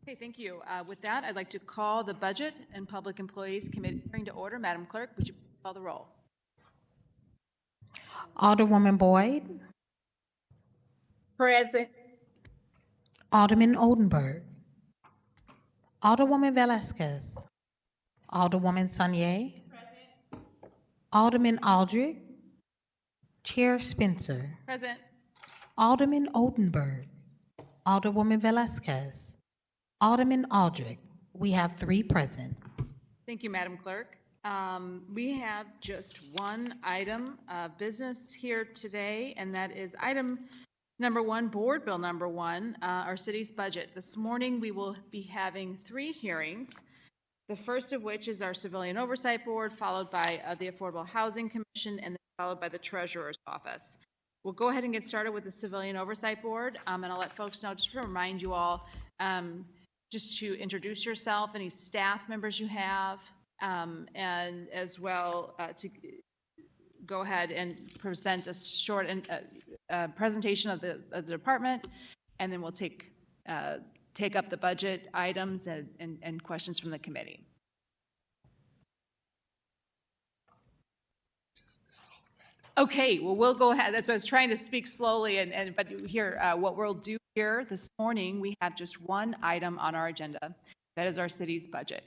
Okay, thank you. With that, I'd like to call the Budget and Public Employees Committee hearing to order. Madam Clerk, would you call the roll? Alderwoman Boyd, Present. Alderman Oldenburg, Alderwoman Velasquez, Alderwoman Sanier, Alderman Aldrich, Chair Spencer, Present. Alderman Oldenburg, Alderwoman Velasquez, Alderman Aldrich. We have 3 present. Thank you, Madam Clerk. We have just one item of business here today, and that is item number 1, Board Bill number 1, our city's budget. This morning, we will be having 3 hearings, the first of which is our Civilian Oversight Board, followed by the Affordable Housing Commission, and then followed by the Treasurer's Office. We'll go ahead and get started with the Civilian Oversight Board, and I'll let folks know, just to remind you all, just to introduce yourself, any staff members you have, and as well to go ahead and present a short presentation of the department, and then we'll take up the budget items and questions from the committee. Okay, well, we'll go ahead. That's what I was trying to speak slowly, but here, what we'll do here this morning, we have just one item on our agenda. That is our city's budget.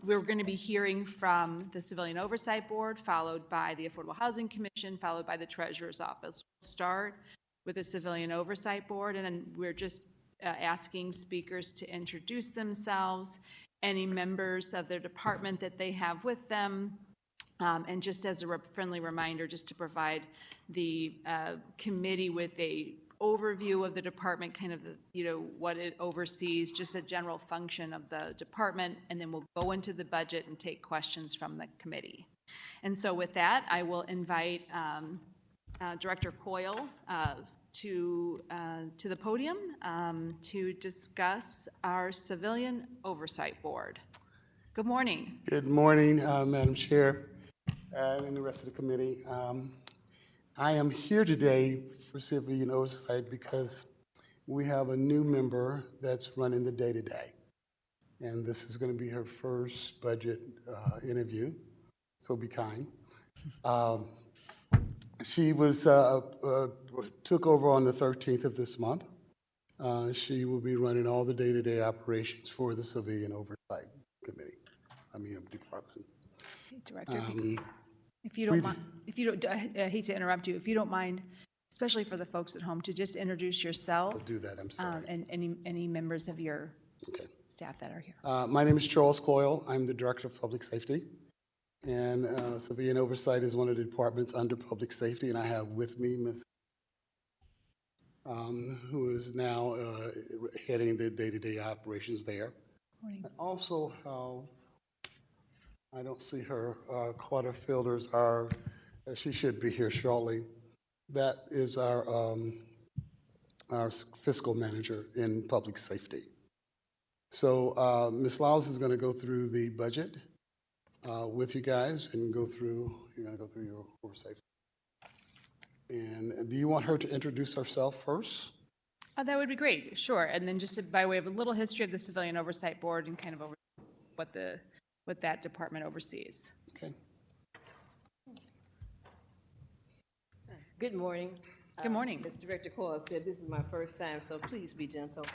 We're going to be hearing from the Civilian Oversight Board, followed by the Affordable Housing Commission, followed by the Treasurer's Office. We'll start with the Civilian Oversight Board, and then we're just asking speakers to introduce themselves, any members of their department that they have with them, and just as a friendly reminder, just to provide the committee with a overview of the department, kind of what it oversees, just a general function of the department, and then we'll go into the budget and take questions from the committee. And so with that, I will invite Director Coyle to the podium to discuss our Civilian Oversight Board. Good morning. Good morning, Madam Chair, and the rest of the committee. I am here today for Civilian Oversight because we have a new member that's running the day-to-day. And this is going to be her first budget interview, so be kind. She was took over on the 13th of this month. She will be running all the day-to-day operations for the Civilian Oversight Committee, department. Director, if you don't mind, I hate to interrupt you, if you don't mind, especially for the folks at home, to just introduce yourself. I'll do that, I'm sorry. And any members of your staff that are here. My name is Charles Coyle. I'm the Director of Public Safety. And Civilian Oversight is one of the departments under Public Safety, and I have with me Ms. Who is now heading the day-to-day operations there. Morning. I also have, I don't see her, Carter Fielders, she should be here shortly. That is our fiscal manager in public safety. So Ms. Lyles is going to go through the budget with you guys and you're going to go through your oversight. And do you want her to introduce herself first? That would be great, sure. And then just by way of a little history of the Civilian Oversight Board and kind of over what that department oversees. Okay. Good morning. Good morning. As Director Coyle said, this is my first time, so please be gentle.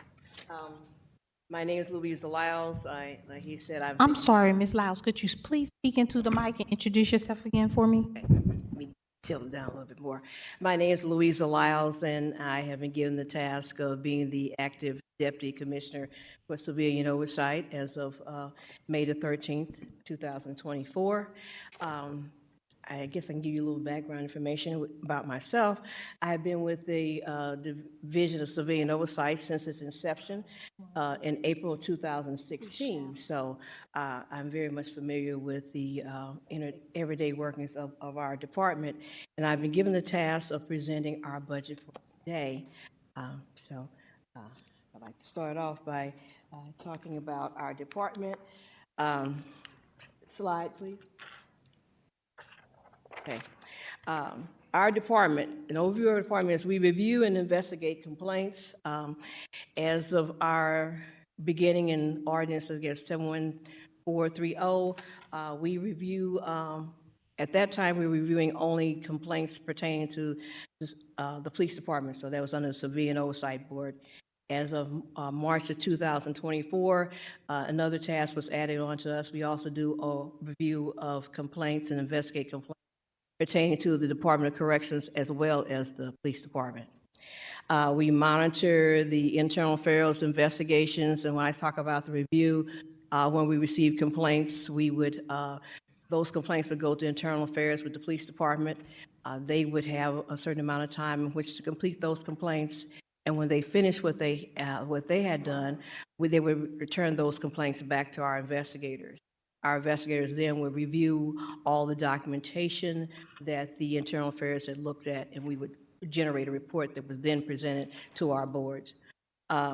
My name is Louisa Lyles. Like he said, I'm sorry, Ms. Lyles, could you please speak into the mic and introduce yourself again for me? Let me tilt it down a little bit more. My name is Louisa Lyles, and I have been given the task of being the active Deputy Commissioner for Civilian Oversight as of May the 13th, 2024. I guess I can give you a little background information about myself. I've been with the Division of Civilian Oversight since its inception in April of 2016. So I'm very much familiar with the everyday workings of our department. And I've been given the task of presenting our budget for today. So I'd like to start off by talking about our department. Slide, please. Okay. our department, an overview of our department is we review and investigate complaints. As of our beginning in ordinance, I guess 71430, we review, at that time, we were reviewing only complaints pertaining to the police department, so that was under the Civilian Oversight Board. As of March of 2024, another task was added on to us. We also do a review of complaints and investigate complaints pertaining to the Department of Corrections as well as the police department. We monitor the internal affairs investigations, and when I talk about the review, when we receive complaints, we would, those complaints would go to internal affairs with the police department. They would have a certain amount of time in which to complete those complaints, and when they finished what they had done, they would return those complaints back to our investigators. Our investigators then would review all the documentation that the internal affairs had looked at, and we would generate a report that was then presented to our boards.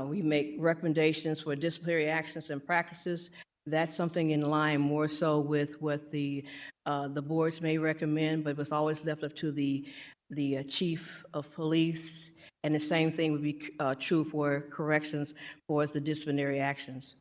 We make recommendations for disciplinary actions and practices. That's something in line more so with what the boards may recommend, but it was always left up to the chief of police, and the same thing would be true for corrections for the disciplinary actions.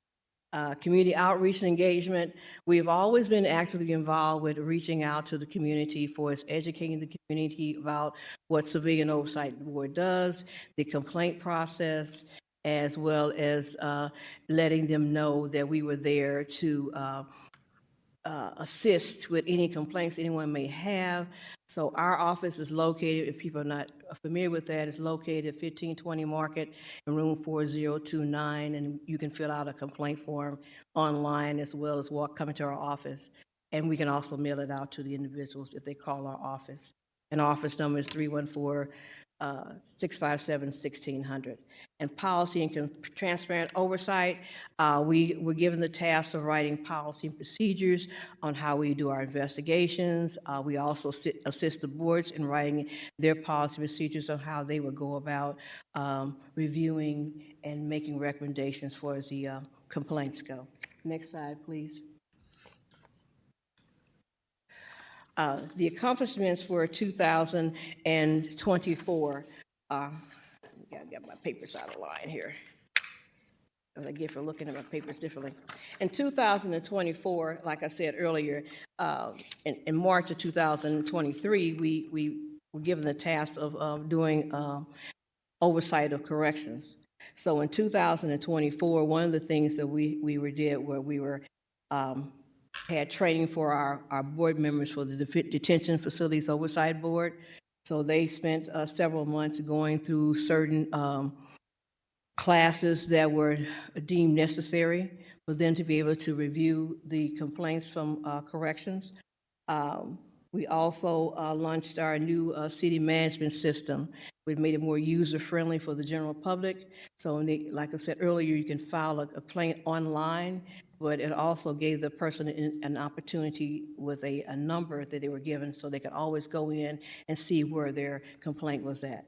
Community outreach and engagement, we've always been actively involved with reaching out to the community for us educating the community about what Civilian Oversight Board does, the complaint process, as well as letting them know that we were there to assist with any complaints anyone may have. So our office is located, if people are not familiar with that, it's located at 1520 Market in room 4029, and you can fill out a complaint form online as well as come into our office. And we can also mail it out to the individuals if they call our office. And our office number is 314-657-1600. And policy and transparent oversight, we were given the task of writing policy and procedures on how we do our investigations. We also assist the boards in writing their policy procedures on how they would go about reviewing and making recommendations for as the complaints go. Next slide, please. The accomplishments for 2024. Gotta get my papers out of line here. What I get for looking at my papers differently. In 2024, like I said earlier, in March of 2023, we were given the task of doing oversight of corrections. So in 2024, one of the things that we did where we were had training for our board members for the Detention Facilities Oversight Board. So they spent several months going through certain classes that were deemed necessary for them to be able to review the complaints from corrections. We also launched our new city management system. We've made it more user-friendly for the general public. So like I said earlier, you can file a complaint online, but it also gave the person an opportunity with a number that they were given so they could always go in and see where their complaint was at.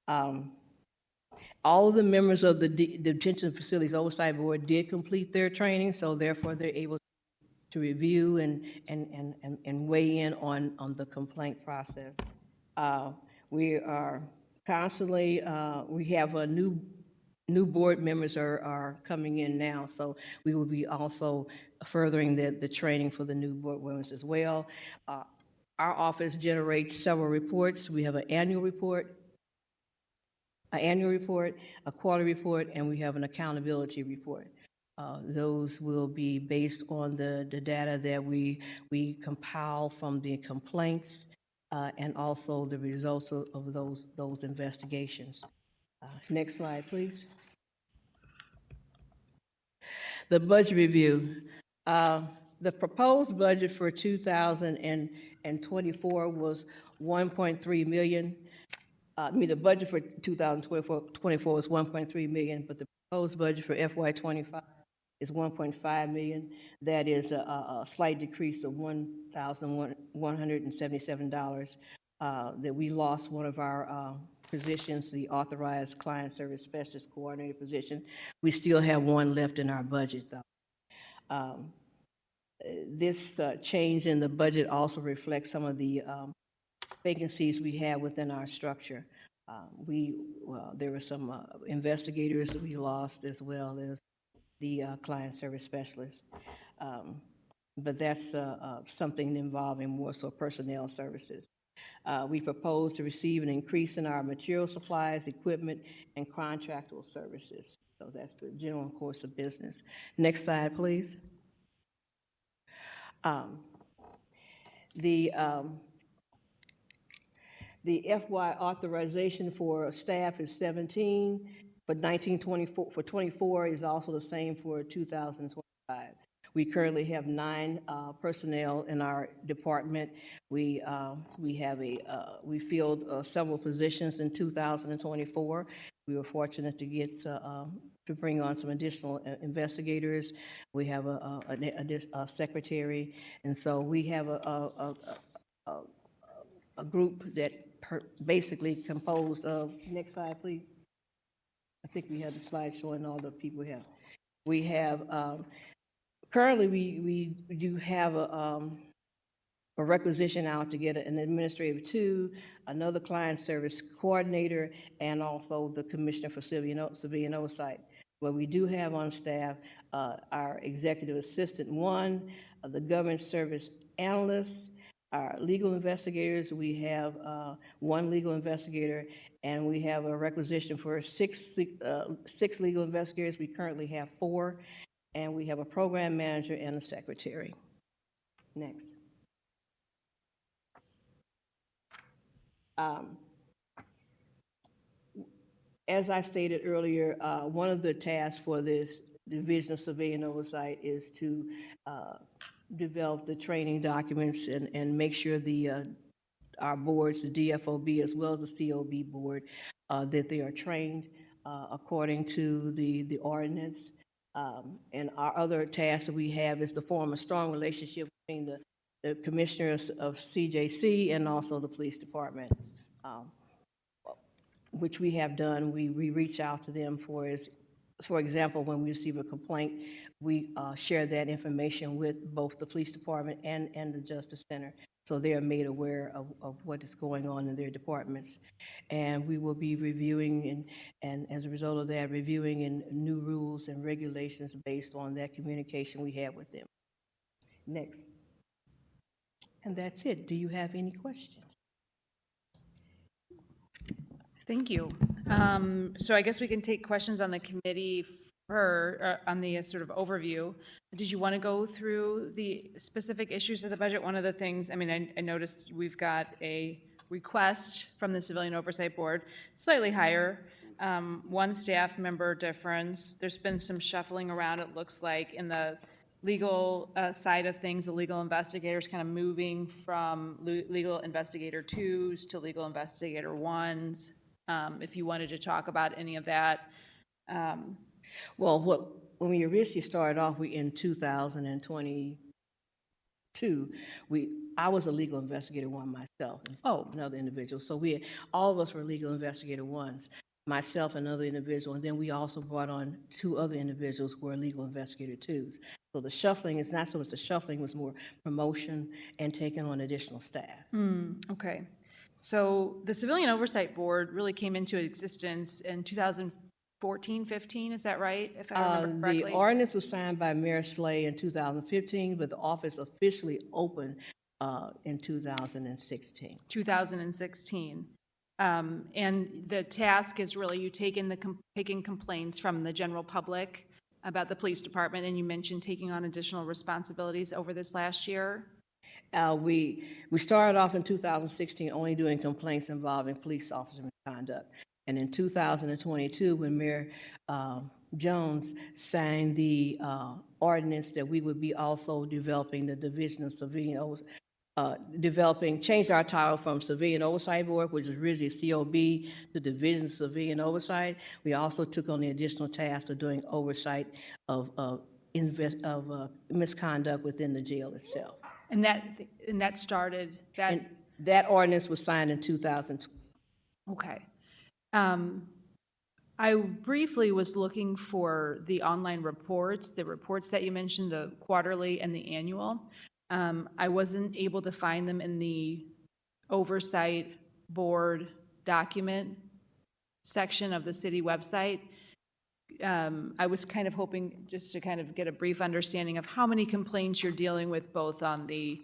All of the members of the Detention Facilities Oversight Board did complete their training, so therefore they're able to review and weigh in on the complaint process. We are constantly, we have a new board members are coming in now, so we will be also furthering the training for the new board members as well. Our office generates several reports. We have an annual report, a quarterly report, and we have an accountability report. Those will be based on the data that we compile from the complaints and also the results of those investigations. Next slide, please. The budget review. The proposed budget for 2024 was $1.3 million. The budget for 2024 was $1.3 million, but the proposed budget for FY25 is $1.5 million. That is a slight decrease of $1,177 that we lost one of our positions, the authorized client service specialist coordinator position. We still have one left in our budget, though. This change in the budget also reflects some of the vacancies we have within our structure. There were some investigators that we lost, as well as the client service specialist. But that's something involving more so personnel services. We propose to receive an increase in our material supplies, equipment, and contractual services. So that's the general course of business. Next slide, please. The FY authorization for staff is 17, for 1924, for 24 is also the same for 2025. We currently have 9 personnel in our department. We filled several positions in 2024. We were fortunate to get to bring on some additional investigators. We have a secretary, and so we have a group that basically composed of, next slide, please. I think we have the slide showing all the people we have. We have, currently we do have a requisition out to get an administrative 2, another client service coordinator, and also the commissioner for civilian oversight. But we do have on staff our executive assistant 1, the government service analyst, our legal investigators. We have 1 legal investigator, and we have a requisition for 6 legal investigators. We currently have 4, and we have a program manager and a secretary. Next. As I stated earlier, one of the tasks for this Division of Civilian Oversight is to develop the training documents and make sure our boards, the DFOB as well as the COB board, that they are trained according to the ordinance. And our other task that we have is to form a strong relationship between the commissioners of CJC and also the police department, which we have done. We reach out to them for example, when we receive a complaint, we share that information with both the police department and the Justice Center, so they are made aware of what is going on in their departments. And we will be reviewing and as a result of that, reviewing in new rules and regulations based on that communication we have with them. Next. And that's it. Do you have any questions? Thank you. So I guess we can take questions on the committee on the sort of overview. Did you want to go through the specific issues of the budget? One of the things, I mean, I noticed we've got a request from the Civilian Oversight Board, slightly higher, 1 staff member difference. There's been some shuffling around, it looks like, in the legal side of things, the legal investigators kind of moving from legal investigator 2s to legal investigator 1s. If you wanted to talk about any of that. Well, when we originally started off, in 2022, I was a legal investigator 1 myself. Oh. Another individual. So all of us were legal investigator 1s, myself and another individual, and then we also brought on 2 other individuals who were legal investigator 2s. So the shuffling is not so much the shuffling, was more promotion and taking on additional staff. Okay. So the Civilian Oversight Board really came into existence in 2014, 15, is that right, if I remember correctly? The ordinance was signed by Mayor Slay in 2015, but the office officially opened in 2016. 2016. And the task is really you taking complaints from the general public about the police department, and you mentioned taking on additional responsibilities over this last year. We started off in 2016 only doing complaints involving police officer misconduct. And in 2022, when Mayor Jones signed the ordinance that we would be also developing the Division of Civilian Oversight, changed our title from Civilian Oversight Board, which was originally COB, to Division of Civilian Oversight. We also took on the additional task of doing oversight of misconduct within the jail itself. And that started that. And that ordinance was signed in 2012. Okay. I briefly was looking for the online reports, the reports that you mentioned, the quarterly and the annual. I wasn't able to find them in the Oversight Board document section of the city website. I was kind of hoping just to kind of get a brief understanding of how many complaints you're dealing with, both on the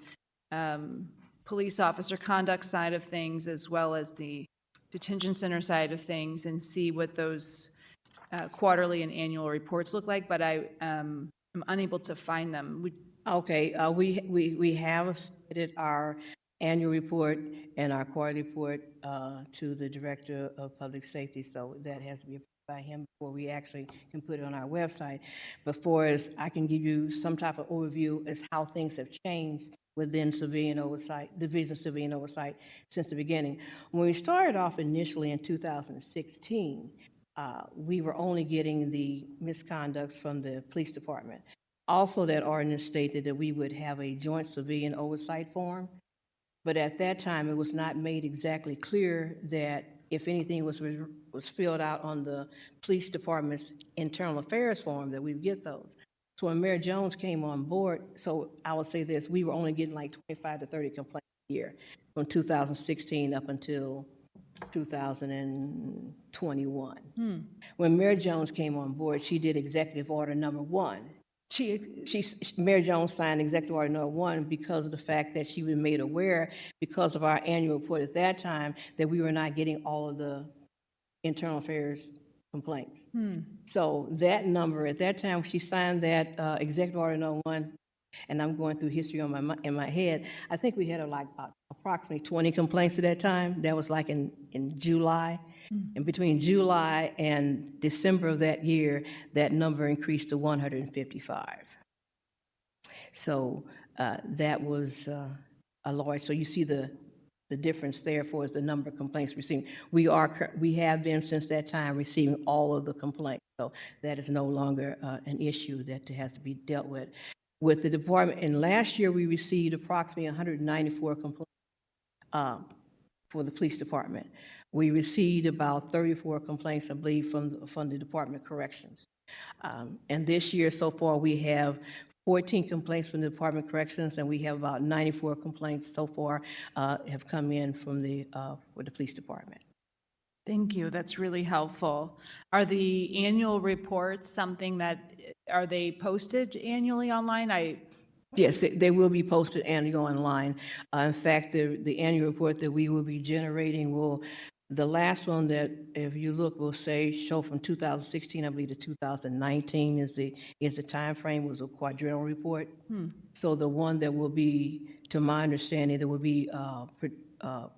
police officer conduct side of things as well as the detention center side of things, and see what those quarterly and annual reports look like, but I am unable to find them. Okay, we have submitted our annual report and our quarterly report to the Director of Public Safety, so that has to be approved by him before we actually can put it on our website. Before as I can give you some type of overview as how things have changed within civilian oversight, Division of Civilian Oversight, since the beginning. When we started off initially in 2016, we were only getting the misconducts from the police department. Also, that ordinance stated that we would have a joint civilian oversight forum, but at that time, it was not made exactly clear that if anything was filled out on the police department's internal affairs form, that we would get those. So when Mayor Jones came on board, so I would say this, we were only getting like 25 to 30 complaints a year from 2016 up until 2021. When Mayor Jones came on board, she did Executive Order Number 1. Mayor Jones signed Executive Order Number 1 because of the fact that she was made aware, because of our annual report at that time, that we were not getting all of the internal affairs complaints. So that number, at that time, she signed that Executive Order Number 1, and I'm going through history in my head, I think we had like approximately 20 complaints at that time. That was like in July. And between July and December of that year, that number increased to 155. So that was a large, so you see the difference there for the number of complaints received. We have been since that time receiving all of the complaints. So that is no longer an issue that has to be dealt with the department. And last year we received approximately 194 complaints for the police department. We received about 34 complaints, I believe, from the Department of Corrections. And this year so far we have 14 complaints from the Department of Corrections, and we have about 94 complaints so far have come in from for the police department. Thank you. That's really helpful. Are the annual reports something that, are they posted annually online? Yes, they will be posted annually online. In fact, the annual report that we will be generating the last one that, if you look, will show from 2016, I believe, to 2019 is the time frame, was a quadrennial report. So the one that will be, to my understanding, that will be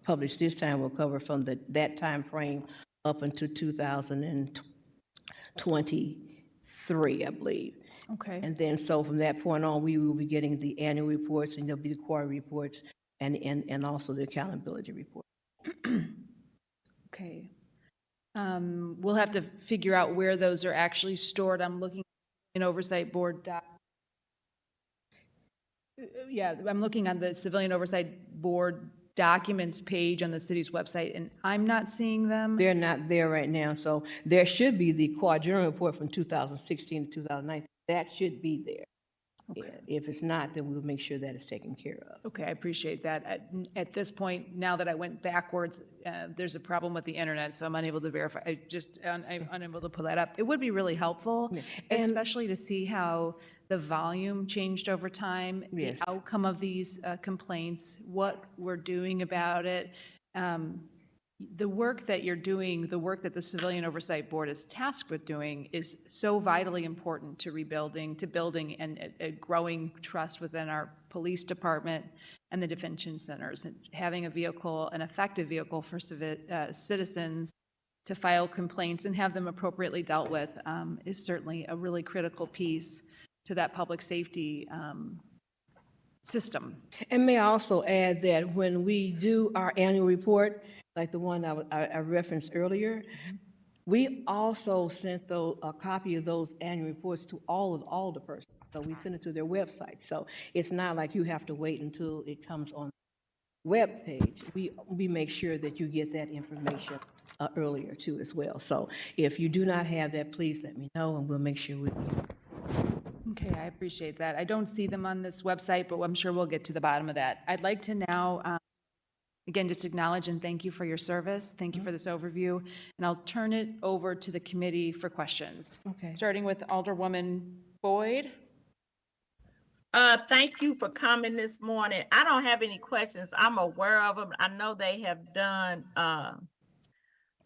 published this time will cover from that time frame up until 2023, I believe. Okay. And then, so from that point on, we will be getting the annual reports, and there'll be the quarterly reports, and also the accountability report. Okay. We'll have to figure out where those are actually stored. I'm looking in Oversight Board. Yeah, I'm looking on the Civilian Oversight Board documents page on the city's website, and I'm not seeing them. They're not there right now, so there should be the quadrennial report from 2016 to 2019. That should be there. Okay. If it's not, then we'll make sure that it's taken care of. Okay, I appreciate that. At this point, now that I went backwards, there's a problem with the internet, so I'm unable to verify. I'm unable to pull that up. It would be really helpful, especially to see how the volume changed over time, the outcome of these complaints, what we're doing about it. The work that you're doing, the work that the Civilian Oversight Board is tasked with doing, is so vitally important to rebuilding, to building and growing trust within our police department and the detention centers. And having a vehicle, an effective vehicle for citizens to file complaints and have them appropriately dealt with is certainly a really critical piece to that public safety system. And may I also add that when we do our annual report, like the one I referenced earlier, we also sent a copy of those annual reports to all the persons. So we send it to their website. So it's not like you have to wait until it comes on the web page. We make sure that you get that information earlier too as well. So if you do not have that, please let me know, and we'll make sure we. Okay, I appreciate that. I don't see them on this website, but I'm sure we'll get to the bottom of that. I'd like to now again, just acknowledge and thank you for your service. Thank you for this overview. And I'll turn it over to the committee for questions. Okay. Starting with Alderwoman Boyd. Thank you for coming this morning. I don't have any questions. I'm aware of them. I know they have done,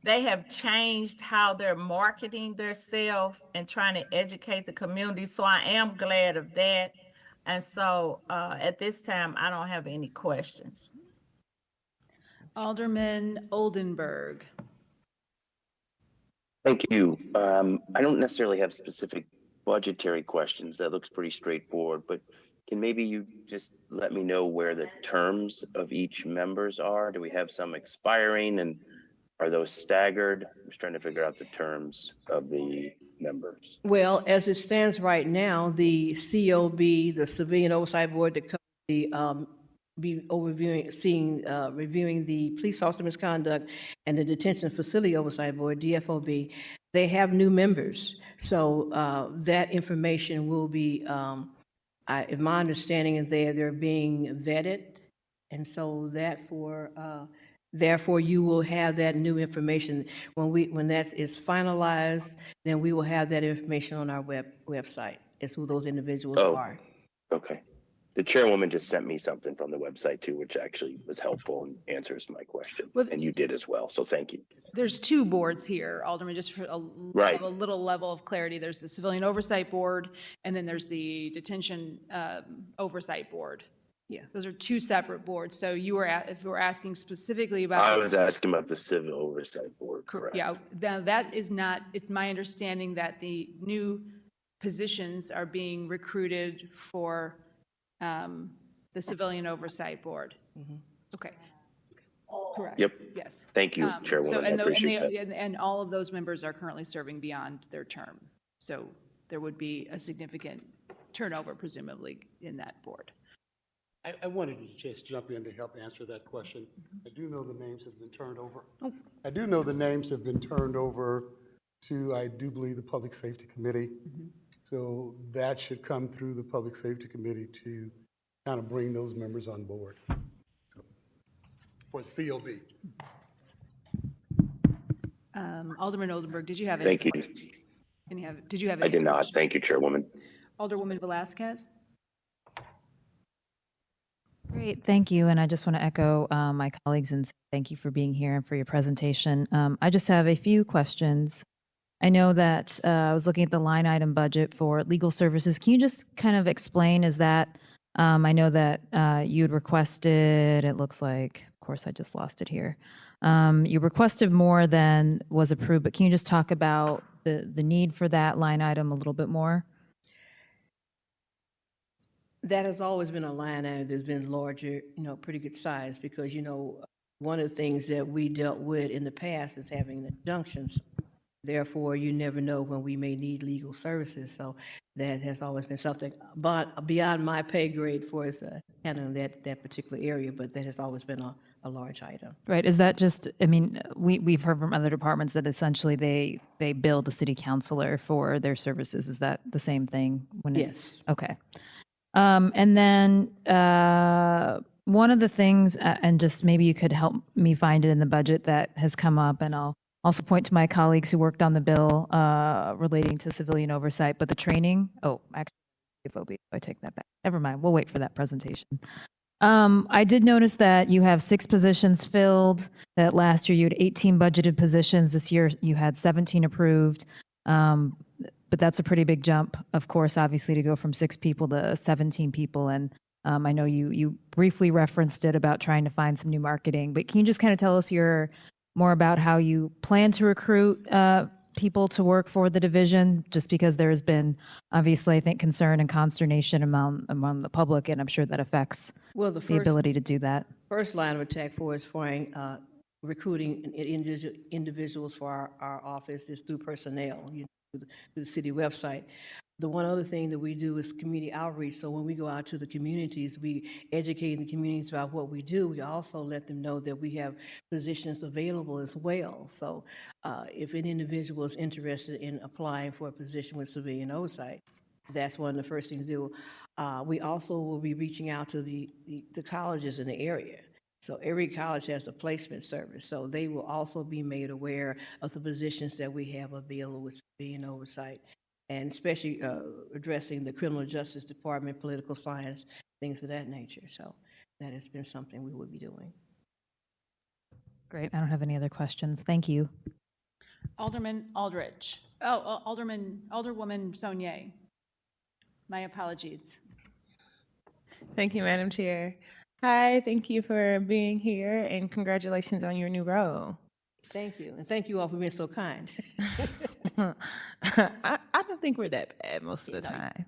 they have changed how they're marketing themselves and trying to educate the community. So I am glad of that. And so at this time, I don't have any questions. Alderman Oldenburg. Thank you. I don't necessarily have specific budgetary questions. That looks pretty straightforward, but can maybe you just let me know where the terms of each members are? Do we have some expiring and are those staggered? I'm just trying to figure out the terms of the members. Well, as it stands right now, the COB, the Civilian Oversight Board, that covers the be reviewing the police officer misconduct, and the Detention Facility Oversight Board, DFOB, they have new members. So that information will be, if my understanding is they're being vetted, and so therefore you will have that new information when that is finalized. Then we will have that information on our website as who those individuals are. Okay. The chairwoman just sent me something from the website too, which actually was helpful and answers my question. Well, and you did as well, so thank you. There's two boards here, Alderman, just for a little level of clarity. There's the Civilian Oversight Board, and then there's the Detention Oversight Board. Yeah. Those are two separate boards. So if you were asking specifically about. I was asking about the Civil Oversight Board, correct? Yeah, that is not, it's my understanding that the new positions are being recruited for the Civilian Oversight Board. Okay. Correct. Yep. Yes. Thank you, So, Chairwoman. I appreciate that. and all of those members are currently serving beyond their term. So there would be a significant turnover presumably in that board. I wanted to just jump in to help answer that question. I do know the names have been turned over. I do know the names have been turned over to, I do believe, the Public Safety Committee. So that should come through the Public Safety Committee to kind of bring those members on board for COB. Alderman Oldenburg, did you have any? Thank you. Did you have I any? did not. Thank you, Chairwoman. Alderwoman Velazquez? Great, thank you. And I just want to echo my colleagues and say thank you for being here and for your presentation. I just have a few questions. I know that I was looking at the line item budget for legal services. Can you just kind of explain, is that, I know that you had requested, it looks like, of course, I just lost it here. You requested more than was approved, but can you just talk about the need for that line item a little bit more? That has always been a line item that's been larger, pretty good size, because, one of the things that we dealt with in the past is having injunctions. Therefore, you never know when we may need legal services. So that has always been something, but beyond my pay grade for us handling that particular area, but that has always been a large item. Right, is that just, I mean, we've heard from other departments that essentially they bill the city councilor for their services. Is that the same thing? Yes. Okay. And then one of the things, and just maybe you could help me find it in the budget that has come up, and I'll also point to my colleagues who worked on the bill relating to civilian oversight, but the training, actually, I take that back. Never mind, we'll wait for that presentation. I did notice that you have 6 positions filled, that last year you had 18 budgeted positions. This year you had 17 approved. But that's a pretty big jump, of course, obviously, to go from 6 people to 17 people. And I know you briefly referenced it about trying to find some new marketing, but can you just kind of tell us more about how you plan to recruit people to work for the division, just because there has been, obviously, I think, concern and consternation among the public, and I'm sure that affects the ability to do that. First line of attack for us for recruiting individuals for our office is through personnel, through the city website. The one other thing that we do is community outreach. So when we go out to the communities, we educate the communities about what we do. We also let them know that we have positions available as well. So if an individual is interested in applying for a position with civilian oversight, that's one of the first things to do. We also will be reaching out to the colleges in the area So every college has a placement service, so they will also be made aware of the positions that we have available with civilian oversight, and especially addressing the criminal justice department, political science, things of that nature. So that has been something we will be doing. Great. I don't have any other questions. Thank you. Alderman Aldrich. Alderwoman Saunier. My apologies. Thank you, Madam Chair. Hi, thank you for being here and congratulations on your new role. Thank you, and thank you all for being so kind. I don't think we're that bad most of the time.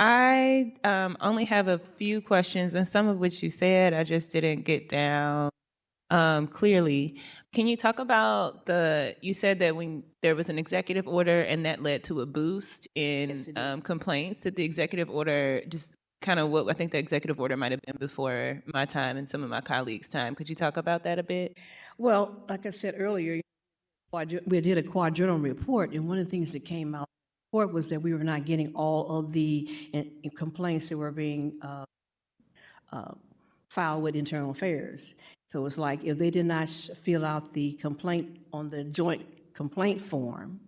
I only have a few questions, and some of which you said I just didn't get down clearly. Can you talk about you said that when there was an executive order and that led to a boost in complaints? Did the executive order just kind of what I think the executive order might have been before my time and some of my colleagues' time? Could you talk about that a bit? Well, like I said earlier, we did a quadrennial report, and one of the things that came out of the report was that we were not getting all of the complaints that were being filed with Internal Affairs. So it's like if they did not fill out the complaint on the joint complaint form,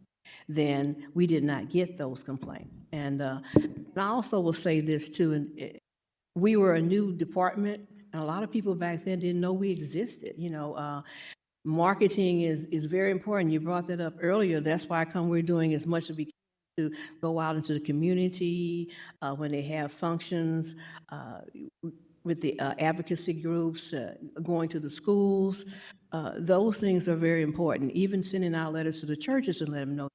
then we did not get those complaints. And I also will say this too, and we were a new department, and a lot of people back then didn't know we existed. You know, marketing is very important. You brought that up earlier. That's why we're doing as much as we can to go out into the community when they have functions, with the advocacy groups, going to the schools. Those things are very important. Even sending out letters to the churches and let them know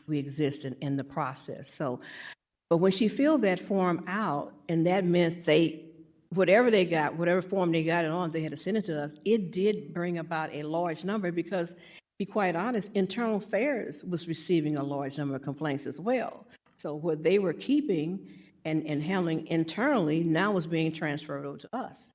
we exist in the process. So, but when she filled that form out, and that meant whatever form they got it on, they had to send it to us, it did bring about a large number because, to be quite honest, Internal Affairs was receiving a large number of complaints as well. So what they were keeping and handling internally now was being transferred over to us.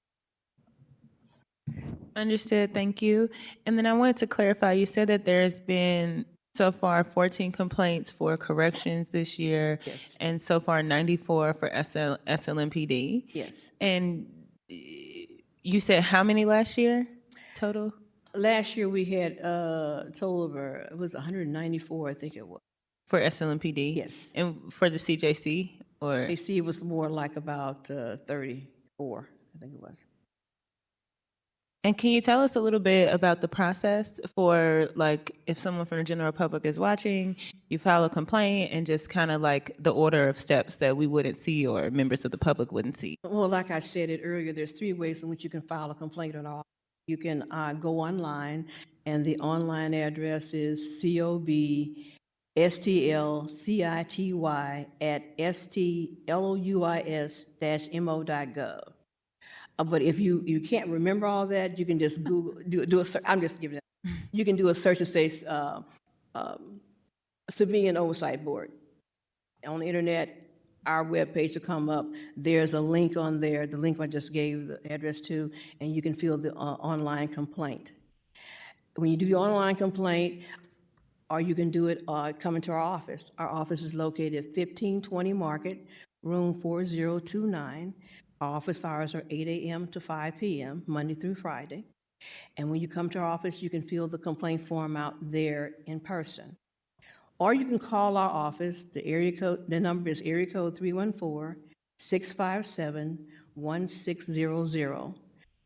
Understood, thank you. And then I wanted to clarify, you said that there's been so far 14 complaints for corrections this year, Yes. and so far 94 for SLMPD. Yes. And you said how many last year total? Last year we had a total of, it was 194, I think it was. For SLMPD? Yes. And for the CJC? Or They see it was more like about 34, I think it was. And can you tell us a little bit about the process for, like, if someone from the general public is watching, you file a complaint, and just kind of like the order of steps that we wouldn't see or members of the public wouldn't see? Well, like I said it earlier, there's 3 ways in which you can file a complaint at all. You can go online, and the online address is cobstlcity@stlouis-mo.gov. But if you can't remember all that, you can just Google, do a search. I'm just giving it. You can do a search and say Civilian Oversight Board. On the internet, our webpage will come up. There's a link on there, the link I just gave the address to, and you can fill the online complaint. When you do your online complaint, or you can do it come into our office. Our office is located at 1520 Market, room 4029. Our office hours are 8 a.m. to 5 p.m., Monday through Friday. And when you come to our office, you can fill the complaint form out there in person. Or you can call our office. The number is area code 314-657-1600,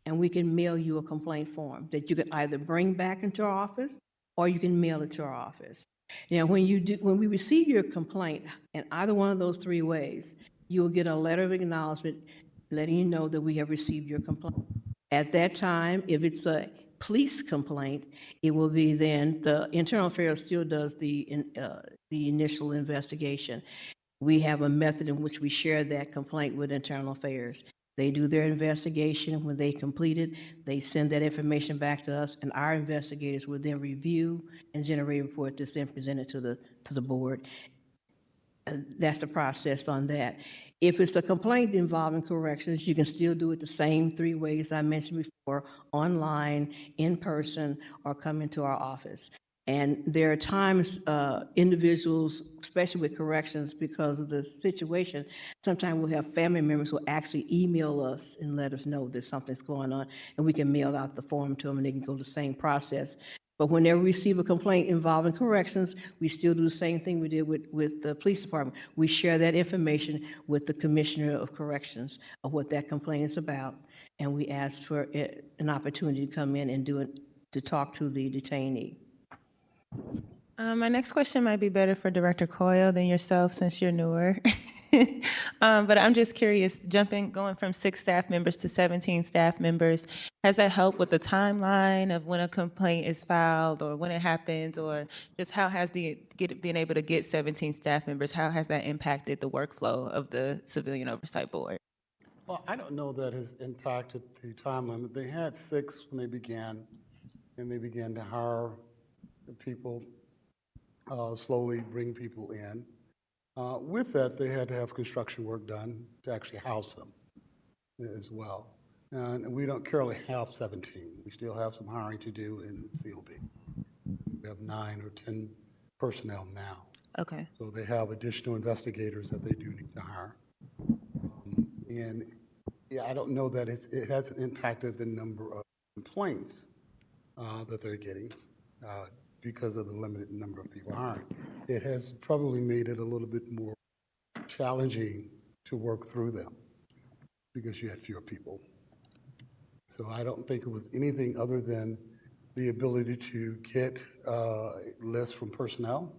and we can mail you a complaint form that you can either bring back into our office or you can mail it to our office. Now, when we receive your complaint in either one of those 3 ways, you will get a letter of acknowledgement letting you know that we have received your complaint. At that time, if it's a police complaint, it will be then the Internal Affairs still does the initial investigation. We have a method in which we share that complaint with Internal Affairs. They do their investigation. When they complete it, they send that information back to us, and our investigators will then review and generate a report that's then presented to the board. And that's the process on that. If it's a complaint involving corrections, you can still do it the same 3 ways I mentioned before: online, in person, or come into our office. And there are times individuals, especially with corrections, because of the situation, sometimes we'll have family members who actually email us and let us know that something's going on, and we can mail out the form to them, and they can go the same process. But whenever we receive a complaint involving corrections, we still do the same thing we did with the police department. We share that information with the commissioner of corrections of what that complaint is about, and we ask for an opportunity to come in and to talk to the detainee. My next question might be better for Director Coyle than yourself, since you're newer. But I'm just curious, going from 6 staff members to 17 staff members, has that helped with the timeline of when a complaint is filed or when it happens, or just how has being able to get 17 staff members, how has that impacted the workflow of the Civilian Oversight Board? Well, I don't know that has impacted the time limit. They had 6 when they began, and they began to hire the people, slowly bring people in. With that, they had to have construction work done to actually house them as well. And we don't currently have 17. We still have some hiring to do in COB. We have 9 or 10 personnel now. Okay. So they have additional investigators that they do need to hire. And yeah, I don't know that it hasn't impacted the number of complaints that they're getting because of the limited number of people hiring. It has probably made it a little bit more challenging to work through them because you had fewer people. So I don't think it was anything other than the ability to get lists from personnel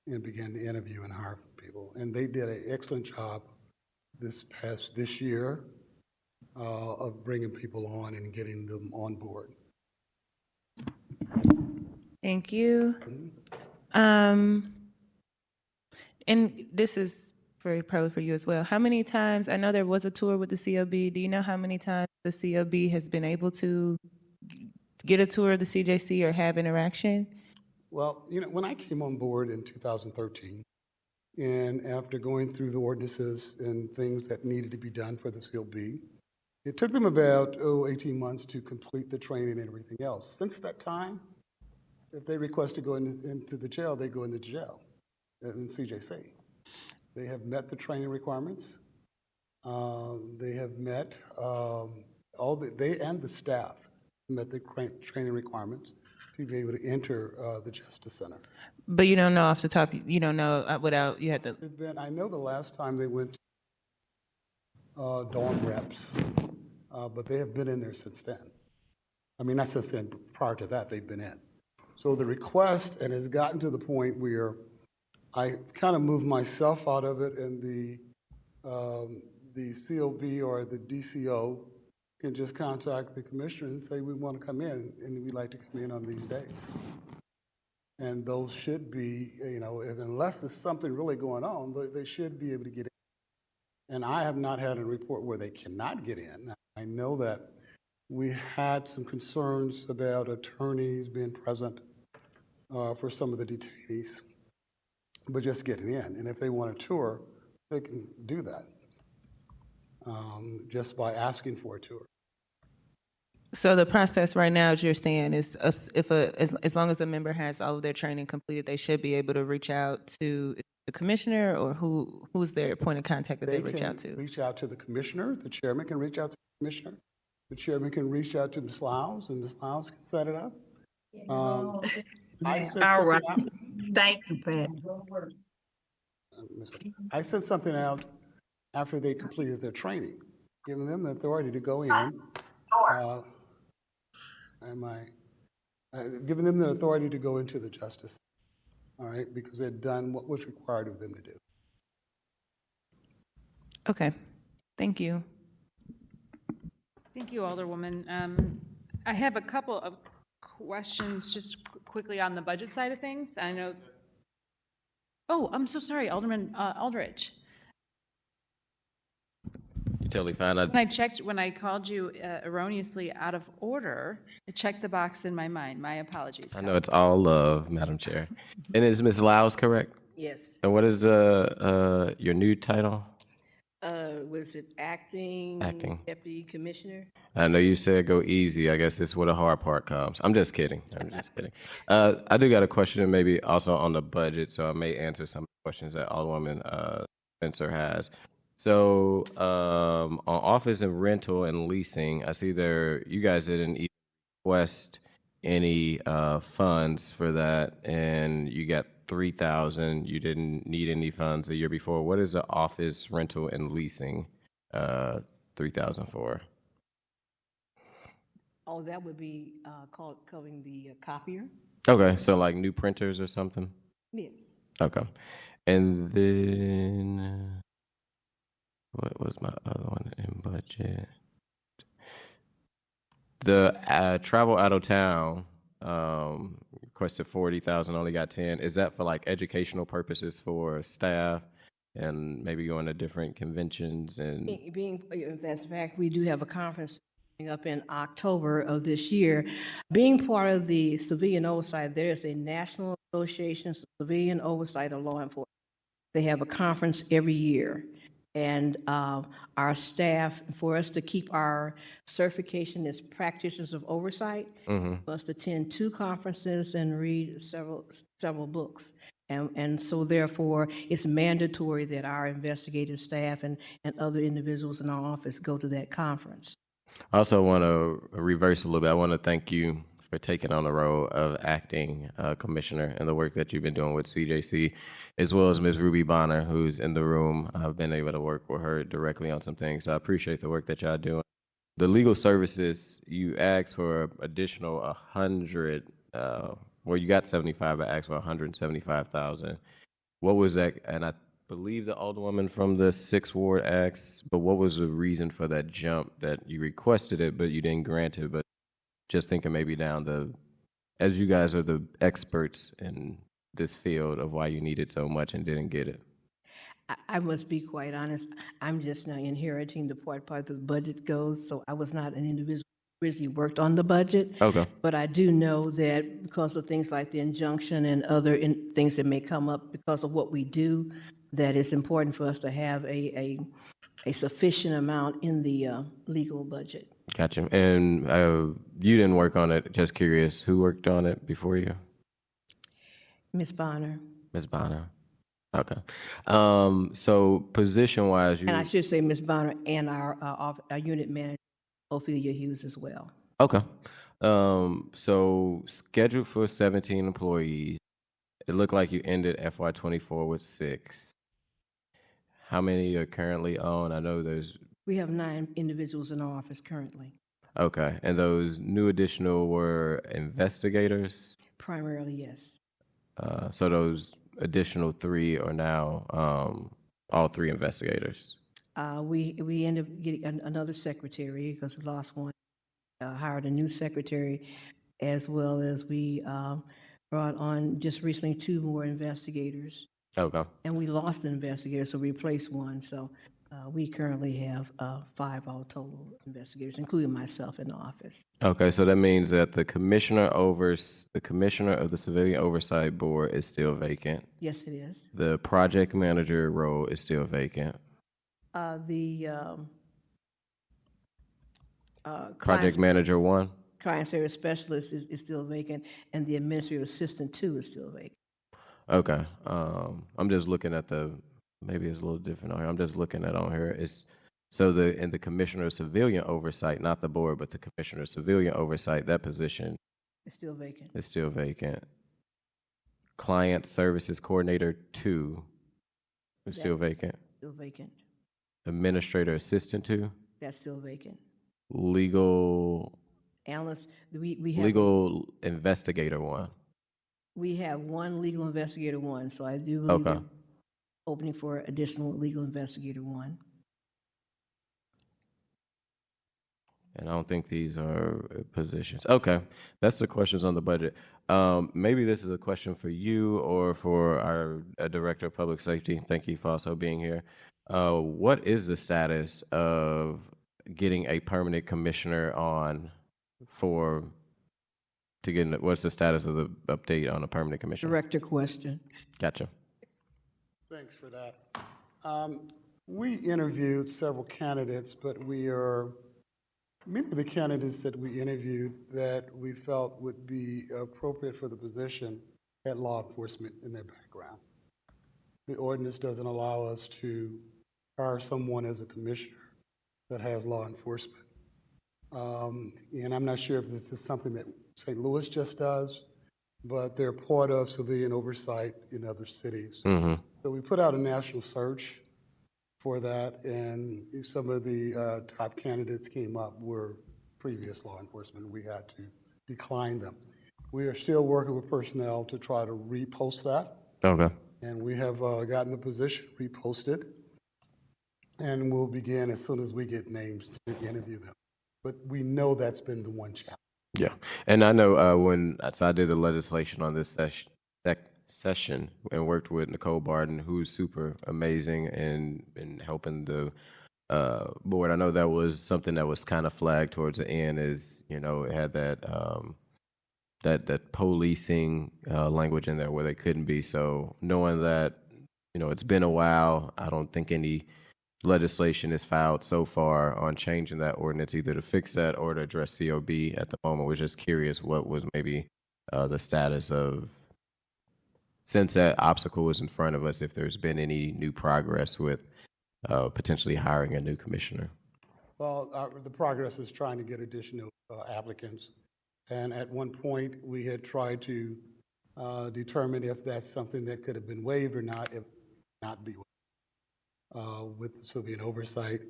and begin to interview and hire people. And they did an excellent job this year of bringing people on and getting them on board. Thank you. And this is probably for you as well. How many times, I know there was a tour with the COB, do you know how many times the COB has been able to get a tour of the CJC or have interaction? Well, when I came on board in 2013, and after going through the ordinances and things that needed to be done for the COB, it took them about 18 months to complete the training and everything else. Since that time, if they request to go into the jail, they go into jail in CJC. They have met the training requirements. They have met they and the staff met the training requirements to be able to enter the Justice Center. But you don't know off the top, you don't know without, you had to. I know the last time they went to dorm reps, but they have been in there since then. I mean, not since then, prior to that, they've been in. So the request, and has gotten to the point where I kind of moved myself out of it, and the COB or the DCO can just contact the commissioner and say, we want to come in, and we'd like to come in on these dates. And those should be, unless there's something really going on, they should be able to get in. And I have not had a report where they cannot get in. I know that we had some concerns about attorneys being present for some of the detainees, but just getting in. And if they want a tour, they can do that just by asking for a tour. So the process right now, as you're saying, is as long as a member has all of their training completed, they should be able to reach out to the commissioner, or who's their point of contact that they reach out to? Reach out to the commissioner. The chairman can reach out to the commissioner. The chairman can reach out to Ms. Lyles, and Ms. Lyles can set it up. I sent All right. something out. Thank you, Pat. I sent something out after they completed their training, giving them the authority to go in. Giving them the authority to go into the justice, all right, because they'd done what was required of them to do. Okay, thank you. Thank you, Alderwoman. I have a couple of questions just quickly on the budget side of things. I know. Oh, I'm so sorry, Alderman Aldrich. You're totally fine. When I called you erroneously out of order, I checked the box in my mind. My apologies. I know it's all love, Madam Chair. And is Ms. Lyles correct? Yes. And what is your new title? Was it acting? Acting. Deputy Commissioner? I know you said go easy. I guess it's where the hard part comes. I'm just kidding. I'm just kidding. I do got a question maybe also on the budget, so I may answer some questions that Alderwoman Spencer has. So on office and rental and leasing, I see there you guys didn't even request any funds for that, and you got 3,000. You didn't need any funds the year before. What is the office rental and leasing 3,000 for? Oh, that would be called covering the copier? Okay, so like new printers or something? Yes. Okay. And then what was my other one in budget? The travel out of town requested 40,000, only got 10. Is that for like educational purposes for staff and maybe going to different conventions and? In fact, we do have a conference coming up in October of this year. Being part of the civilian oversight, there is a National Association of Civilian Oversight of Law Enforcement. They have a conference every year. And our staff, for us to keep our certification as practitioners of oversight, must attend 2 conferences and read several books. And so therefore, it's mandatory that our investigative staff and other individuals in our office go to that conference. I also want to reverse a little bit. I want to thank you for taking on the role of acting commissioner and the work that you've been doing with CJC, as well as Ms. Ruby Bonner, who's in the room. I've been able to work with her directly on some things, so I appreciate the work that y'all doing. The legal services, you asked for additional 100, well, you got 75, but asked for 175,000. What was that? And I believe the Alderwoman from the 6th Ward asked, but what was the reason for that jump that you requested it, but you didn't grant it? But just thinking maybe down as you guys are the experts in this field of why you needed so much and didn't get it. I must be quite honest. I'm just now inheriting the part of the budget goes, so I was not an individual who originally worked on the budget. Okay. But I do know that because of things like the injunction and other things that may come up because of what we do, that it's important for us to have a sufficient amount in the legal budget. Gotcha. And you didn't work on it. Just curious, who worked on it before you? Ms. Bonner. Ms. Bonner. Okay. So position-wise, you. And I should say Ms. Bonner and our unit manager, Ophelia Hughes, as well. Okay. So scheduled for 17 employees. It looked like you ended FY24 with 6. How many are currently on? I know there's. We have 9 individuals in our office currently. Okay. And those new additional were investigators? Primarily, yes. So those additional 3 are now all 3 investigators? We ended up getting another secretary because we lost one. Hired a new secretary, as well as we brought on just recently 2 more investigators. Okay. And we lost an investigator, so we replaced one. So we currently have 5 all total investigators, including myself in the office. Okay, so that means that the commissioner of the Civilian Oversight Board is still vacant. Yes, it is. The project manager role is still vacant. The Project manager 1? client service specialist is still vacant, and the administrative assistant 2 is still vacant. Okay. I'm just looking at maybe it's a little different on here. I'm just looking at on here. In the commissioner of civilian oversight, not the board, but the commissioner of civilian oversight, that position It's still vacant. is still vacant. Client services coordinator 2 is still vacant. Still vacant. Administrator assistant 2, That's still vacant. legal Analyst, we have. legal investigator 1. We have 1 legal investigator 1, so I do believe Okay. they're opening for additional legal investigator 1. And I don't think these are positions. Okay, that's the questions on the budget. Maybe this is a question for you or for our Director of Public Safety. Thank you for also being here. What is the status of getting a permanent commissioner on what's the status of the update on a permanent commissioner? Director question. Gotcha. Thanks for that. We interviewed several candidates, but many of the candidates that we interviewed that we felt would be appropriate for the position had law enforcement in their background. The ordinance doesn't allow us to hire someone as a commissioner that has law enforcement. And I'm not sure if this is something that St. Louis just does, but they're part of civilian oversight in other cities. So we put out a national search for that, and some of the top candidates came up were previous law enforcement. We had to decline them. We are still working with personnel to try to repost that. Okay. And we have gotten the position reposted, and we'll begin as soon as we get names to interview them. But we know that's been the one challenge. Yeah, and I know so I did the legislation on this session and worked with Nicole Barden, who's super amazing in helping the board. I know that was something that was kind of flagged towards the end, is it had that that policing language in there where they couldn't be. So knowing that it's been a while, I don't think any legislation is filed so far on changing that ordinance, either to fix that or to address COB at the moment. We're just curious what was maybe the status of, since that obstacle was in front of us, if there's been any new progress with potentially hiring a new commissioner. Well, the progress is trying to get additional applicants. And at one point, we had tried to determine if that's something that could have been waived or not, if not be waived. With civilian oversight,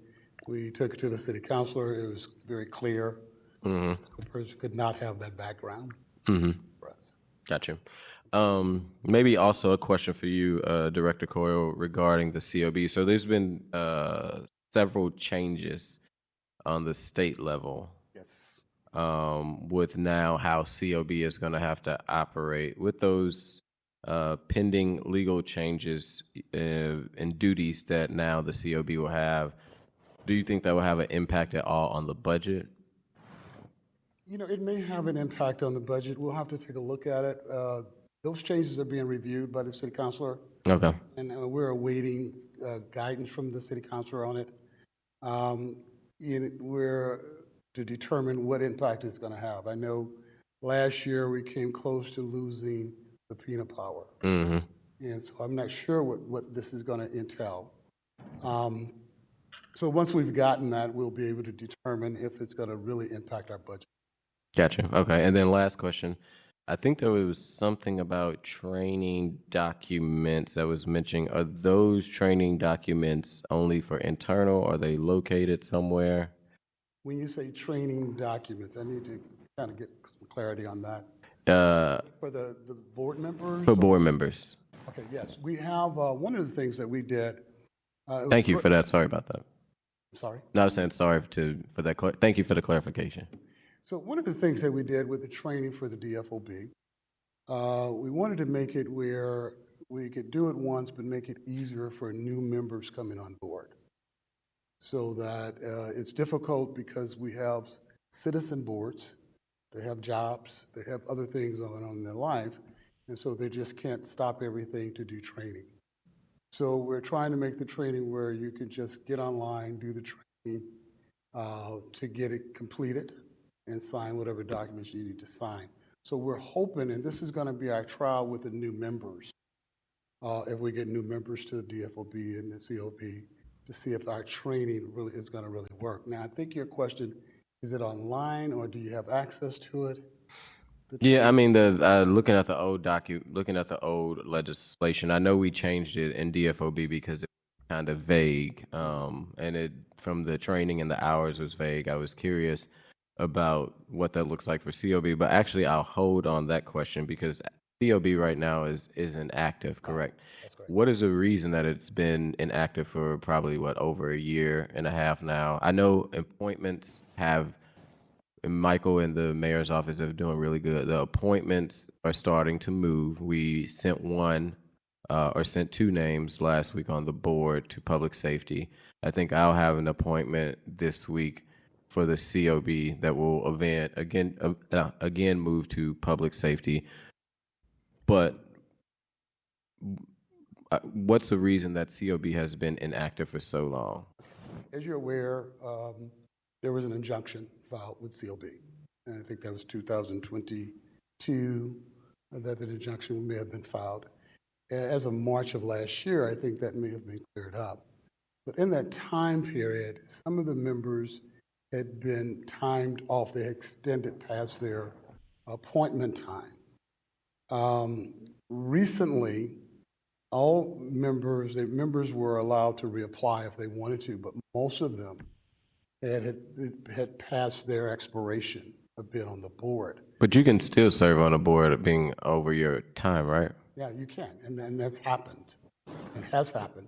we took it to the city councilor. It was very clear the person could not have that background for us. Gotcha. Maybe also a question for you, Director Coyle, regarding the COB. So there's been several changes on the state level. Yes. With now how COB is going to have to operate. With those pending legal changes and duties that now the COB will have, do you think that will have an impact at all on the budget? It may have an impact on the budget. We'll have to take a look at it. Those changes are being reviewed by the city councilor. Okay. And we're awaiting guidance from the city councilor on it. We're to determine what impact it's going to have. I know last year we came close to losing the subpoena power. And so I'm not sure what this is going to entail. So once we've gotten that, we'll be able to determine if it's going to really impact our budget. Gotcha. Okay. And then last question. I think there was something about training documents that was mentioning. Are those training documents only for internal? Are they located somewhere? When you say training documents, I need to kind of get some clarity on that. For the board members? For board members. Okay, yes. We have, one of the things that we did. Thank you for that. Sorry about that. Sorry? No, I was saying sorry for that. Thank you for the clarification. So one of the things that we did with the training for the DFOB, we wanted to make it where we could do it once, but make it easier for new members coming on board. So that it's difficult because we have citizen boards, they have jobs, they have other things going on in their life, and so they just can't stop everything to do training. So we're trying to make the training where you can just get online, do the training to get it completed and sign whatever documents you need to sign. So we're hoping, and this is going to be our trial with the new members, if we get new members to the DFOB and the COB, to see if our training really is going to really work. Now, I think your question, is it online or do you have access to it? Yeah, I mean, looking at the old legislation, I know we changed it in DFOB because it was kind of vague, and it from the training and the hours was vague. I was curious about what that looks like for COB, but actually I'll hold on that question because COB right now isn't active, correct? That's correct. What is the reason that it's been inactive for probably over a year and a half now? I know appointments have, Michael and the mayor's office are doing really good. The appointments are starting to move. We sent sent two names last week on the board to public safety. I think I'll have an appointment this week for the COB that will again move to public safety. But what's the reason that COB has been inactive for so long? As you're aware, there was an injunction filed with COB, and I think that was 2022 that the injunction may have been filed. As of March of last year, I think that may have been cleared up. But in that time period, some of the members had been timed off. They had extended past their appointment time. Recently, all members, the members were allowed to reapply if they wanted to, but most of them had passed their expiration of being on the board. But you can still serve on a board of being over your time, right? Yeah, you can, and that's happened. It has happened.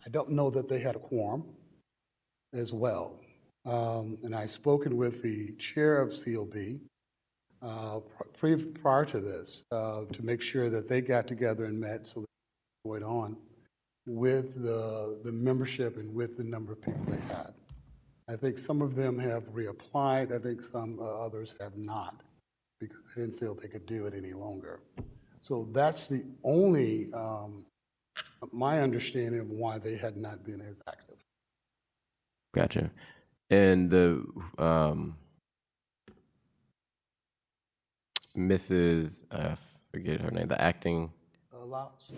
I don't know that they had a quorum as well. And I've spoken with the chair of COB prior to this to make sure that they got together and met so that they went on with the membership and with the number of people they had. I think some of them have reapplied. I think some others have not because they didn't feel they could do it any longer. So that's the only, my understanding of why they had not been as active. Gotcha. And the Mrs. Forget her name, the acting Laos?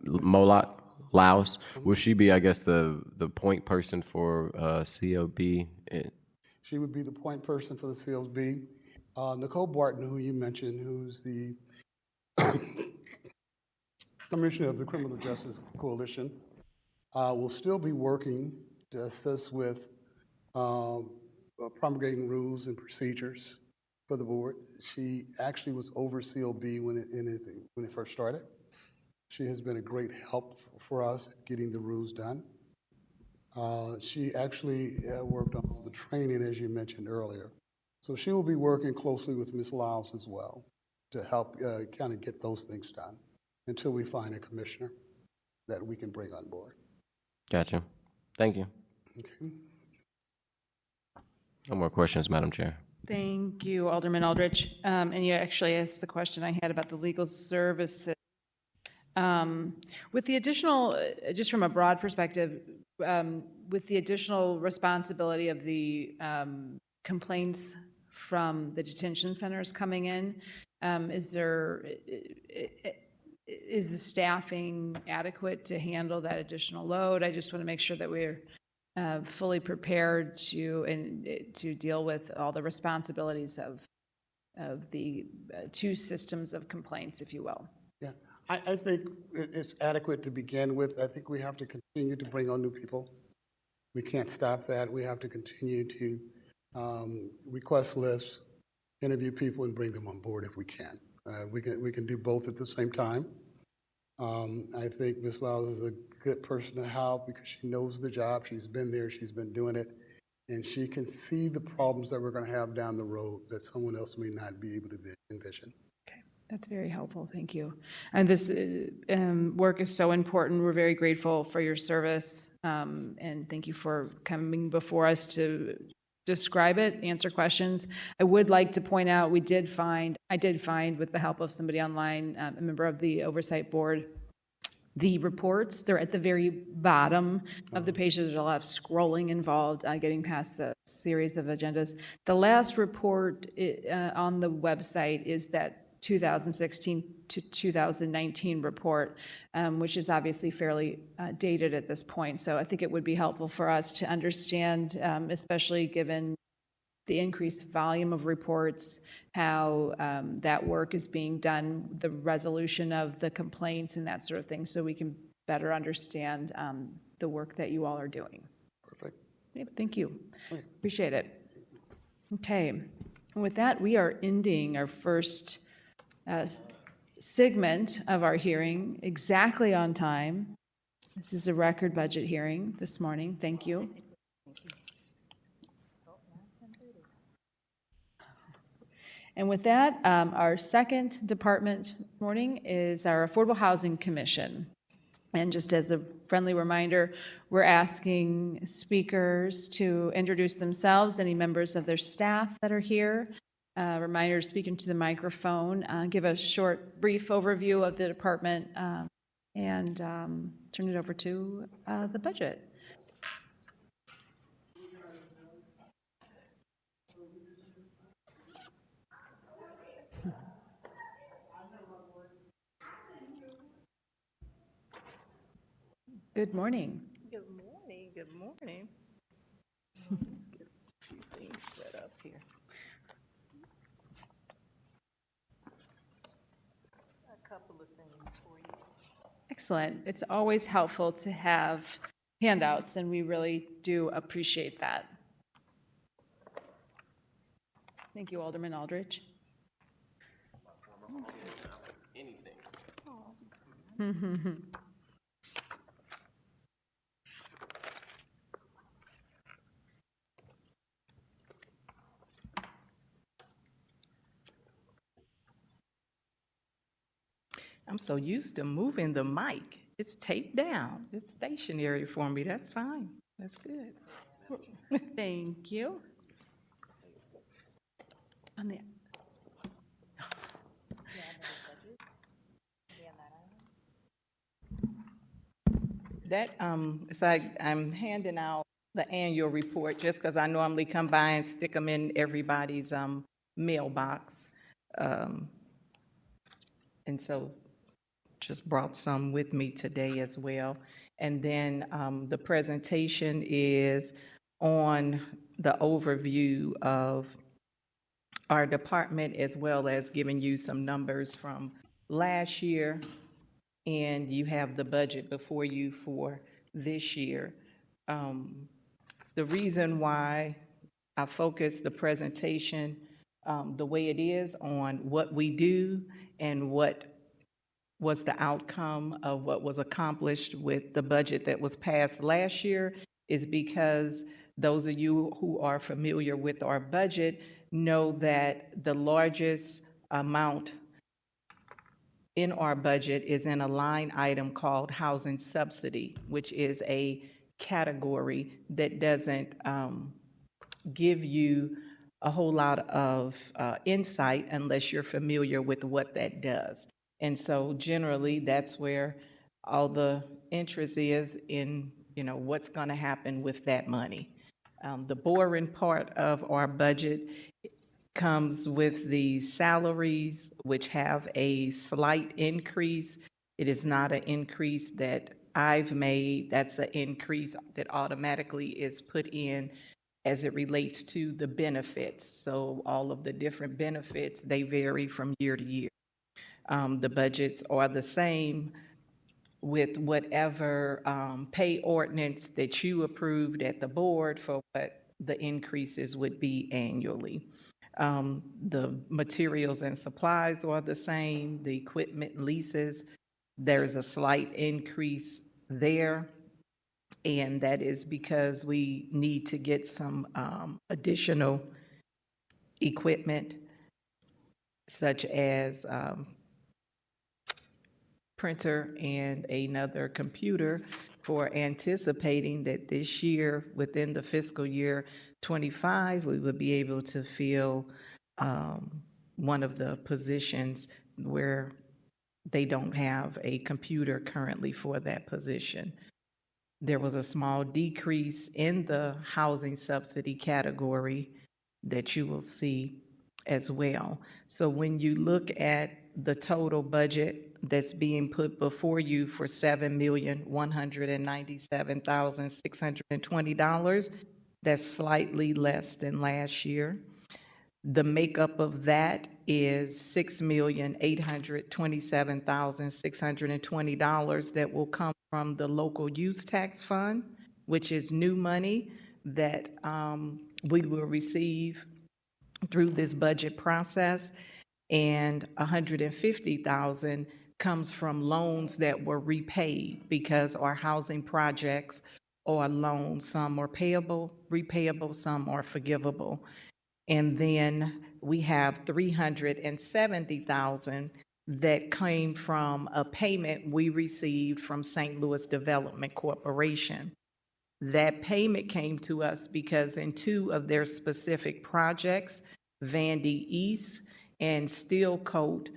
Molot Laos, will she be, I guess, the point person for COB? She would be the point person for the COB. Nicole Barton, who you mentioned, who's the Commissioner of the Criminal Justice Coalition, will still be working to assist with promulgating rules and procedures for the board. She actually was over COB when it first started. She has been a great help for us getting the rules done. She actually worked on the training, as you mentioned earlier. So she will be working closely with Ms. Lyles as well to help kind of get those things done until we find a commissioner that we can bring on board. Gotcha. Thank you. Okay. No more questions, Madam Chair. Thank you, Alderman Aldrich. And you actually asked the question I had about the legal services. With the additional, just from a broad perspective, with the additional responsibility of the complaints from the detention centers coming in, is the staffing adequate to handle that additional load? I just want to make sure that we're fully prepared to deal with all the responsibilities of the two systems of complaints, if you will. Yeah, I think it's adequate to begin with. I think we have to continue to bring on new people. We can't stop that. We have to continue to request lists, interview people, and bring them on board if we can. We can do both at the same time. I think Ms. Lyles is a good person to help because she knows the job. She's been there. She's been doing it. And she can see the problems that we're going to have down the road that someone else may not be able to envision. Okay, that's very helpful. Thank you. And this work is so important. We're very grateful for your service. And thank you for coming before us to describe it, answer questions. I would like to point out, I did find with the help of somebody online, a member of the Oversight Board, the reports. They're at the very bottom of the page. There's a lot of scrolling involved, getting past the series of agendas. The last report on the website is that 2016 to 2019 report, which is obviously fairly dated at this point. So I think it would be helpful for us to understand, especially given the increased volume of reports, how that work is being done, the resolution of the complaints and that sort of thing, so we can better understand the work that you all are doing. Perfect. Yeah, thank you. Okay. Appreciate it. Okay. And with that, we are ending our first segment of our hearing exactly on time. This is a record budget hearing this morning. Thank you. And with that, our second department this morning is our Affordable Housing Commission. And just as a friendly reminder, we're asking speakers to introduce themselves, any members of their staff that are here. Reminder to speak into the microphone, give a short, brief overview of the department, and turn it over to the budget. Good morning. Good morning, good morning. Let's get a few things set up here. A couple of things for you. Excellent. It's always helpful to have handouts, and we really do appreciate that. Thank you, Alderman Aldridge. I'm so used to moving the mic. It's taped down. It's stationary for me. That's fine. That's good. Thank you. On the That, so I'm handing out the annual report just because I normally come by and stick them in everybody's mailbox. And so just brought some with me today as well. And then the presentation is on the overview of our department, as well as giving you some numbers from last year. And you have the budget before you for this year. The reason why I focus the presentation the way it is on what we do and what was the outcome of what was accomplished with the budget that was passed last year is because those of you who are familiar with our budget know that the largest amount in our budget is in a line item called housing subsidy, which is a category that doesn't give you a whole lot of insight unless you're familiar with what that does. And so generally, that's where all the interest is in, what's going to happen with that money. The boring part of our budget comes with the salaries, which have a slight increase. It is not an increase that I've made. That's an increase that automatically is put in as it relates to the benefits. So all of the different benefits, they vary from year to year. The budgets are the same with whatever pay ordinance that you approved at the board for what the increases would be annually. The materials and supplies are the same, the equipment leases, there's a slight increase there. And that is because we need to get some additional equipment, such as printer and another computer, for anticipating that this year, within the fiscal year 25, we would be able to fill one of the positions where they don't have a computer currently for that position. There was a small decrease in the housing subsidy category that you will see as well. So when you look at the total budget that's being put before you for $7,197,620, that's slightly less than last year. The makeup of that is $6,827,620 that will come from the local use tax fund, which is new money that we will receive through this budget process, and $150,000 comes from loans that were repaid because our housing projects are loans. Some are payable, repayable, some are forgivable. And then we have $370,000 that came from a payment we received from St. Louis Development Corporation. That payment came to us because in two of their specific projects, Vandy East and Steel Coat,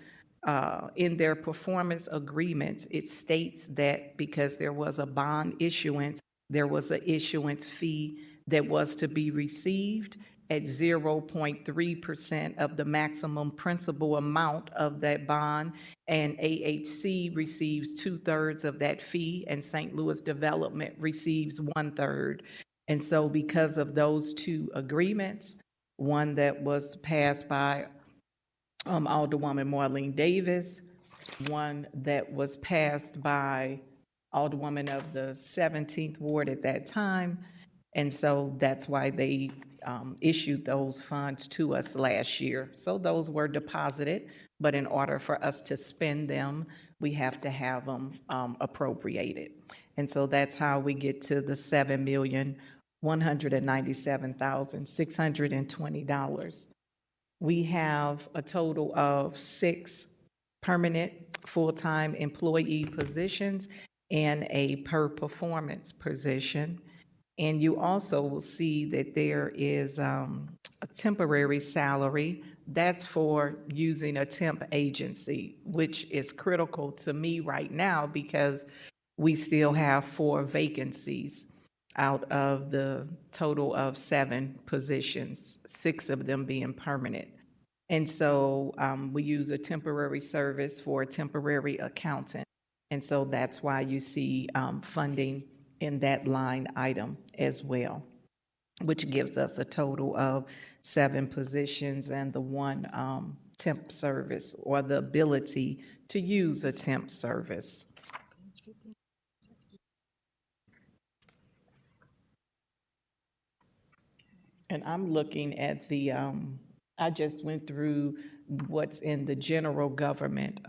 in their performance agreements, it states that because there was a bond issuance, there was an issuance fee that was to be received at 0.3% of the maximum principal amount of that bond, and AHC receives 2/3 of that fee, and St. Louis Development receives 1/3. And so because of those two agreements, one that was passed by Alderwoman Marlene Davis, one that was passed by Alderwoman of the 17th Ward at that time. And so that's why they issued those funds to us last year. So those were deposited, but in order for us to spend them, we have to have them appropriated. And so that's how we get to the $7,197,620. We have a total of 6 permanent full-time employee positions and a per-performance position. And you also will see that there is a temporary salary. That's for using a temp agency, which is critical to me right now because we still have 4 vacancies out of the total of 7 positions, 6 of them being permanent. And so we use a temporary service for a temporary accountant. And so that's why you see funding in that line item as well, which gives us a total of 7 positions and the 1 temp service, or the ability to use a temp service. And I'm looking at the, I just went through what's in the general government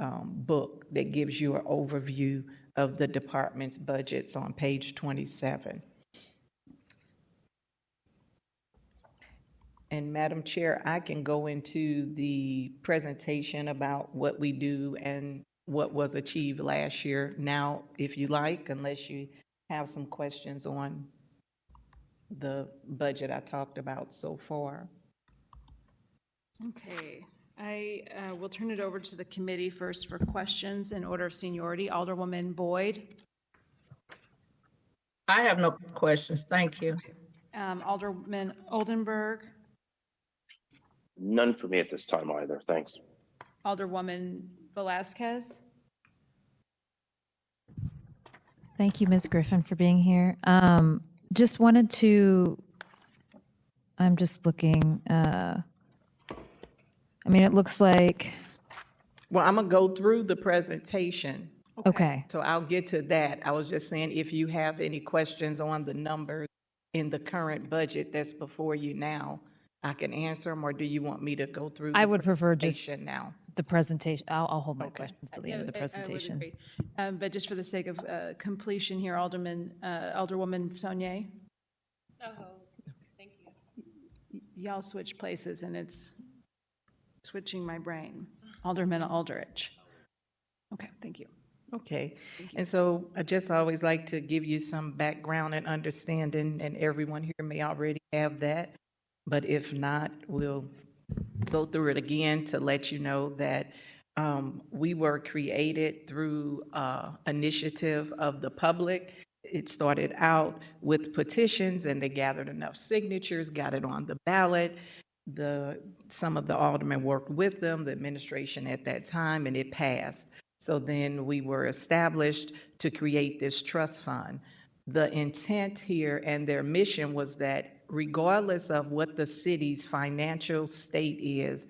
book that gives you an overview of the department's budgets on page 27. And Madam Chair, I can go into the presentation about what we do and what was achieved last year now, if you like, unless you have some questions on the budget I talked about so far. Okay, I will turn it over to the committee first for questions in order of seniority. Alderwoman Boyd. I have no questions. Thank you. Alderman Oldenburg. None for me at this time either. Thanks. Alderwoman Velazquez. Thank you, Ms. Griffin, for being here. Just wanted to, I'm just looking, I mean, it looks like. Well, I'm gonna go through the presentation. Okay. So I'll get to that. I was just saying, if you have any questions on the numbers in the current budget that's before you now, I can answer them, or do you want me to go through? I would prefer just presentation now. the presentation. I'll hold my Okay. questions till the end of the I would presentation. agree. But just for the sake of completion here, Alderwoman Saunier. Thank you. Y'all switch places and it's switching my brain. Alderman Aldrich. Okay, thank you. Okay, and so I just always like to give you some background and understanding, and everyone here may already have that, but if not, we'll go through it again to let you know that we were created through initiative of the public. It started out with petitions, and they gathered enough signatures, got it on the ballot. Some of the aldermen worked with them, the administration at that time, and it passed. So then we were established to create this trust fund. The intent here and their mission was that regardless of what the city's financial state is,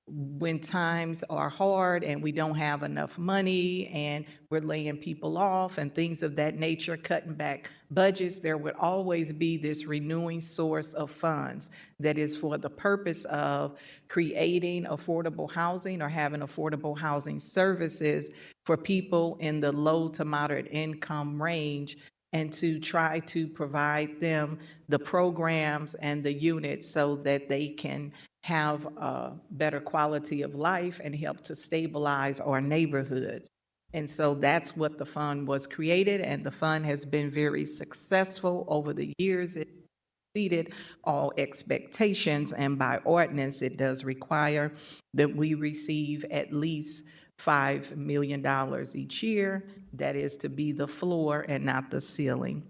when times are hard and we don't have enough money and we're laying people off and things of that nature, cutting back budgets, there would always be this renewing source of funds that is for the purpose of creating affordable housing or having affordable housing services for people in the low to moderate income range, and to try to provide them the programs and the units so that they can have a better quality of life and help to stabilize our neighborhoods. And so that's what the fund was created, and the fund has been very successful over the years. It exceeded all expectations, and by ordinance, it does require that we receive at least $5 million each year. That is to be the floor and not the ceiling.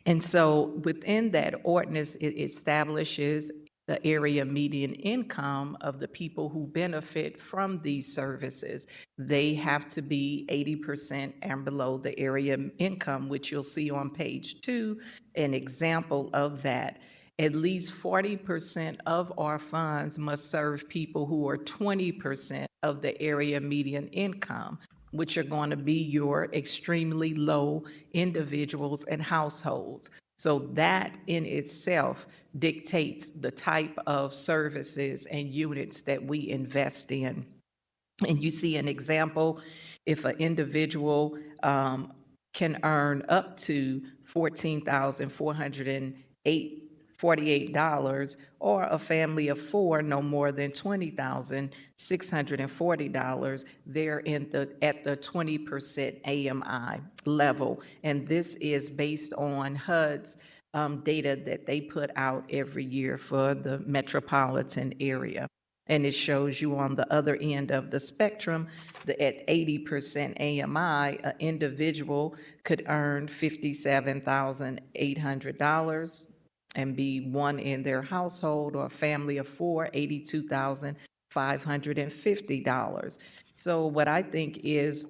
And so within that ordinance, it establishes the area median income of the people who benefit from these services. They have to be 80% and below the area income, which you'll see on page 2, an example of that. At least 40% of our funds must serve people who are 20% of the area median income, which are going to be your extremely low individuals and households. So that in itself dictates the type of services and units that we invest in. And you see an example, if an individual can earn up to $14,448, or a family of 4 no more than $20,640, they're at the 20% AMI level. And this is based on HUD's data that they put out every year for the metropolitan area. And it shows you on the other end of the spectrum that at 80% AMI, an individual could earn $57,800 and be one in their household, or a family of 4, $82,550. So what I think is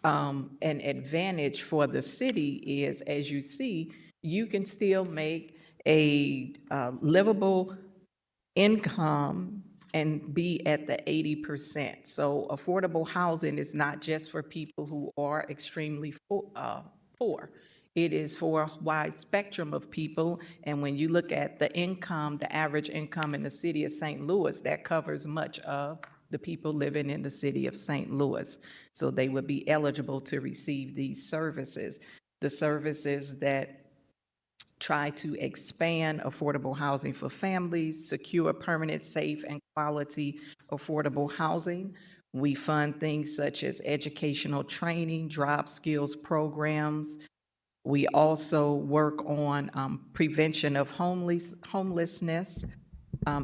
an advantage for the city is, as you see, you can still make a livable income and be at the 80%. So affordable housing is not just for people who are extremely poor. It is for a wide spectrum of people. And when you look at the income, the average income in the city of St. Louis, that covers much of the people living in the city of St. Louis. So they would be eligible to receive these services. The services that try to expand affordable housing for families, secure permanent, safe, and quality affordable housing. We fund things such as educational training, job skills programs. We also work on prevention of homelessness.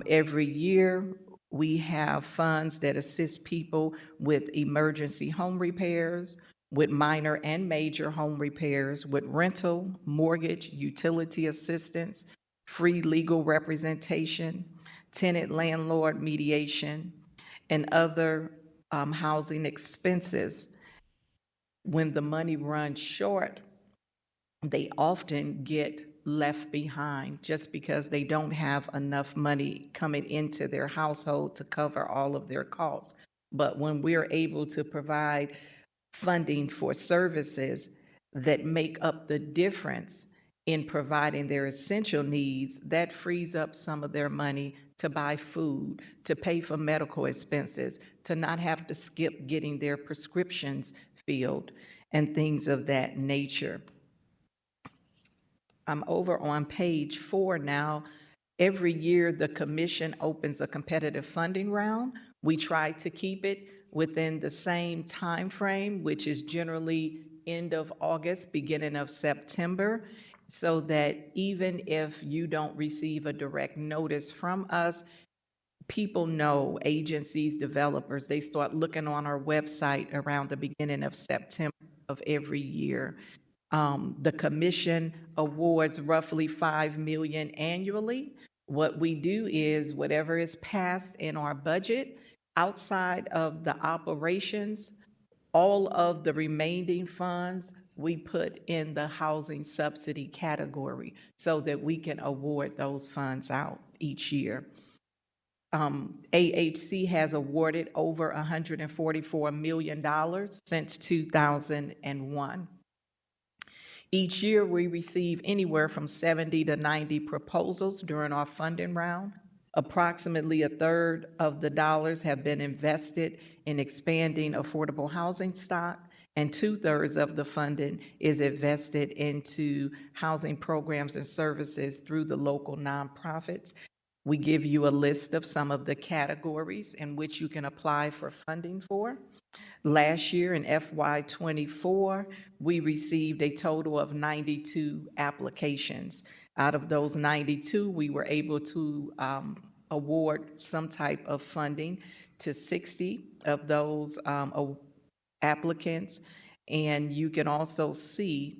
Every year, we have funds that assist people with emergency home repairs, with minor and major home repairs, with rental, mortgage, utility assistance, free legal representation, tenant-landlord mediation, and other housing expenses. When the money runs short, they often get left behind just because they don't have enough money coming into their household to cover all of their costs. But when we're able to provide funding for services that make up the difference in providing their essential needs, that frees up some of their money to buy food, to pay for medical expenses, to not have to skip getting their prescriptions filled, and things of that nature. I'm over on page 4 now. Every year, the commission opens a competitive funding round. We try to keep it within the same time frame, which is generally end of August, beginning of September, so that even if you don't receive a direct notice from us, people know, agencies, developers, they start looking on our website around the beginning of September of every year. The commission awards roughly $5 million annually. What we do is whatever is passed in our budget, outside of the operations, all of the remaining funds we put in the housing subsidy category so that we can award those funds out each year. AHC has awarded over $144 million since 2001. Each year, we receive anywhere from 70 to 90 proposals during our funding round. Approximately a third of the dollars have been invested in expanding affordable housing stock, and 2/3 of the funding is invested into housing programs and services through the local nonprofits. We give you a list of some of the categories in which you can apply for funding for. Last year in FY24, we received a total of 92 applications. Out of those 92, we were able to award some type of funding to 60 of those applicants. And you can also see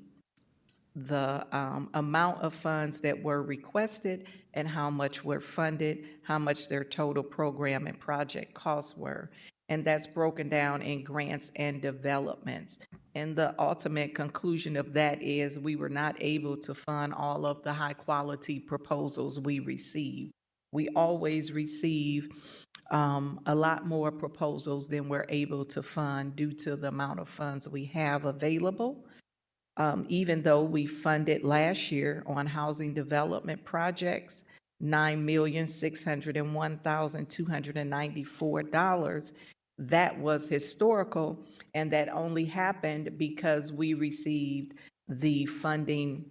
the amount of funds that were requested and how much were funded, how much their total program and project costs were. And that's broken down in grants and developments. And the ultimate conclusion of that is we were not able to fund all of the high-quality proposals we received. We always receive a lot more proposals than we're able to fund due to the amount of funds we have available. Even though we funded last year on housing development projects, $9,601,294. That was historical, and that only happened because we received the funding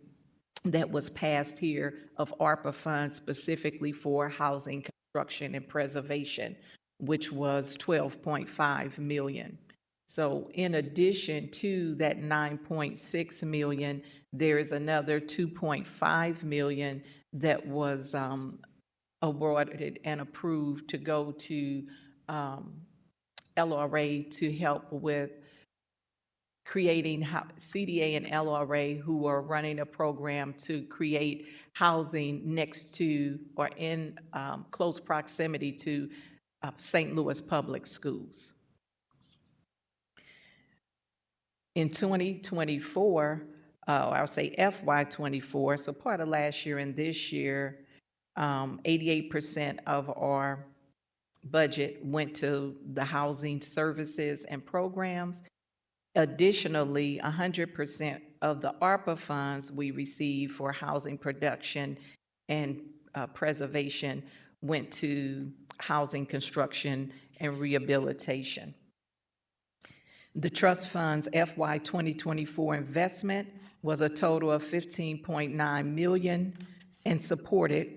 that was passed here of ARPA funds specifically for housing construction and preservation, which was $12.5 million. So in addition to that $9.6 million, there's another $2.5 million that was awarded and approved to go to LRA to help with creating CDA and LRA, who are running a program to create housing next to or in close proximity to St. Louis Public Schools. In 2024, I'll say FY24, so part of last year and this year, 88% of our budget went to the housing services and programs. Additionally, 100% of the ARPA funds we received for housing production and preservation went to housing construction and rehabilitation. The trust fund's FY 2024 investment was a total of $15.9 million and supported,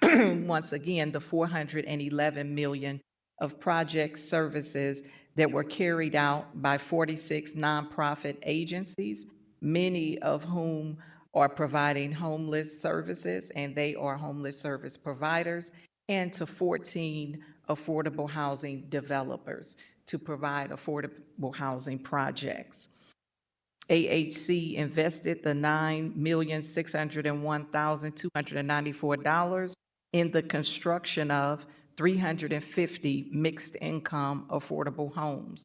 once again, the $411 million of project services that were carried out by 46 nonprofit agencies, many of whom are providing homeless services, and they are homeless service providers, and to 14 affordable housing developers to provide affordable housing projects. AHC invested the $9,601,294 in the construction of 350 mixed income affordable homes.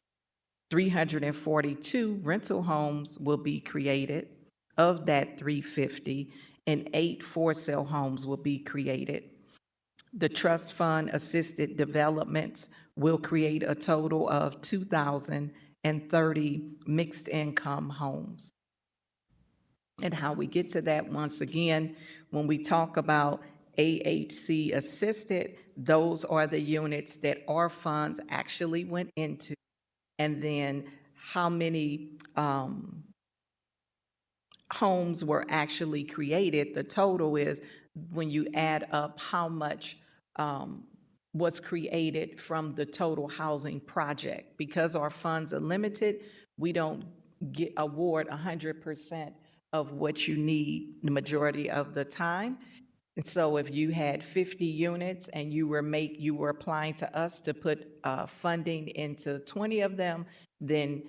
342 rental homes will be created of that 350, and 8 for-sale homes will be created. The trust fund assisted developments will create a total of 2,030 mixed income homes. And how we get to that, once again, when we talk about AHC assisted, those are the units that our funds actually went into. And then how many homes were actually created, the total is when you add up how much was created from the total housing project. Because our funds are limited, we don't award 100% of what you need the majority of the time. And so if you had 50 units and you were applying to us to put funding into 20 of them, then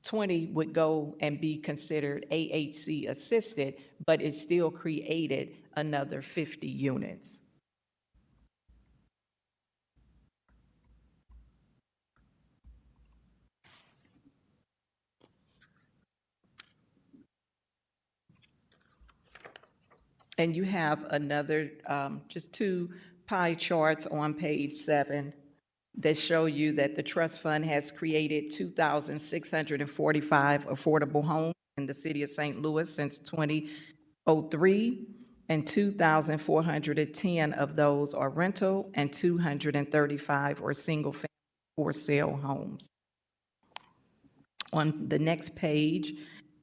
20 would go and be considered AHC assisted, but it still created another 50 units. And you have another, just 2 pie charts on page 7 that show you that the trust fund has created 2,645 affordable homes in the city of St. Louis since 2003, and 2,410 of those are rental and 235 are single-family for-sale homes. On the next page,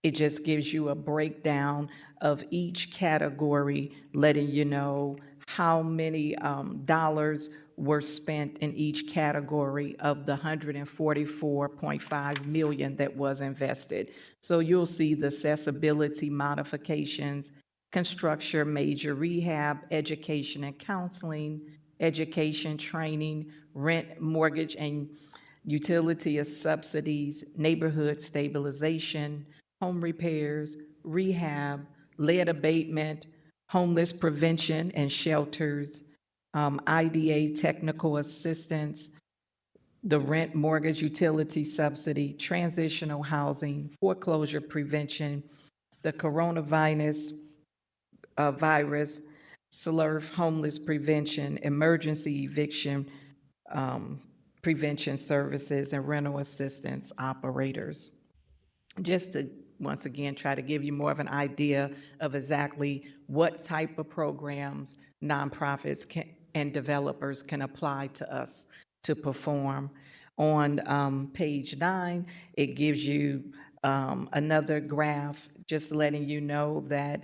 it just gives you a breakdown of each category, letting you know how many dollars were spent in each category of the $144.5 million that was invested. So you'll see the accessibility modifications, construction, major rehab, education and counseling, education, training, rent, mortgage, and utility subsidies, neighborhood stabilization, home repairs, rehab, lead abatement, homeless prevention and shelters, IDA technical assistance, the rent, mortgage, utility subsidy, transitional housing, foreclosure prevention, the coronavirus, SLURF, homeless prevention, emergency eviction, prevention services, and rental assistance operators. Just to, once again, try to give you more of an idea of exactly what type of programs nonprofits and developers can apply to us to perform. On page 9, it gives you another graph just letting you know that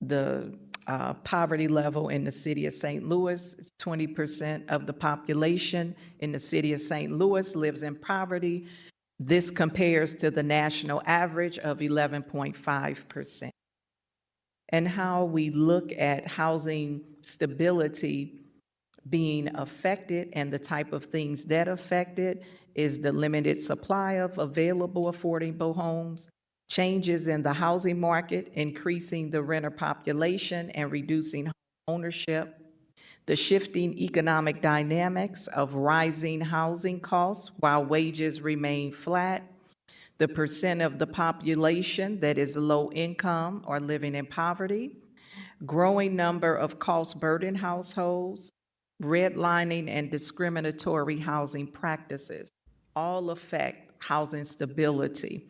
the poverty level in the city of St. Louis is 20% of the population in the city of St. Louis lives in poverty. This compares to the national average of 11.5%. And how we look at housing stability being affected and the type of things that affect it is the limited supply of available affordable homes, changes in the housing market, increasing the renter population and reducing ownership, the shifting economic dynamics of rising housing costs while wages remain flat, the percent of the population that is low income or living in poverty, growing number of cost burden households, redlining and discriminatory housing practices all affect housing stability.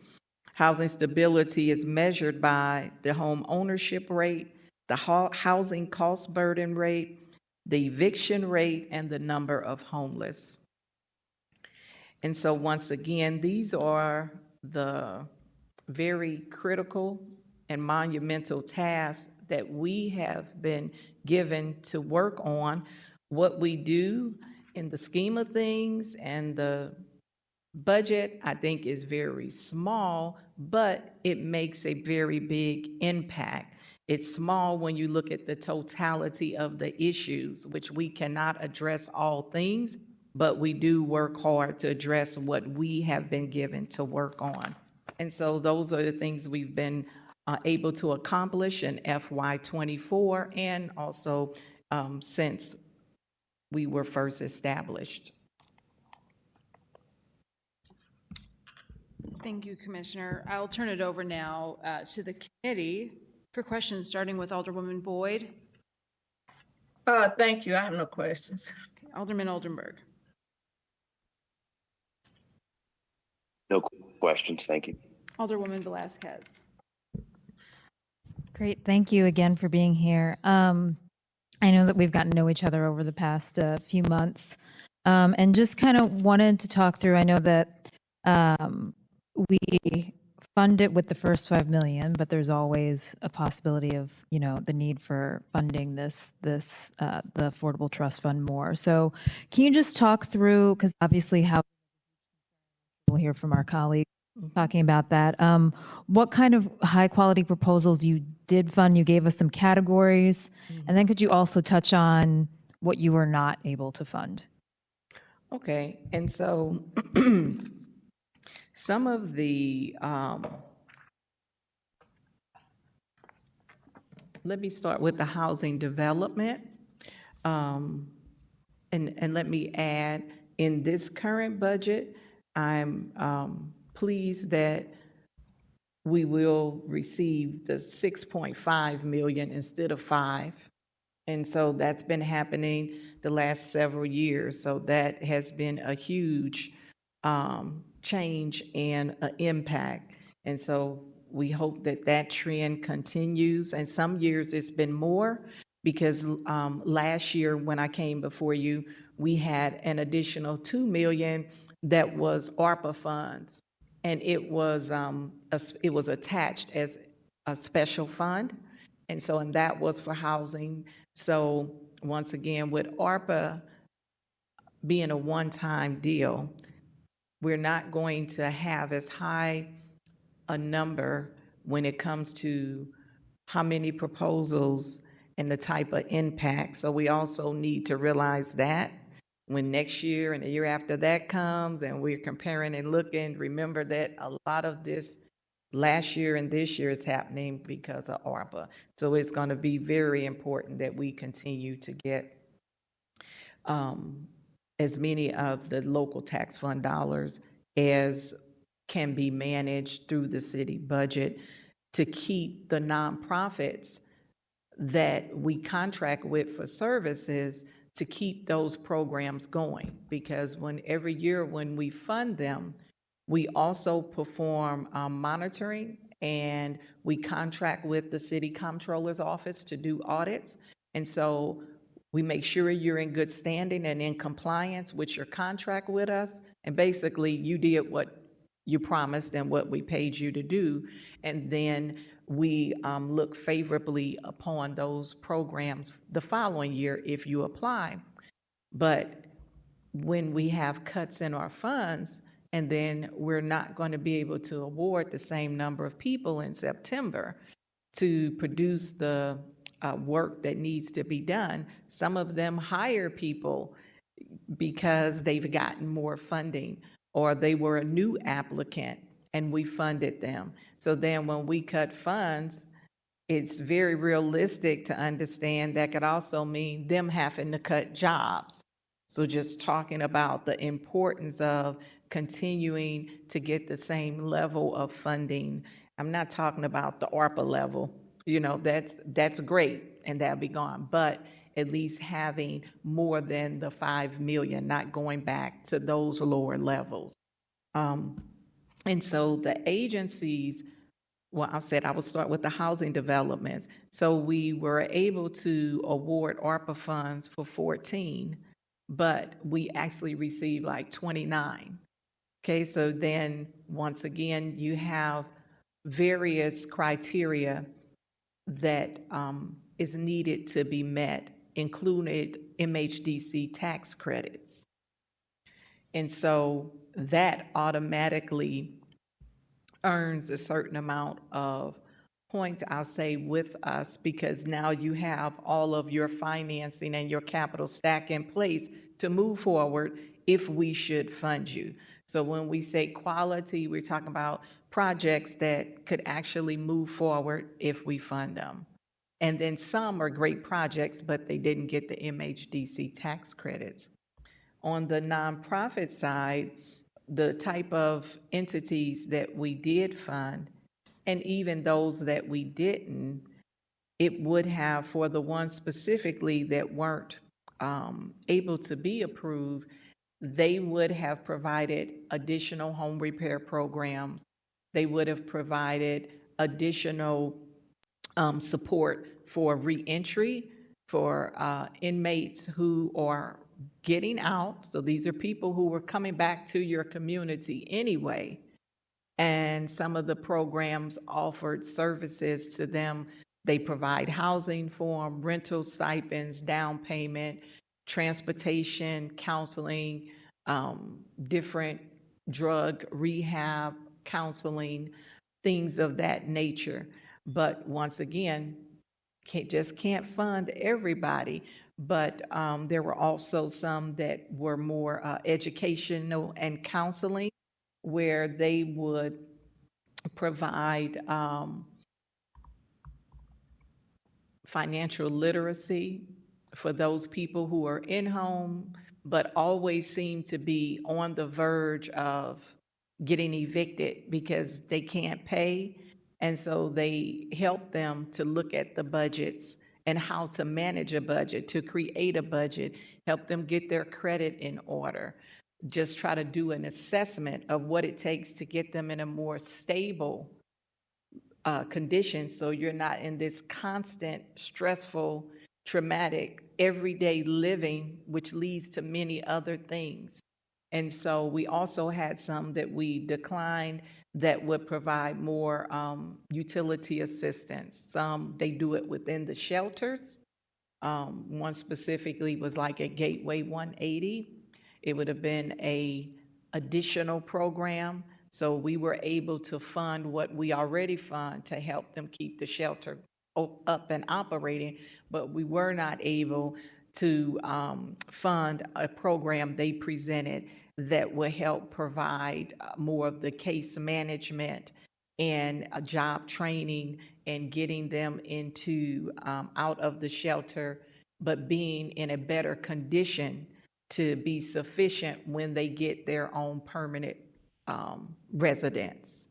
Housing stability is measured by the home ownership rate, the housing cost burden rate, the eviction rate, and the number of homeless. And so once again, these are the very critical and monumental tasks that we have been given to work on. What we do in the scheme of things and the budget, I think, is very small, but it makes a very big impact. It's small when you look at the totality of the issues, which we cannot address all things, but we do work hard to address what we have been given to work on. And so those are the things we've been able to accomplish in FY24 and also since we were first established. Thank you, Commissioner. I'll turn it over now to the committee for questions, starting with Alderwoman Boyd. Thank you. I have no questions. Okay, Alderman Oldenburg. No questions, thank you. Alderwoman Velazquez. Great, thank you again for being here. I know that we've gotten to know each other over the past few months, and just kind of wanted to talk through, I know that we fund it with the first $5 million, but there's always a possibility of, you know, the need for funding the Affordable Trust Fund more. So can you just talk through, because obviously how we'll hear from our colleagues talking about that. What kind of high quality proposals you did fund? You gave us some categories, and then could you also touch on what you were not able to fund? Okay, and so some of the, let me start with the housing development. And let me add, in this current budget, I'm pleased that we will receive the 6.5 million instead of 5. And so that's been happening the last several years. So that has been a huge change and impact. And so we hope that that trend continues. And some years it's been more because last year when I came before you, we had an additional 2 million that was ARPA funds. And it was attached as a special fund. And so, and that was for housing. So once again, with ARPA being a one-time deal, we're not going to have as high a number when it comes to how many proposals and the type of impact. So we also need to realize that when next year and the year after that comes and we're comparing and looking, remember that a lot of this last year and this year is happening because of ARPA. So it's going to be very important that we continue to get as many of the local tax fund dollars as can be managed through the city budget to keep the nonprofits that we contract with for services to keep those programs going. Because every year when we fund them, we also perform monitoring, and we contract with the city comptroller's office to do audits. And so we make sure you're in good standing and in compliance with your contract with us. And basically, you did what you promised and what we paid you to do. And then we look favorably upon those programs the following year if you apply. But when we have cuts in our funds, and then we're not going to be able to award the same number of people in September to produce the work that needs to be done. Some of them hire people because they've gotten more funding, or they were a new applicant and we funded them. So then when we cut funds, it's very realistic to understand that could also mean them having to cut jobs. So just talking about the importance of continuing to get the same level of funding. I'm not talking about the ARPA level, that's great and that'll be gone, but at least having more than the 5 million, not going back to those lower levels. And so the agencies, well, I will start with the housing developments. So we were able to award ARPA funds for 14, but we actually received like 29. Okay, so then once again, you have various criteria that is needed to be met, including MHDC tax credits. And so that automatically earns a certain amount of points, I'll say, with us, because now you have all of your financing and your capital stack in place to move forward if we should fund you. So when we say quality, we're talking about projects that could actually move forward if we fund them. And then some are great projects, but they didn't get the MHDC tax credits. On the nonprofit side, the type of entities that we did fund, and even those that we didn't, it would have, for the ones specifically that weren't able to be approved, they would have provided additional home repair programs. They would have provided additional support for reentry for inmates who are getting out. So these are people who were coming back to your community anyway. And some of the programs offered services to them. They provide housing for them, rental stipends, down payment, transportation, counseling, different drug rehab, counseling, things of that nature. But once again, can't fund everybody. But there were also some that were more educational and counseling, where they would provide financial literacy for those people who are in home, but always seem to be on the verge of getting evicted because they can't pay. And so they help them to look at the budgets and how to manage a budget, to create a budget, help them get their credit in order. Just try to do an assessment of what it takes to get them in a more stable condition, so you're not in this constant, stressful, traumatic, everyday living, which leads to many other things. And so we also had some that we declined that would provide more utility assistance. Some, they do it within the shelters. One specifically was like a Gateway 180. It would have been a additional program. So we were able to fund what we already fund to help them keep the shelter up and operating, but we were not able to fund a program they presented that will help provide more of the case management and job training and getting them into out of the shelter, but being in a better condition to be sufficient when they get their own permanent residence.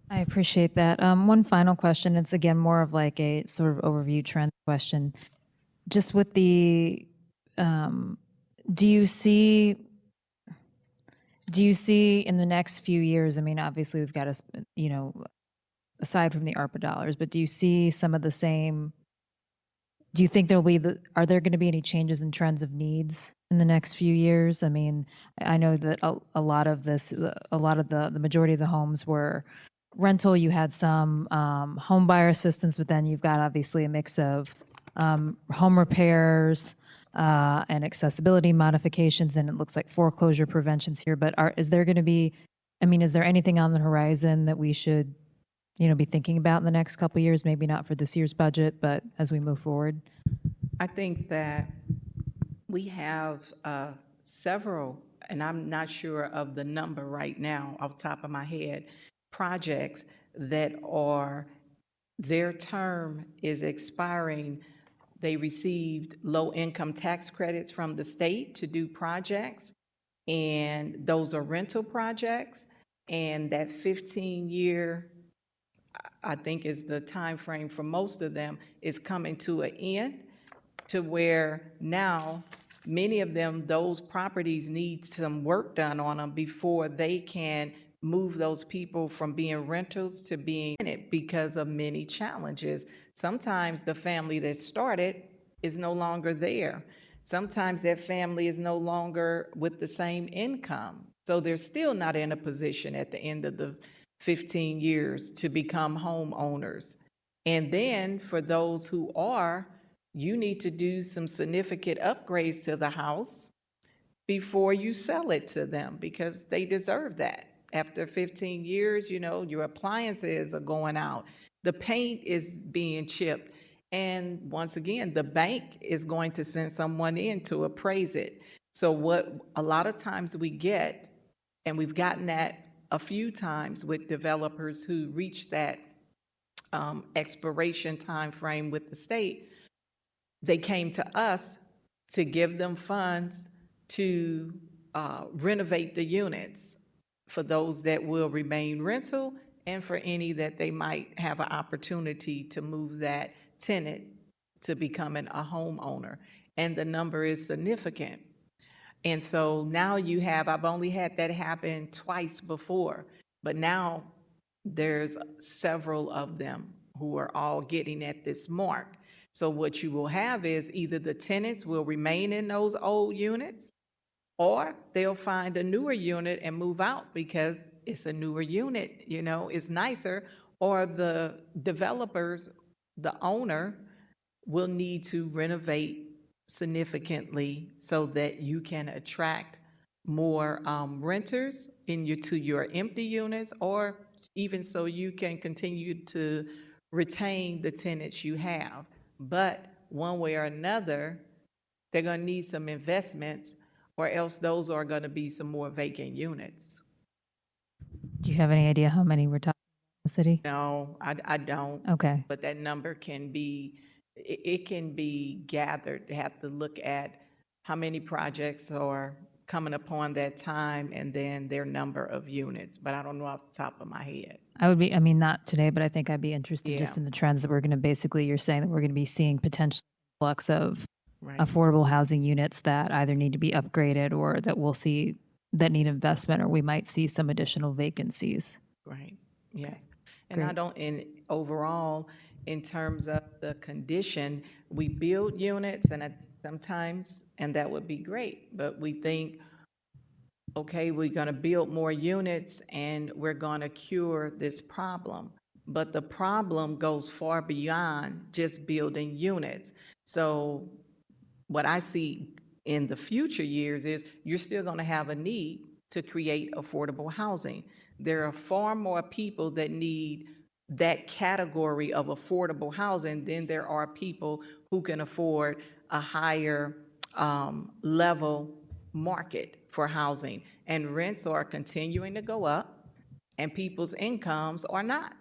I appreciate that. One final question. It's again more of like a sort of overview trend question. Just with the, do you see in the next few years, I mean, obviously we've got aside from the ARPA dollars, but do you see some of the same, do you think are there going to be any changes in trends of needs in the next few years? I mean, I know that a lot of the majority of the homes were rental. You had some home buyer assistance, but then you've got obviously a mix of home repairs and accessibility modifications, and it looks like foreclosure preventions here. But is there going to be, I mean, is there anything on the horizon that we should, be thinking about in the next couple of years? Maybe not for this year's budget, but as we move forward. I think that we have several, and I'm not sure of the number right now off the top of my head, projects that are, their term is expiring. They received low-income tax credits from the state to do projects, and those are rental projects, and that 15-year, I think is the time frame for most of them, is coming to an end, to where now many of them, those properties need some work done on them before they can move those people from being rentals to being in it because of many challenges. Sometimes the family that started is no longer there. Sometimes that family is no longer with the same income. So they're still not in a position at the end of the 15 years to become homeowners. And then for those who are, you need to do some significant upgrades to the house before you sell it to them, because they deserve that. After 15 years, your appliances are going out. The paint is being chipped. And once again, the bank is going to send someone in to appraise it. So what a lot of times we get, and we've gotten that a few times with developers who reach that expiration time frame with the state, they came to us to give them funds to renovate the units for those that will remain rental and for any that they might have an opportunity to move that tenant to becoming a homeowner. And the number is significant. And so now you have, I've only had that happen twice before, but now there's several of them who are all getting at this mark. So what you will have is either the tenants will remain in those old units, or they'll find a newer unit and move out because it's a newer unit, it's nicer, or the developers, the owner, will need to renovate significantly so that you can attract more renters to your empty units, or even so you can continue to retain the tenants you have. But one way or another, they're going to need some investments, or else those are going to be some more vacant units. Do you have any idea how many we're talking about in the city? No, I don't. Okay. But that number can be, it can be gathered. They have to look at how many projects are coming upon that time and then their number of units. But I don't know off the top of my head. Not today, but I think I'd be interested just in the trends that we're going to basically, you're saying that we're going to be seeing potential influx of affordable housing units that either need to be upgraded or that we'll see that need investment, or we might see some additional vacancies. Right, yes. And overall, in terms of the condition, we build units and sometimes, and that would be great, but we think, okay, we're going to build more units and we're going to cure this problem. But the problem goes far beyond just building units. So what I see in the future years is you're still going to have a need to create affordable housing. There are far more people that need that category of affordable housing, then there are people who can afford a higher level market for housing. And rents are continuing to go up and people's incomes are not.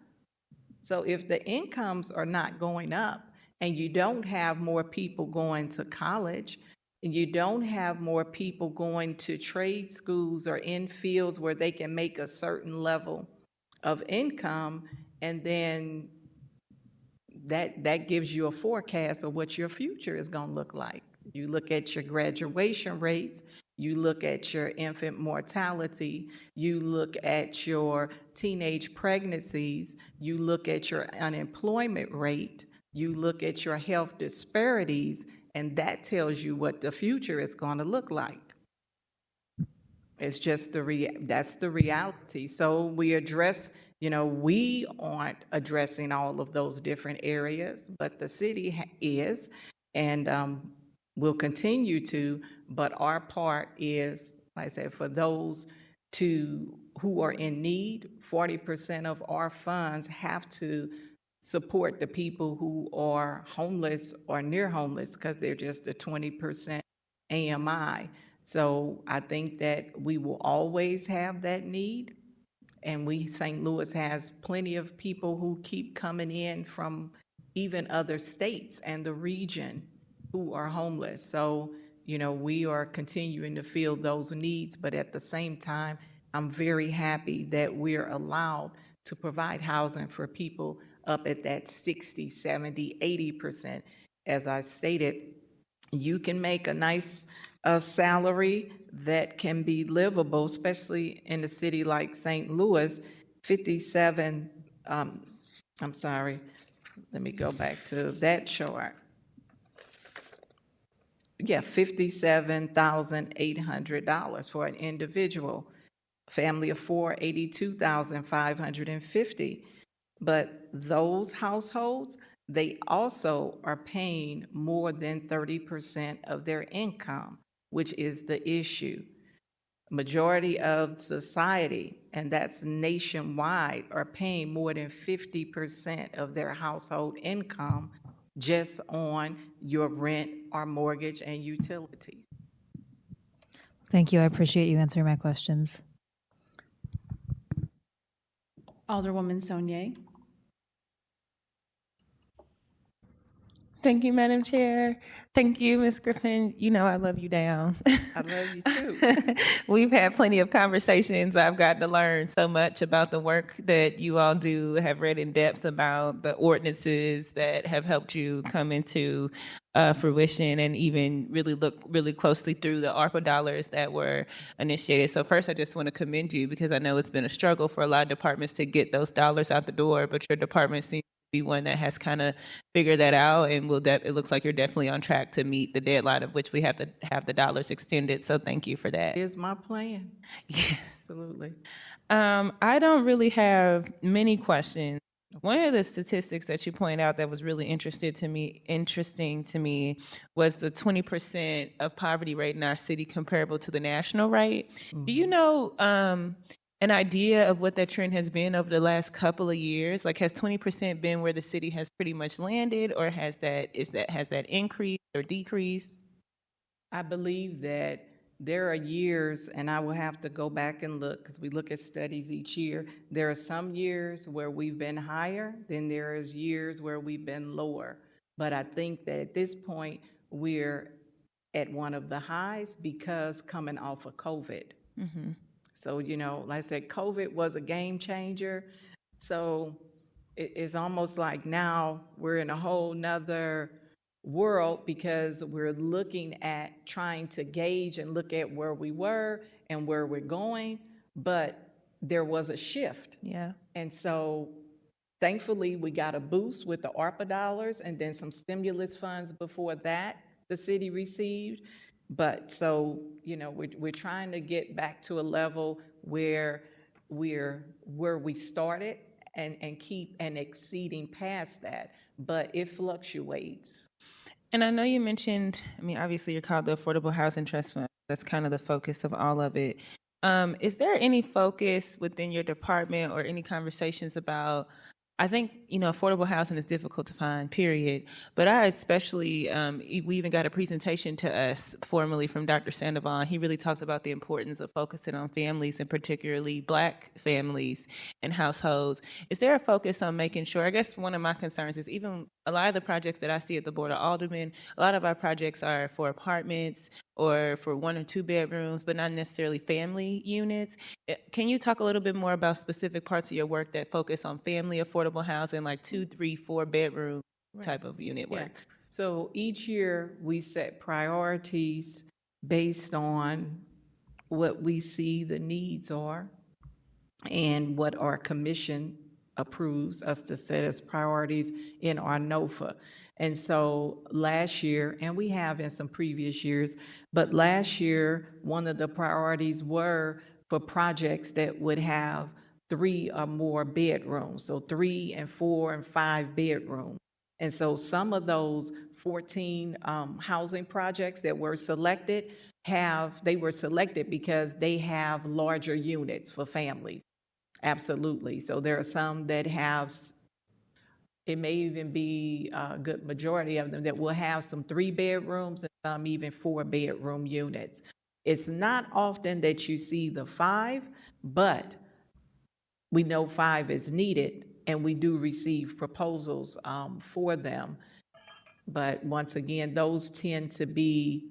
So if the incomes are not going up and you don't have more people going to college, and you don't have more people going to trade schools or in fields where they can make a certain level of income, and then that gives you a forecast of what your future is going to look like. You look at your graduation rates, you look at your infant mortality, you look at your teenage pregnancies, you look at your unemployment rate, you look at your health disparities, and that tells you what the future is going to look like. It's just that's the reality. So we address, we aren't addressing all of those different areas, but the city is, and will continue to, but our part is, like I said, for those who are in need, 40% of our funds have to support the people who are homeless or near homeless because they're just a 20% AMI. So I think that we will always have that need. And St. Louis has plenty of people who keep coming in from even other states and the region who are homeless. So, we are continuing to fill those needs, but at the same time, I'm very happy that we're allowed to provide housing for people up at that 60, 70, 80%. As I stated, you can make a nice salary that can be livable, especially in a city like St. Louis, 57, I'm sorry, let me go back to that chart. Yeah, $57,800 for an individual. Family of four, $82,550. But those households, they also are paying more than 30% of their income, which is the issue. Majority of society, and that's nationwide, are paying more than 50% of their household income just on your rent or mortgage and utilities. Thank you. I appreciate you answering my questions. Alderwoman Saunier. Thank you, Madam Chair. Thank you, Ms. Griffin. I love you down. I love you too. We've had plenty of conversations. I've gotten to learn so much about the work that you all do, have read in depth about the ordinances that have helped you come into fruition, and even really look really closely through the ARPA dollars that were initiated. So first, I just want to commend you because I know it's been a struggle for a lot of departments to get those dollars out the door, but your department seems be one that has kind of figured that out, and it looks like you're definitely on track to meet the deadline of which we have to have the dollars extended. So thank you for that. Here's my plan. Yes. Absolutely. I don't really have many questions. One of the statistics that you point out that was really interesting to me was the 20% of poverty rate in our city comparable to the national rate. Do you know an idea of what that trend has been over the last couple of years? Like, has 20% been where the city has pretty much landed, or has that increased or decreased? I believe that there are years, and I will have to go back and look because we look at studies each year. There are some years where we've been higher, then there is years where we've been lower. But I think that at this point, we're at one of the highs because coming off of COVID. Mm-hmm. So, like I said, COVID was a game changer. So it's almost like now we're in a whole nother world because we're looking at trying to gauge and look at where we were and where we're going, but there was a shift. Yeah. And so thankfully we got a boost with the ARPA dollars and then some stimulus funds before that the city received. But so, we're trying to get back to a level where we're where we started and keep and exceeding past that, but it fluctuates. And I know you mentioned, obviously you're called the Affordable Housing Trust Fund. That's kind of the focus of all of it. Is there any focus within your department or any conversations about I think, affordable housing is difficult to find, period. But I especially, we even got a presentation to us formally from Dr. Sandoval. He really talked about the importance of focusing on families, and particularly Black families and households. Is there a focus on making sure, I guess one of my concerns is even a lot of the projects that I see at the Board of Aldermen, a lot of our projects are for apartments or for 1 or 2 bedrooms, but not necessarily family units. Can you talk a little bit more about specific parts of your work that focus on family affordable housing, like 2, 3, 4 bedroom type of unit Yeah. work? So each year, we set priorities based on what we see the needs are and what our commission approves us to set as priorities in our NOFA. And so last year, and we have in some previous years, but last year, one of the priorities were for projects that would have 3 or more bedrooms, so 3 and 4 and 5 bedrooms. And so some of those 14 housing projects that were selected they were selected because they have larger units for families. Absolutely. So there are some that have, it may even be a good majority of them that will have some 3 bedrooms and some even 4 bedroom units. It's not often that you see the 5, but we know 5 is needed, and we do receive proposals for them. But once again, those tend to be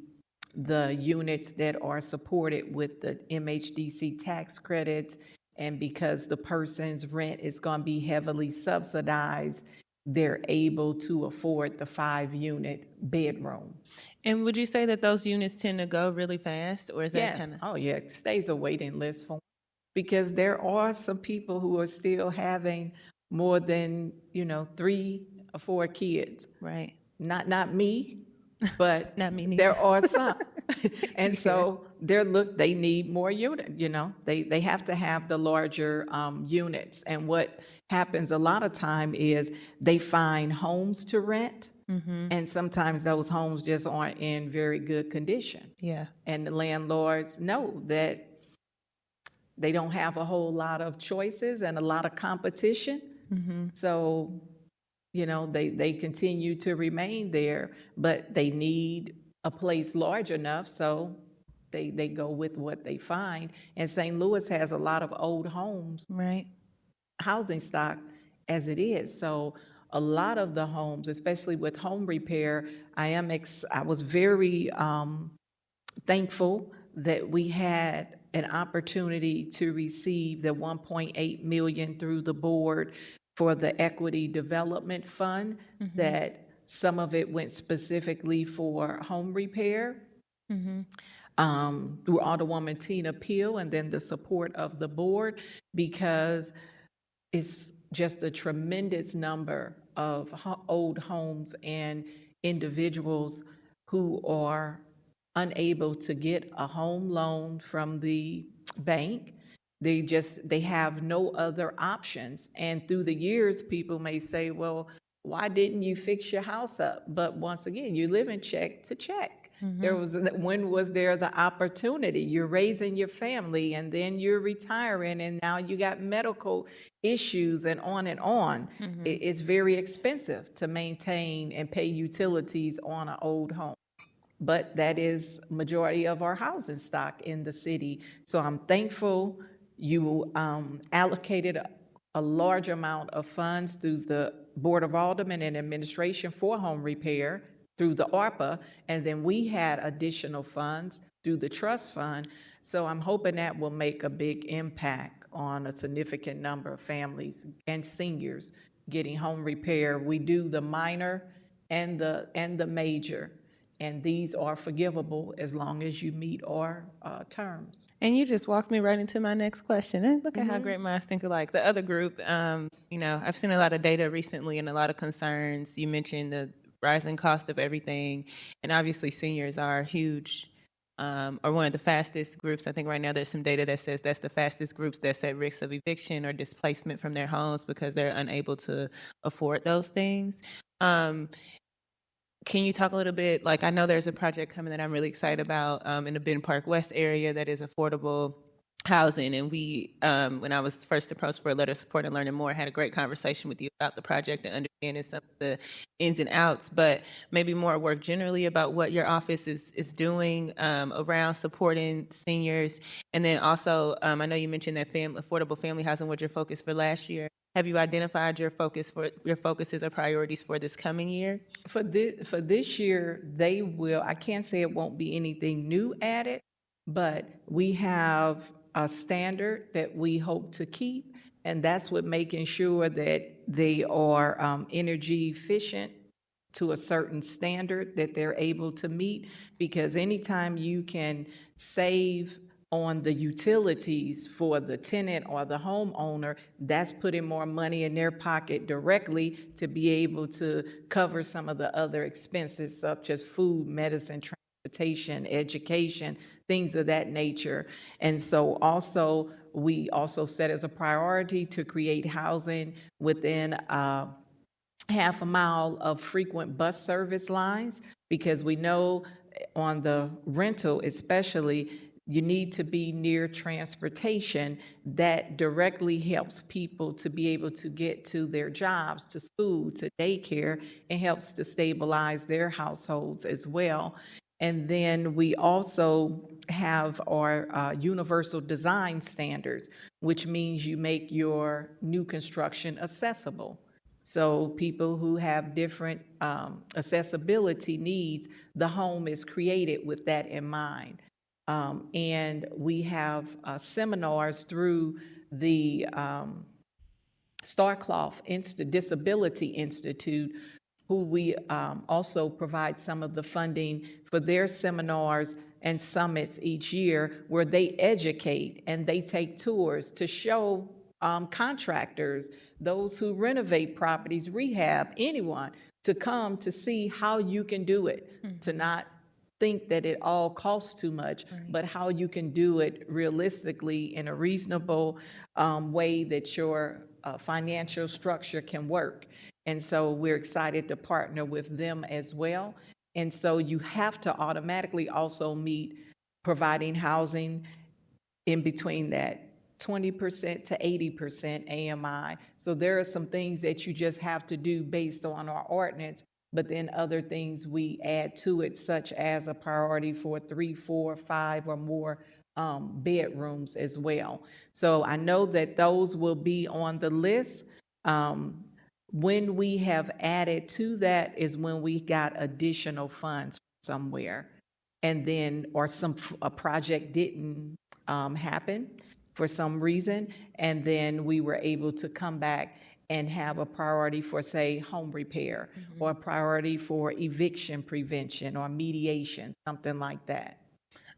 the units that are supported with the MHDC tax credits, and because the person's rent is going to be heavily subsidized, they're able to afford the 5-unit bedroom. And would you say that those units tend to go really fast, or is that Yes. kind of? Oh, yeah, it stays a waiting list for, because there are some people who are still having more than, 3 or 4 kids. Right. Not me, but Not me neither. there are some. And so they need more unit, they have to have the larger units. And what happens a lot of time is they find homes to rent, and sometimes those homes just aren't in very good condition. Yeah. And the landlords know that they don't have a whole lot of choices and a lot of competition. So, they continue to remain there, but they need a place large enough, so they go with what they find. And St. Louis has a lot of old homes, Right. housing stock as it is. So a lot of the homes, especially with home repair, I was very thankful that we had an opportunity to receive the 1.8 million through the board for the Equity Development Fund, that some of it went specifically for home repair. Through Alderwoman Tina Peel, and then the support of the board, because it's just a tremendous number of old homes and individuals who are unable to get a home loan from the bank. They have no other options. And through the years, people may say, well, why didn't you fix your house up? But once again, you live in check to check. When was there the opportunity? You're raising your family, and then you're retiring, and now you got medical issues, and on and on. It's very expensive to maintain and pay utilities on an old home. But that is majority of our housing stock in the city. So I'm thankful you allocated a large amount of funds through the Board of Aldermen and administration for home repair through the ARPA, and then we had additional funds through the trust fund. So I'm hoping that will make a big impact on a significant number of families and seniors getting home repair. We do the minor and the major, and these are forgivable as long as you meet our terms. And you just walked me right into my next question. And look at how great minds think alike. The other group, I've seen a lot of data recently and a lot of concerns. You mentioned the rising cost of everything, and obviously seniors are huge, or one of the fastest groups. I think right now there's some data that says that's the fastest groups that's at risk of eviction or displacement from their homes because they're unable to afford those things. Can you talk a little bit, I know there's a project coming that I'm really excited about in the Ben Park West area that is affordable housing, and we, when I was first approached for a letter of support and learning more, I had a great conversation with you about the project and understanding some of the ins and outs, but maybe more work generally about what your office is doing around supporting seniors. And then also, I know you mentioned that affordable family housing was your focus for last year. Have you identified your focuses or priorities for this coming year? For this year, they will, I can't say it won't be anything new added, but we have a standard that we hope to keep, and that's what making sure that they are energy efficient to a certain standard that they're able to meet, because anytime you can save on the utilities for the tenant or the homeowner, that's putting more money in their pocket directly to be able to cover some of the other expenses such as food, medicine, transportation, education, things of that nature. And so also, we also set as a priority to create housing within half a mile of frequent bus service lines, because we know on the rental especially, you need to be near transportation that directly helps people to be able to get to their jobs, to school, to daycare, and helps to stabilize their households as well. And then we also have our universal design standards, which means you make your new construction accessible. So people who have different accessibility needs, the home is created with that in mind. And we have seminars through the Starclough Disability Institute, who we also provide some of the funding for their seminars and summits each year, where they educate and they take tours to show contractors, those who renovate properties, rehab, anyone, to come to see how you can do it, to not think that it all costs too much, but how you can do it realistically in a reasonable way that your financial structure can work. And so we're excited to partner with them as well. And so you have to automatically also meet providing housing in between that 20% to 80% AMI. So there are some things that you just have to do based on our ordinance, but then other things we add to it, such as a priority for 3, 4, 5 or more bedrooms as well. So I know that those will be on the list. When we have added to that is when we got additional funds somewhere, and then, or a project didn't happen for some reason, and then we were able to come back and have a priority for, say, home repair, or a priority for eviction prevention or mediation, something like that.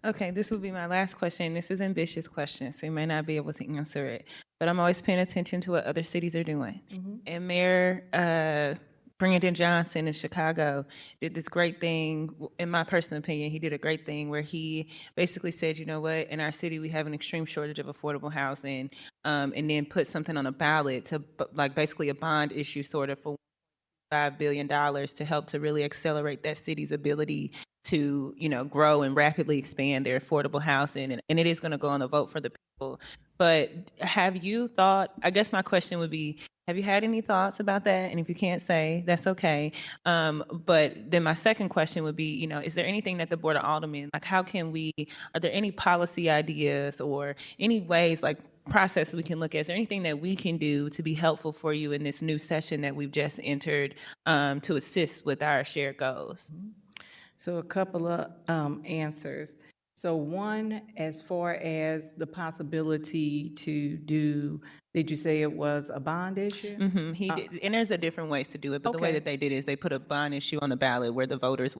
Okay, this will be my last question. This is an ambitious question, so you may not be able to answer it, but I'm always paying attention to what other cities are doing. And Mayor Brandon Johnson in Chicago did this great thing. In my personal opinion, he did a great thing where he basically said, you know what, in our city we have an extreme shortage of affordable housing, and then put something on a ballot to, like, basically a bond issue sort of for $5 billion to help to really accelerate that city's ability to, you know, grow and rapidly expand their affordable housing. And it is going to go on the vote for the people. But have you thought, I guess my question would be, have you had any thoughts about that? And if you can't say, that's okay. But then my second question would be, you know, is there anything that the Board of Aldermen, like how can we, are there any policy ideas or any ways, like processes we can look at? Is there anything that we can do to be helpful for you in this new session that we've just entered to assist with our shared goals? So a couple of answers. So one, as far as the possibility to do, did you say it was a bond issue? He did, and there's a different ways to do it, but the way that they did it is they put a bond issue on the ballot where the voters,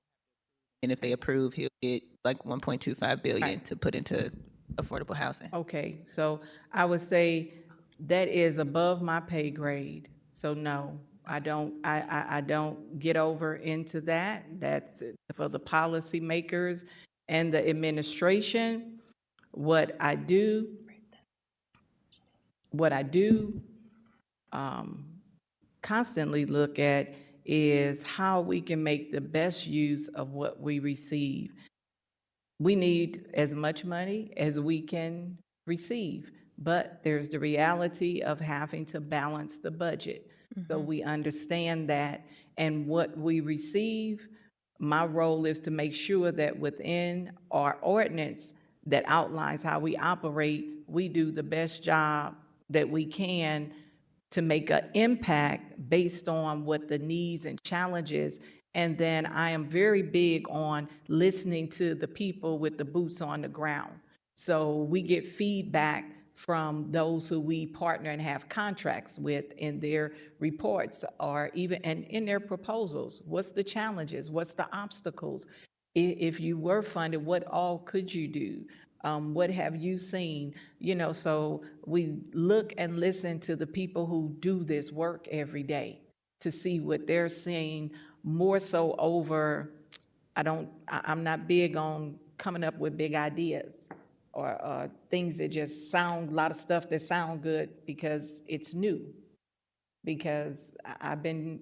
and if they approve, he'll get like $1.25 billion to put into affordable housing. Okay, so I would say that is above my pay grade. So no, I don't get over into that. That's for the policymakers and the administration. What I do constantly look at is how we can make the best use of what we receive. We need as much money as we can receive. But there's the reality of having to balance the budget. So we understand that, and what we receive, my role is to make sure that within our ordinance that outlines how we operate, we do the best job that we can to make an impact based on what the needs and challenges. And then I am very big on listening to the people with the boots on the ground. So we get feedback from those who we partner and have contracts with in their reports, or even and in their proposals. What's the challenges? What's the obstacles? If you were funded, what all could you do? What have you seen? You know, so we look and listen to the people who do this work every day to see what they're seeing, more so over, I'm not big on coming up with big ideas or things that just sound, a lot of stuff that sound good because it's new. Because I've been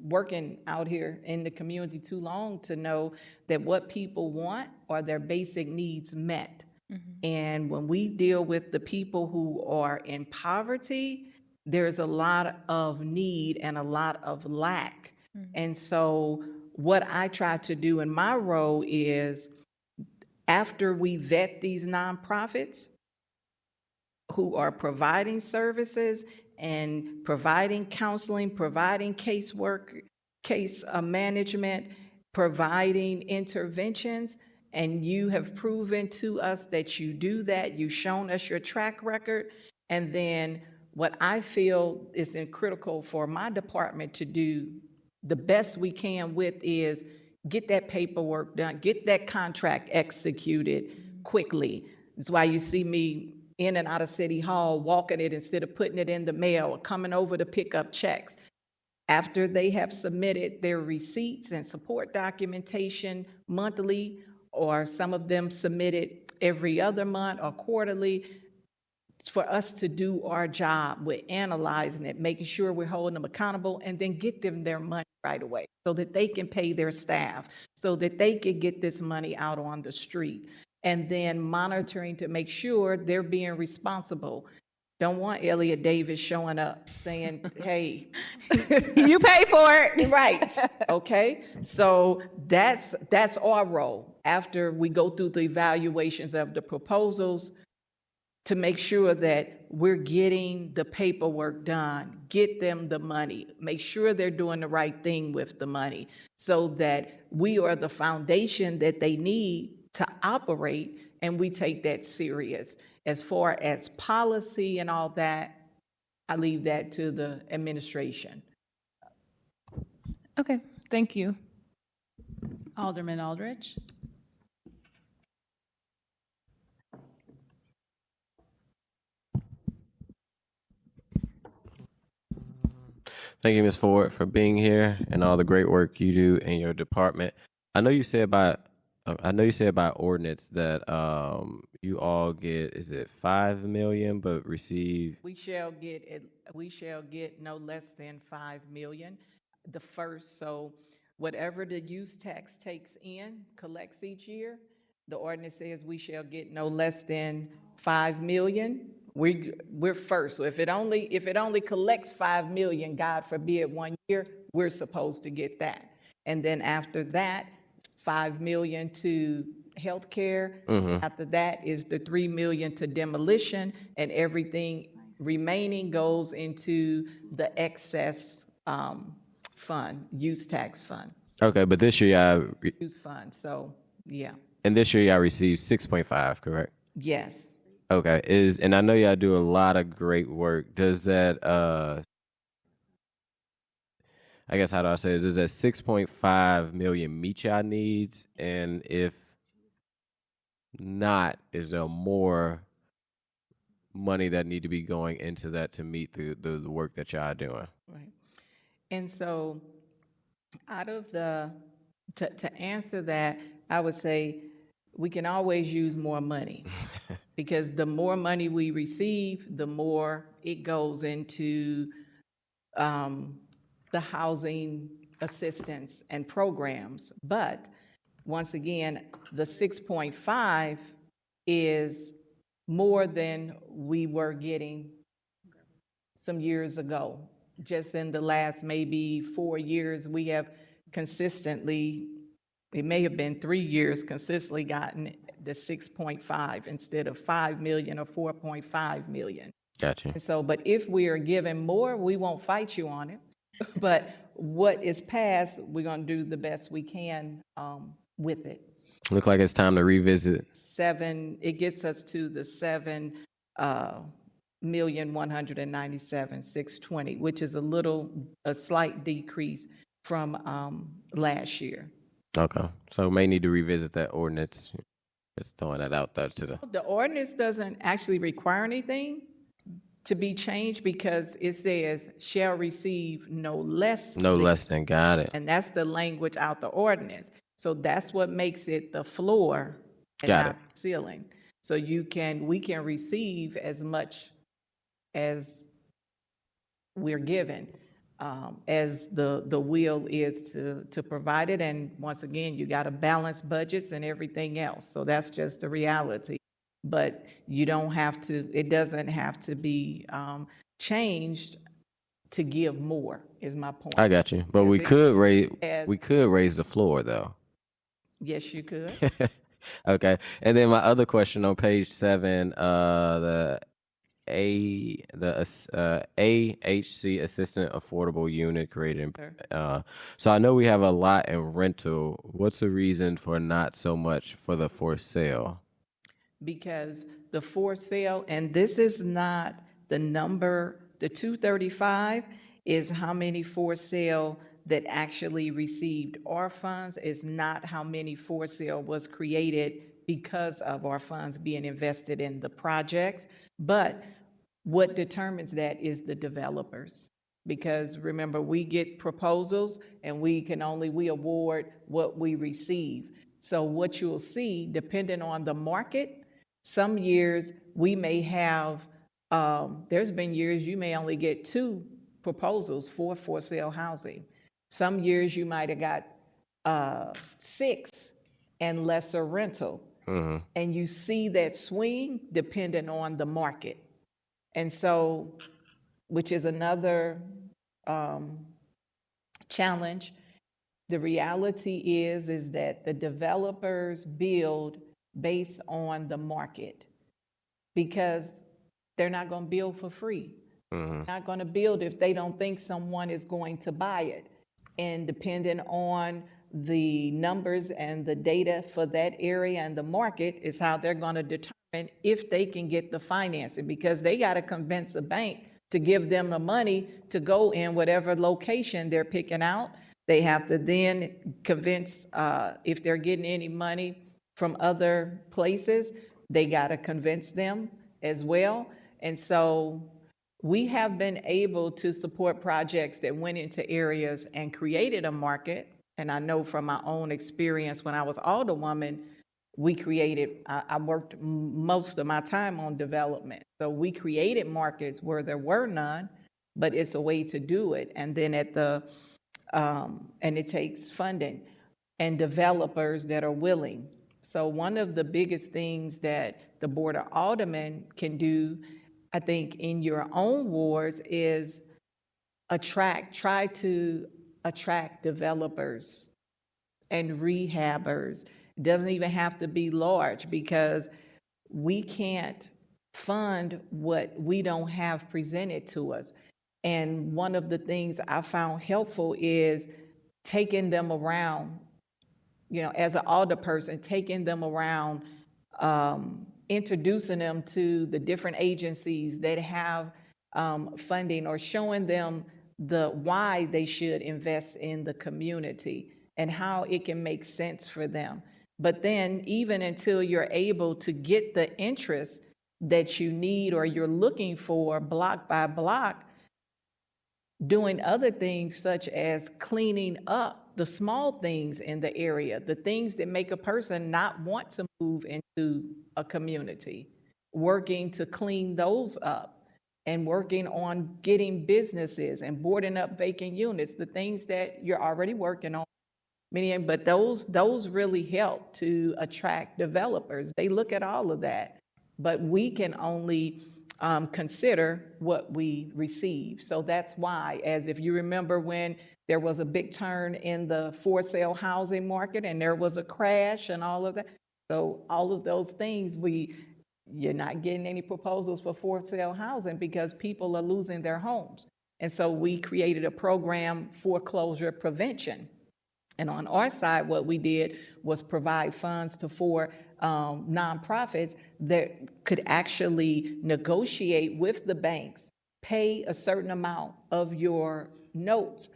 working out here in the community too long to know that what people want are their basic needs met. And when we deal with the people who are in poverty, there's a lot of need and a lot of lack. And so what I try to do in my role is, after we vet these nonprofits who are providing services and providing counseling, providing casework, case management, providing interventions, and you have proven to us that you do that, you've shown us your track record, and then what I feel is critical for my department to do the best we can with is get that paperwork done, get that contract executed quickly. That's why you see me in and out of City Hall, walking it instead of putting it in the mail or coming over to pick up checks. After they have submitted their receipts and support documentation monthly, or some of them submitted every other month or quarterly, for us to do our job with analyzing it, making sure we're holding them accountable, and then get them their money right away so that they can pay their staff, so that they can get this money out on the street, and then monitoring to make sure they're being responsible. Don't want Elliot Davis showing up saying, hey, You pay for it. right, okay? So that's our role after we go through the evaluations of the proposals, to make sure that we're getting the paperwork done, get them the money, make sure they're doing the right thing with the money, so that we are the foundation that they need to operate, and we take that serious. As far as policy and all that, I leave that to the administration. Okay, thank you. Alderman Aldrich. Thank you, Ms. Ford, for being here and all the great work you do in your department. I know you said by ordinance that you all get, is it 5 million, but receive? We shall get no less than 5 million. The first, so whatever the use tax collects each year, the ordinance says we shall get no less than 5 million. We're first. So if it only collects 5 million, God forbid, 1 year, we're supposed to get that. And then after that, 5 million to healthcare. After that is the 3 million to demolition, and everything remaining goes into the excess fund, use tax fund. Okay, but this year Use fund, so, yeah, and this year y'all received 6.5, correct? yes. Okay, and I know y'all do a lot of great work. Does that, I guess, how do I say it? Does that 6.5 million meet y'all needs? And if not, is there more money that need to be going into that to meet the work that y'all are doing? Right. And so out of to answer that, I would say we can always use more money. Because the more money we receive, the more it goes into the housing assistance and programs. But once again, the 6.5 is more than we were getting some years ago. Just in the last maybe 4 years, we have consistently, it may have been 3 years, consistently gotten the 6.5 instead of 5 million or 4.5 million. Gotcha. And so, but if we are given more, we won't fight you on it. But what is passed, we're going to do the best we can with it. Look like it's time to revisit. It gets us to the 7,197,620, which is a slight decrease from last year. Okay, so may need to revisit that ordinance. Just throwing that out there to the. The ordinance doesn't actually require anything to be changed because it says shall receive no less. No less than, got it. And that's the language out the ordinance. So that's what makes it the floor and Got not the ceiling. So we can receive as much as we're given, as the will is to provide it. And once again, you got to balance budgets and everything else. So that's just the reality. But you don't have to, it doesn't have to be changed to give more, is my point. I got you, but we could raise the floor though. Yes, you could. Okay, and then my other question on page 7, the AHC Assistant Affordable Unit created. So I know we have a lot in rental. What's the reason for not so much for the for sale? Because the for sale, and this is not the number, the 235 is how many for sale that actually received our funds, is not how many for sale was created because of our funds being invested in the projects. But what determines that is the developers. Because remember, we get proposals and we award what we receive. So what you'll see, depending on the market, some years we may have, there's been years you may only get 2 proposals for sale housing. Some years you might have got 6 and lesser rental. Mm-hmm. And you see that swing depending on the market. And so, which is another challenge. The reality is that the developers build based on the market because they're not going to build for free. Mm-hmm. They're not going to build if they don't think someone is going to buy it. And depending on the numbers and the data for that area and the market is how they're going to determine if they can get the financing, because they got to convince a bank to give them the money to go in whatever location they're picking out. They have to then convince, if they're getting any money from other places, they got to convince them as well. And so we have been able to support projects that went into areas and created a market. And I know from my own experience when I was alderwoman, I worked most of my time on development. So we created markets where there were none, but it's a way to do it. And then and it takes funding and developers that are willing. So one of the biggest things that the Board of Aldermen can do, I think, in your own wards is try to attract developers and rehabbers. It doesn't even have to be large because we can't fund what we don't have presented to us. And one of the things I found helpful is taking them around, as an alderperson, taking them around, introducing them to the different agencies that have funding, or showing them why they should invest in the community and how it can make sense for them. But then even until you're able to get the interest that you need or you're looking for block by block, doing other things such as cleaning up the small things in the area, the things that make a person not want to move into a community, working to clean those up and working on getting businesses and boarding up vacant units, the things that you're already working on. But those really help to attract developers. They look at all of that. but we can only consider what we receive. So that's why, as if you remember when there was a big turn in the for sale housing market and there was a crash and all of that. So all of those things, you're not getting any proposals for sale housing because people are losing their homes. And so we created a program, foreclosure prevention. And on our side, what we did was provide funds to 4 nonprofits that could actually negotiate with the banks, pay a certain amount of your notes,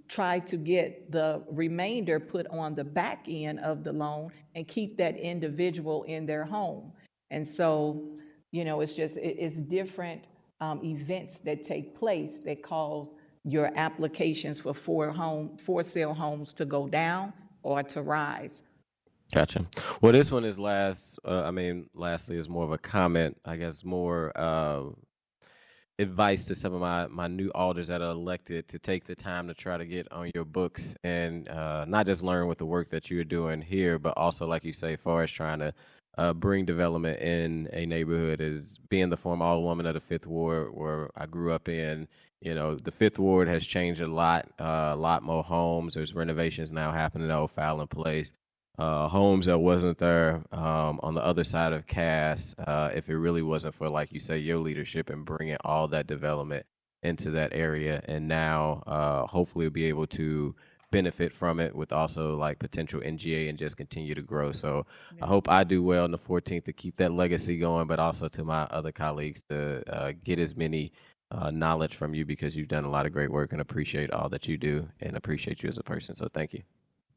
try to get the remainder put on the back end of the loan and keep that individual in their home. And so, it's just, it's different events that take place that cause your applications for for sale homes to go down or to rise. Gotcha. Well, this one is lastly is more of a comment, I guess, more advice to some of my new alders that are elected to take the time to try to get on your books and not just learn with the work that you're doing here, but also, like you say, as far as trying to bring development in a neighborhood. Is being the former alderwoman of the 5th Ward, where I grew up in. The 5th Ward has changed a lot more homes. There's renovations now happening at O'Fallon Place. Homes that wasn't there on the other side of Cass, if it really wasn't for, like you say, your leadership and bringing all that development into that area. And now hopefully we'll be able to benefit from it with also like potential NGA and just continue to grow. So I hope I do well on the 14th to keep that legacy going, but also to my other colleagues to get as many knowledge from you, because you've done a lot of great work, and appreciate all that you do and appreciate you as a person. So thank you.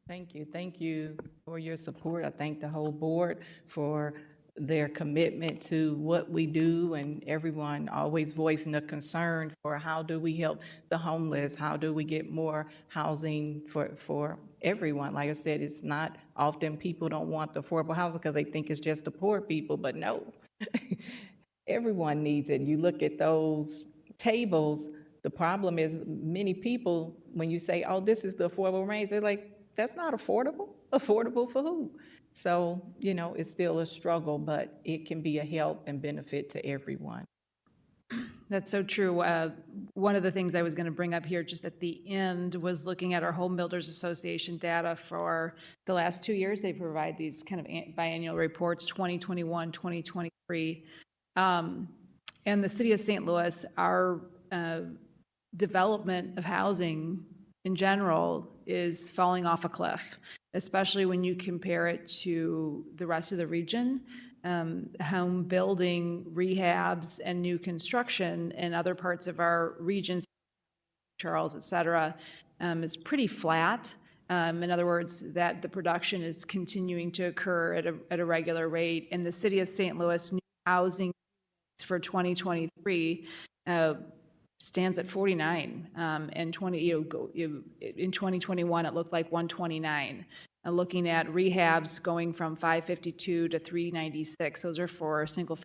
Thank you. Thank you for your support. I thank the whole board for their commitment to what we do, and everyone always voicing a concern for how do we help the homeless? How do we get more housing for everyone? Like I said, it's not often people don't want the affordable housing because they think it's just the poor people, but no, everyone needs it. You look at those tables, the problem is many people, when you say, oh, this is the affordable range, they're like, that's not affordable. Affordable for who? So, it's still a struggle, but it can be a help and benefit to everyone. That's so true. One of the things I was going to bring up here just at the end was looking at our Home Builders Association data for the last 2 years. They provide these kind of biannual reports, 2021, 2023. And the city of St. Louis, our development of housing in general is falling off a cliff, especially when you compare it to the rest of the region. Home building, rehabs, and new construction in other parts of our regions, Charles, et cetera, is pretty flat. In other words, that the production is continuing to occur at a regular rate. In the city of St. Louis, new housing for 2023 stands at 49. And in 2021, it looked like 129. Looking at rehabs going from 552 to 396. Those are for single family.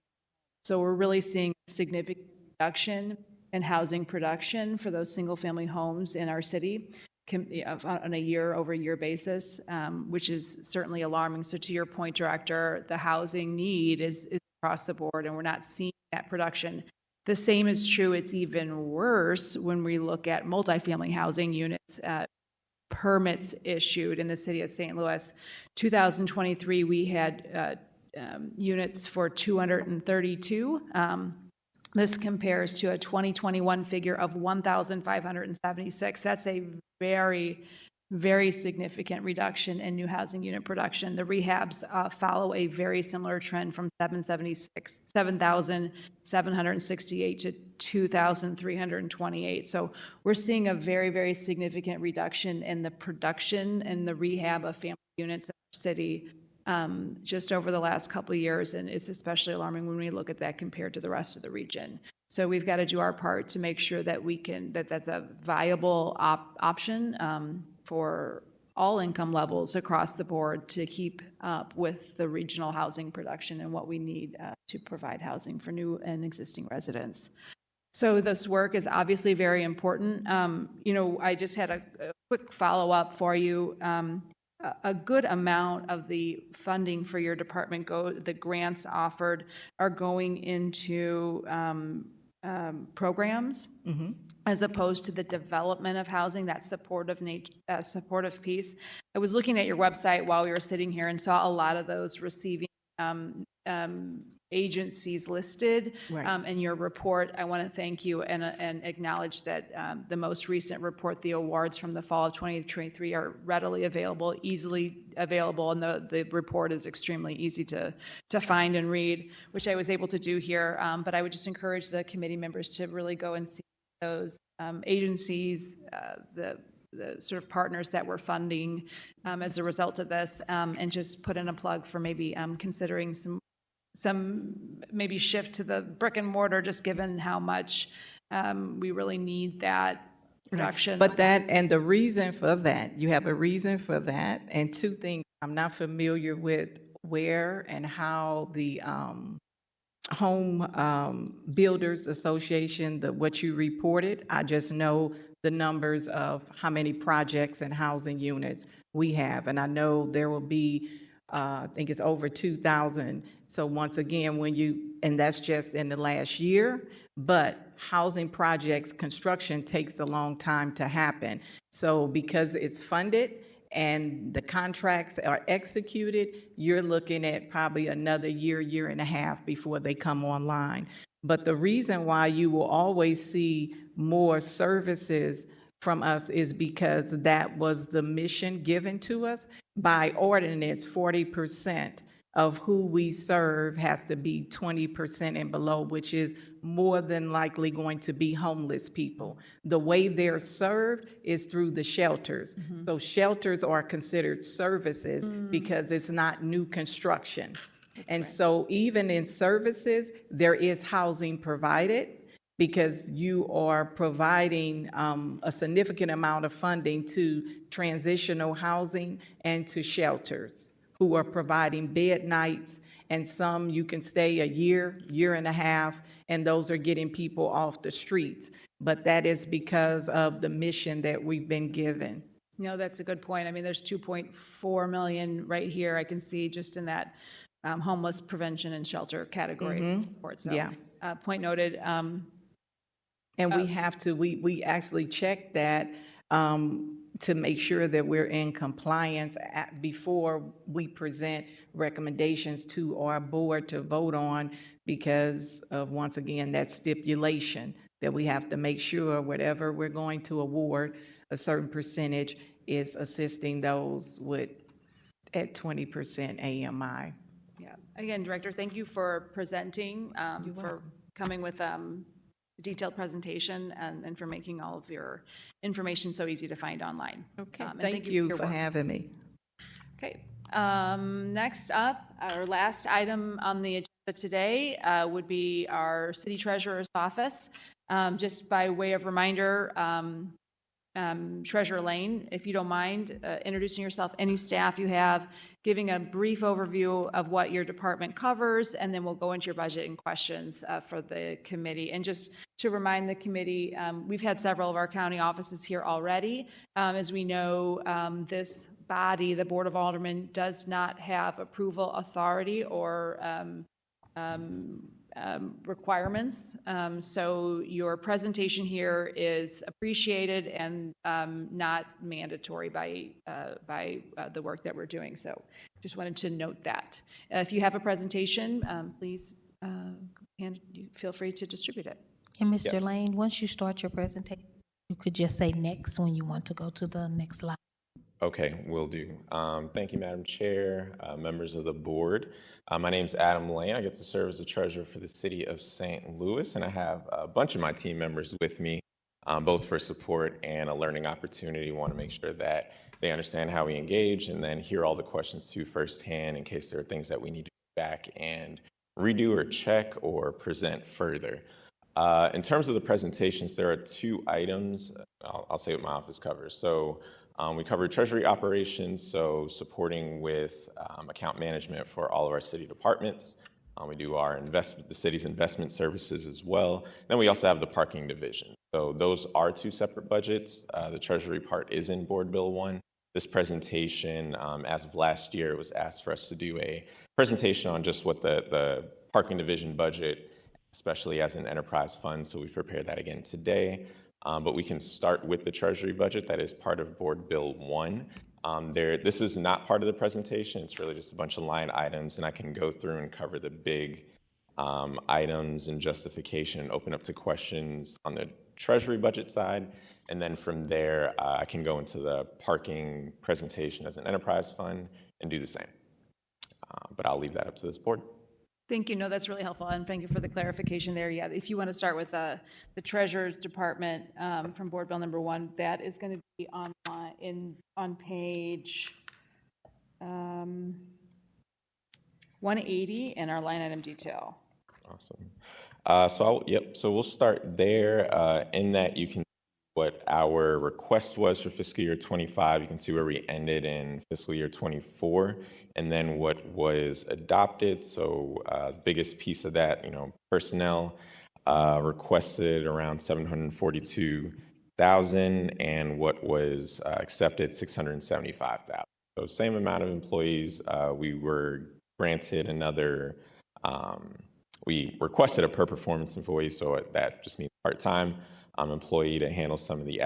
So we're really seeing a significant reduction in housing production for those single family homes in our city on a year-over-year basis, which is certainly alarming. So to your point, Director, the housing need is across the board, and we're not seeing that production. The same is true. It's even worse when we look at multifamily housing units. Permits issued in the city of St. Louis. 2023, we had units for 232. This compares to a 2021 figure of 1,576. That's a very, very significant reduction in new housing unit production. The rehabs follow a very similar trend from 7,768 to 2,328. So we're seeing a very, very significant reduction in the production and the rehab of family units in our city just over the last couple of years. And it's especially alarming when we look at that compared to the rest of the region. So we've got to do our part to make sure that that's a viable option for all income levels across the board to keep up with the regional housing production and what we need to provide housing for new and existing residents. So this work is obviously very important. I just had a quick follow-up for you. a good amount of the funding for your department the grants offered are going into programs as opposed to the development of housing, that supportive piece. I was looking at your website while we were sitting here and saw a lot of those receiving agencies listed. Right. In your report, I want to thank you and acknowledge that the most recent report, the awards from the fall of 2023 are readily available, easily available, and the report is extremely easy to find and read, which I was able to do here. But I would just encourage the committee members to really go and see those agencies, the sort of partners that we're funding as a result of this, and just put in a plug for maybe considering some maybe shift to the brick and mortar, just given how much we really need that production. But that, and the reason for that, you have a reason for that, and two things, I'm not familiar with where and how the Home Builders Association, what you reported, I just know the numbers of how many projects and housing units we have, and I know there will be I think it's over 2,000. So once again, and that's just in the last year, but housing projects, construction takes a long time to happen. So because it's funded and the contracts are executed, you're looking at probably another year and a half before they come online. But the reason why you will always see more services from us is because that was the mission given to us. By ordinance, 40% of who we serve has to be 20% and below, which is more than likely going to be homeless people. The way they're served is through the shelters. So shelters are considered services because it's not new construction. So even in services, there is housing provided, because you are providing a significant amount of funding to transitional housing and to shelters who are providing bed nights, and some you can stay a year and a half, and those are getting people off the streets. But that is because of the mission that we've been given. No, that's a good point. I mean, there's 2.4 million right here. I can see just in that homeless prevention and shelter category report. So, Yeah. Point noted. And we have to, we actually check that to make sure that we're in compliance before we present recommendations to our board to vote on, because of, once again, that stipulation that we have to make sure whatever we're going to award, a certain percentage is assisting those at 20% AMI. Yeah. Again, Director, thank you for presenting, for coming with detailed presentation, and for making all of your information so easy to find online. Okay, And thank you for work. having me. Okay. Next up, our last item on the agenda today would be our City Treasurer's Office. Just by way of reminder, Treasurer Lane, if you don't mind introducing yourself, any staff you have, giving a brief overview of what your department covers, and then we'll go into your budget and questions for the committee. And just to remind the committee, we've had several of our county offices here already. As we know, this body, the Board of Aldermen, does not have approval authority or requirements. So your presentation here is appreciated and not mandatory by the work that we're doing. So just wanted to note that. If you have a presentation, please feel free to distribute it. And Mr. Lane, once you start your presentation, you could just say next when you want to go to the next slide. Okay, will do. Thank you, Madam Chair, members of the board. My name is Adam Lane. I get to serve as the treasurer for the city of St. Louis, and I have a bunch of my team members with me, both for support and a learning opportunity. We want to make sure that they understand how we engage and then hear all the questions too firsthand in case there are things that we need to go back and redo or check or present further. In terms of the presentations, there are two items I'll say what my office covers. So we cover treasury operations, so supporting with account management for all of our city departments. We do our the city's investment services as well. Then we also have the parking division. So those are two separate budgets. The treasury part is in Board Bill 1, this presentation. As of last year, it was asked for us to do a presentation on just what the parking division budget, especially as an enterprise fund. So we prepared that again today. But we can start with the Treasury budget that is part of Board Bill 1. This is not part of the presentation. It's really just a bunch of line items, and I can go through and cover the big items and justification and open up to questions on the Treasury budget side. And then from there, I can go into the parking presentation as an enterprise fund and do the same. But I'll leave that up to this board. Thank you. No, that's really helpful, and thank you for the clarification there. Yeah, if you want to start with the Treasurer's Department from Board Bill number 1, that is going to be on page 180 in our line item detail. Awesome. So we'll start there. In that, you can see what our request was for fiscal year 25. You can see where we ended in fiscal year 24, and then what was adopted. So the biggest piece of that, personnel requested around 742,000, and what was accepted 675,000. So same amount of employees. We were granted another. We requested a per performance employee, so that just means part-time employee to handle some of the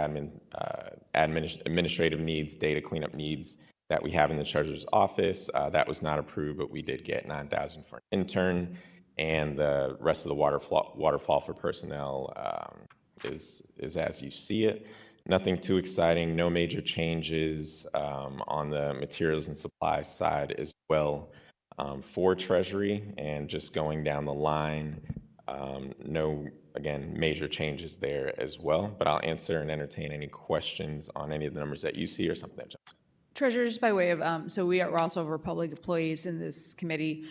administrative needs, data cleanup needs that we have in the Treasurer's office. That was not approved, but we did get 9,000 for an intern, and the rest of the waterfall for personnel is as you see it. Nothing too exciting, no major changes on the materials and supplies side as well. For Treasury, and just going down the line, no, again, major changes there as well, but I'll answer and entertain any questions on any of the numbers that you see or something that Treasurer, just by way of, so we're also public employees in this committee.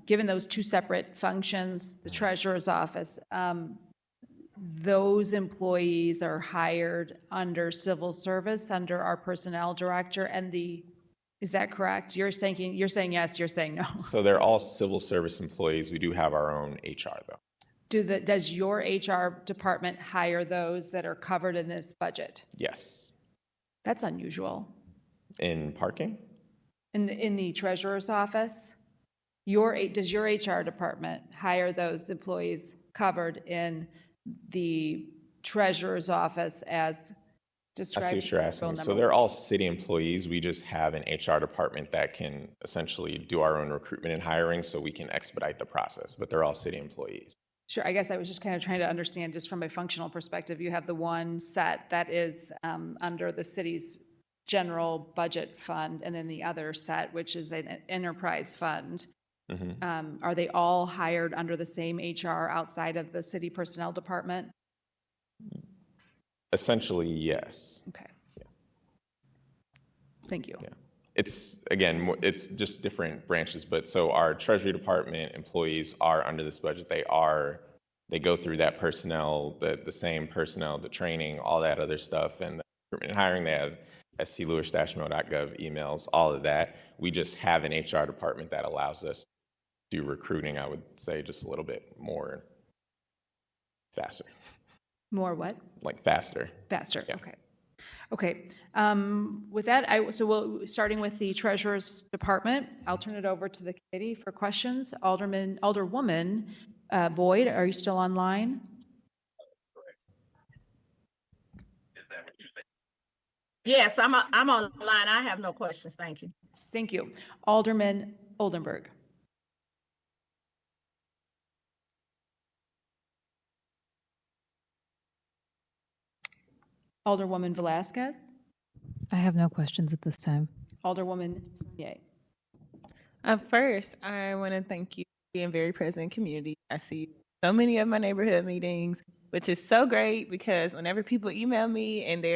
Given those two separate functions, the Treasurer's office, those employees are hired under civil service, under our personnel director, and is that correct? You're saying yes, you're saying no. So they're all civil service employees. We do have our own HR though. Does your HR department hire those that are covered in this budget? Yes. That's unusual. In parking? In the Treasurer's office, does your HR department hire those employees covered in the Treasurer's office as described? I see what you're asking. So they're all city employees. We just have an HR department that can essentially do our own recruitment and hiring, so we can expedite the process, but they're all city employees. Sure. I guess I was just kind of trying to understand, just from a functional perspective, you have the one set that is under the city's general budget fund, and then the other set, which is an enterprise fund. Mm-hmm. Are they all hired under the same HR outside of the city personnel department? Essentially, yes. Okay. Yeah. Thank you. Yeah. It's just different branches, but so our Treasury Department employees are under this budget. They go through that personnel, the same personnel, the training, all that other stuff, and the recruitment and hiring. They have stlewis-mo.gov emails, all of that. We just have an HR department that allows us to do recruiting, I would say, just a little bit more faster. More what? Like faster. Faster, yeah. Okay. Okay, with that, starting with the Treasurer's Department, I'll turn it over to the committee for questions. Alderwoman Boyd, are you still online? Yes, I'm online. I have no questions. Thank you. Thank you. Alderman Oldenburg. Alderwoman Velasquez. I have no questions at this time. Alderwoman Saunier. First, I want to thank you for being very present in community. I see so many of my neighborhood meetings, which is so great, because whenever people email me and they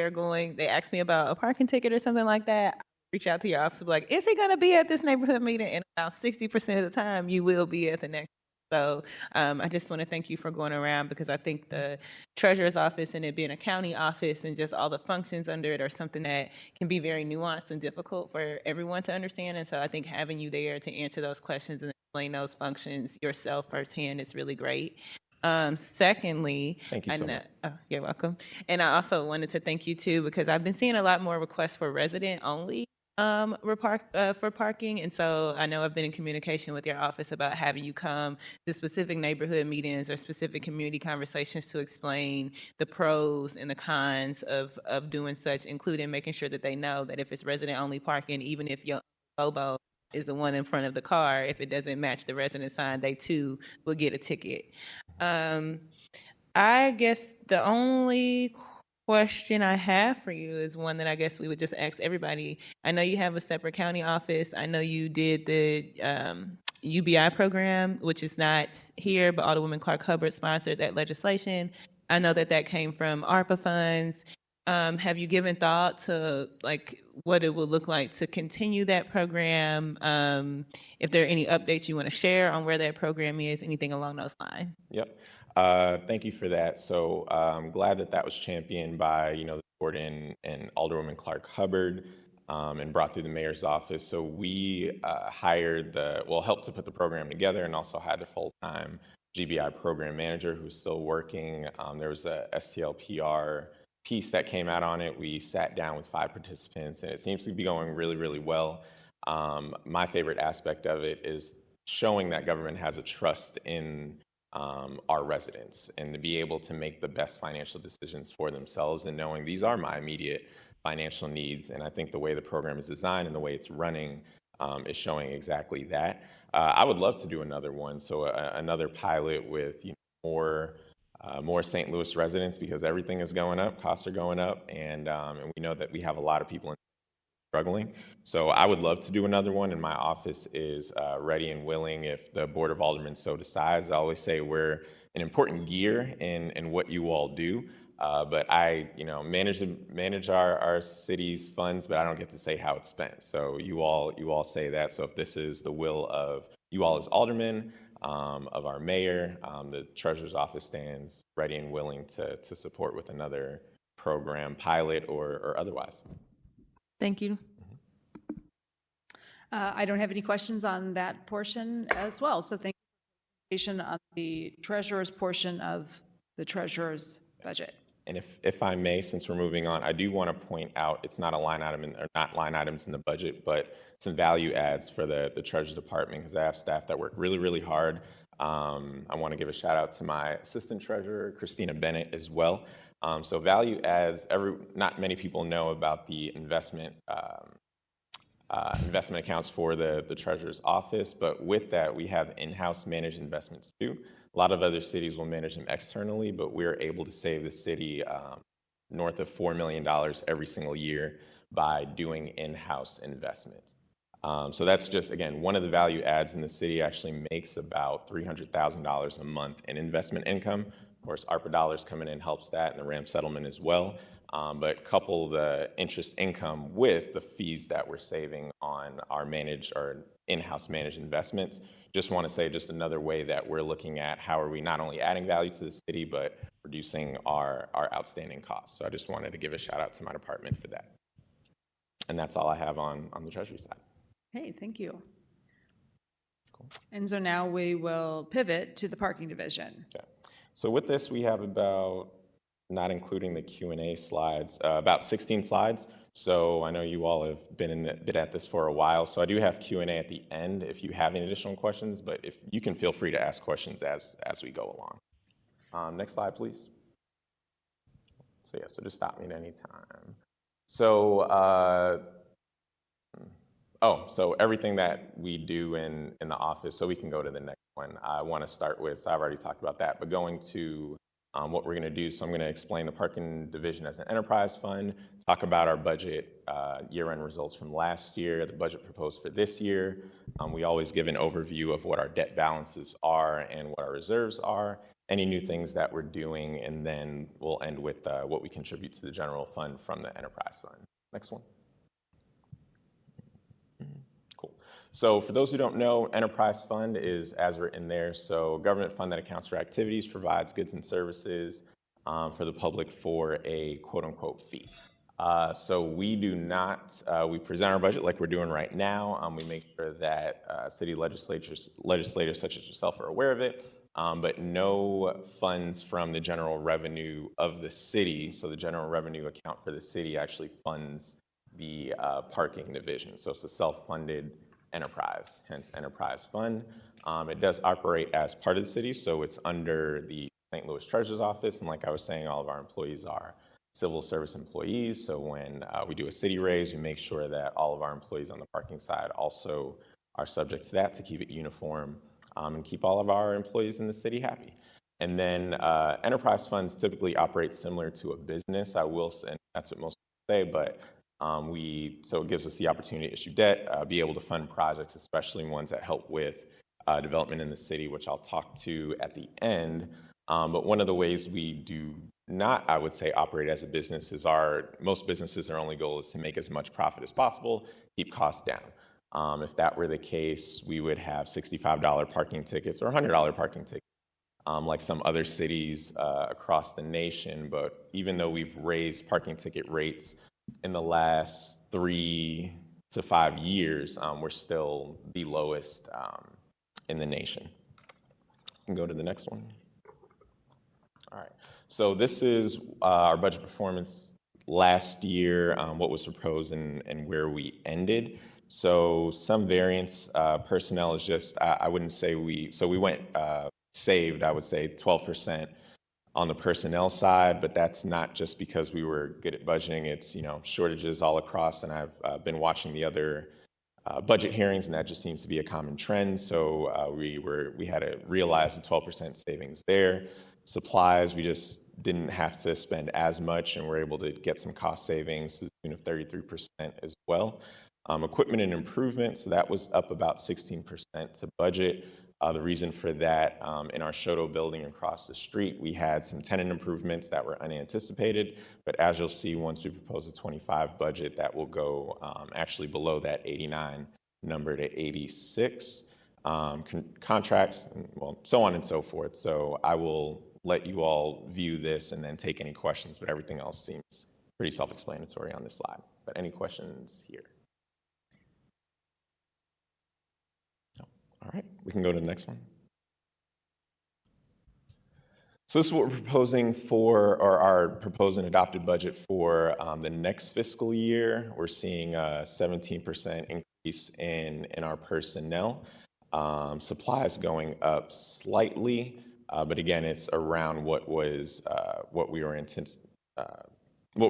ask me about a parking ticket or something like that, I reach out to your office and be like, is he going to be at this neighborhood meeting? And about 60% of the time, you will be at the next. So I just want to thank you for going around, because I think the Treasurer's office and it being a county office and just all the functions under it are something that can be very nuanced and difficult for everyone to understand. And so I think having you there to answer those questions and explain those functions yourself firsthand is really great. Secondly, Thank you so much. You're welcome. And I also wanted to thank you too, because I've been seeing a lot more requests for resident only for parking. And so I know I've been in communication with your office about having you come to specific neighborhood meetings or specific community conversations to explain the pros and the cons of doing such, including making sure that they know that if it's resident only parking, even if your Bobo is the one in front of the car, if it doesn't match the resident sign, they too will get a ticket. I guess the only question I have for you is one that I guess we would just ask everybody. I know you have a separate county office. I know you did the UBI program, which is not here, but Alderwoman Clark Hubbard sponsored that legislation. I know that that came from ARPA funds. Have you given thought to like what it would look like to continue that program? If there are any updates you want to share on where that program is, anything along those lines? Yep. Thank you for that. So I'm glad that that was championed by, the board and Alderwoman Clark Hubbard and brought through the mayor's office. So we helped to put the program together and also had the full-time GBI program manager who's still working. There was a STLPR piece that came out on it. We sat down with 5 participants and it seems to be going really, really well. My favorite aspect of it is showing that government has a trust in our residents and to be able to make the best financial decisions for themselves and knowing these are my immediate financial needs. And I think the way the program is designed and the way it's running is showing exactly that. I would love to do another one. So another pilot with more St. Louis residents because everything is going up, costs are going up, and we know that we have a lot of people struggling. So I would love to do another one, and my office is ready and willing if the Board of Aldermen so decides. I always say we're an important gear in what you all do, but I manage our city's funds, but I don't get to say how it's spent. So you all say that. So if this is the will of you all as aldermen, of our mayor, the treasurer's office stands ready and willing to support with another program, pilot or otherwise. Thank you. I don't have any questions on that portion as well. So thank you for the on the treasurer's portion of the treasurer's budget. And if I may, since we're moving on, I do want to point out it's not a line item or not line items in the budget, but some value adds for the Treasury Department because I have staff that work really, really hard. I want to give a shout out to my assistant treasurer, Christina Bennett, as well. So value adds, not many people know about the investment accounts for the treasurer's office, but with that, we have in-house managed investments too. A lot of other cities will manage them externally, but we're able to save the city north of $4 million every single year by doing in-house investments. So that's just, again, one of the value adds in the city actually makes about $300,000 a month in investment income. Of course, ARPA dollars coming in helps that and the RAM settlement as well. But couple the interest income with the fees that we're saving on our in-house managed investments. Just want to say just another way that we're looking at how are we not only adding value to the city, but reducing our outstanding costs. So I just wanted to give a shout out to my department for that. And that's all I have on the Treasury side. Hey, thank you. Cool. And so now we will pivot to the parking division. Okay. So with this, we have about, not including the Q&A slides, about 16 slides. So I know you all have been at this for a while. So I do have Q&A at the end if you have any additional questions, but if you can feel free to ask questions as we go along. Next slide, please. So yeah, so just stop me at any time. So, so everything that we do in the office, so we can go to the next one. I want to start with, so I've already talked about that, but going to what we're going to do. So I'm going to explain the parking division as an enterprise fund, talk about our budget year-end results from last year, the budget proposed for this year. We always give an overview of what our debt balances are and what our reserves are, any new things that we're doing, and then we'll end with what we contribute to the general fund from the enterprise fund. Next one. Cool. So for those who don't know, enterprise fund is as written there. So government fund that accounts for activities, provides goods and services for the public for a quote unquote fee. So we do not, we present our budget like we're doing right now. We make sure that city legislators such as yourself are aware of it. but no funds from the general revenue of the city. So the general revenue account for the city actually funds the parking division. So it's a self-funded enterprise, hence enterprise fund. It does operate as part of the city, so it's under the St. Louis Treasurer's Office. And like I was saying, all of our employees are civil service employees. So when we do a city raise, we make sure that all of our employees on the parking side also are subject to that to keep it uniform and keep all of our employees in the city happy. And then enterprise funds typically operate similar to a business, I will say, and that's what most people say, but so it gives us the opportunity to issue debt, be able to fund projects, especially ones that help with development in the city, which I'll talk to at the end. But one of the ways we do not, I would say, operate as a business is most businesses, their only goal is to make as much profit as possible, keep costs down. If that were the case, we would have $65 parking tickets or $100 parking tickets, like some other cities across the nation. But even though we've raised parking ticket rates in the last 3 to 5 years, we're still the lowest in the nation. You can go to the next one. All right, so this is our budget performance last year, what was proposed and where we ended. So some variance, personnel is just, I wouldn't say we went, saved, I would say 12% on the personnel side, but that's not just because we were good at budgeting. It's, shortages all across, and I've been watching the other budget hearings, and that just seems to be a common trend. So we had to realize the 12% savings there. Supplies, we just didn't have to spend as much, and we're able to get some cost savings to the tune of 33% as well. Equipment and improvement, so that was up about 16% to budget. The reason for that, in our Shoto building across the street, we had some tenant improvements that were unanticipated, but as you'll see, once we propose a 25 budget, that will go actually below that 89 number to 86. Contracts, well, so on and so forth. So I will let you all view this and then take any questions, but everything else seems pretty self-explanatory on this slide. But any questions here? All right, we can go to the next one. So this is what we're proposing for, or our proposed and adopted budget for the next fiscal year. We're seeing a 17% increase in our personnel. Supplies going up slightly, but again, it's around what we're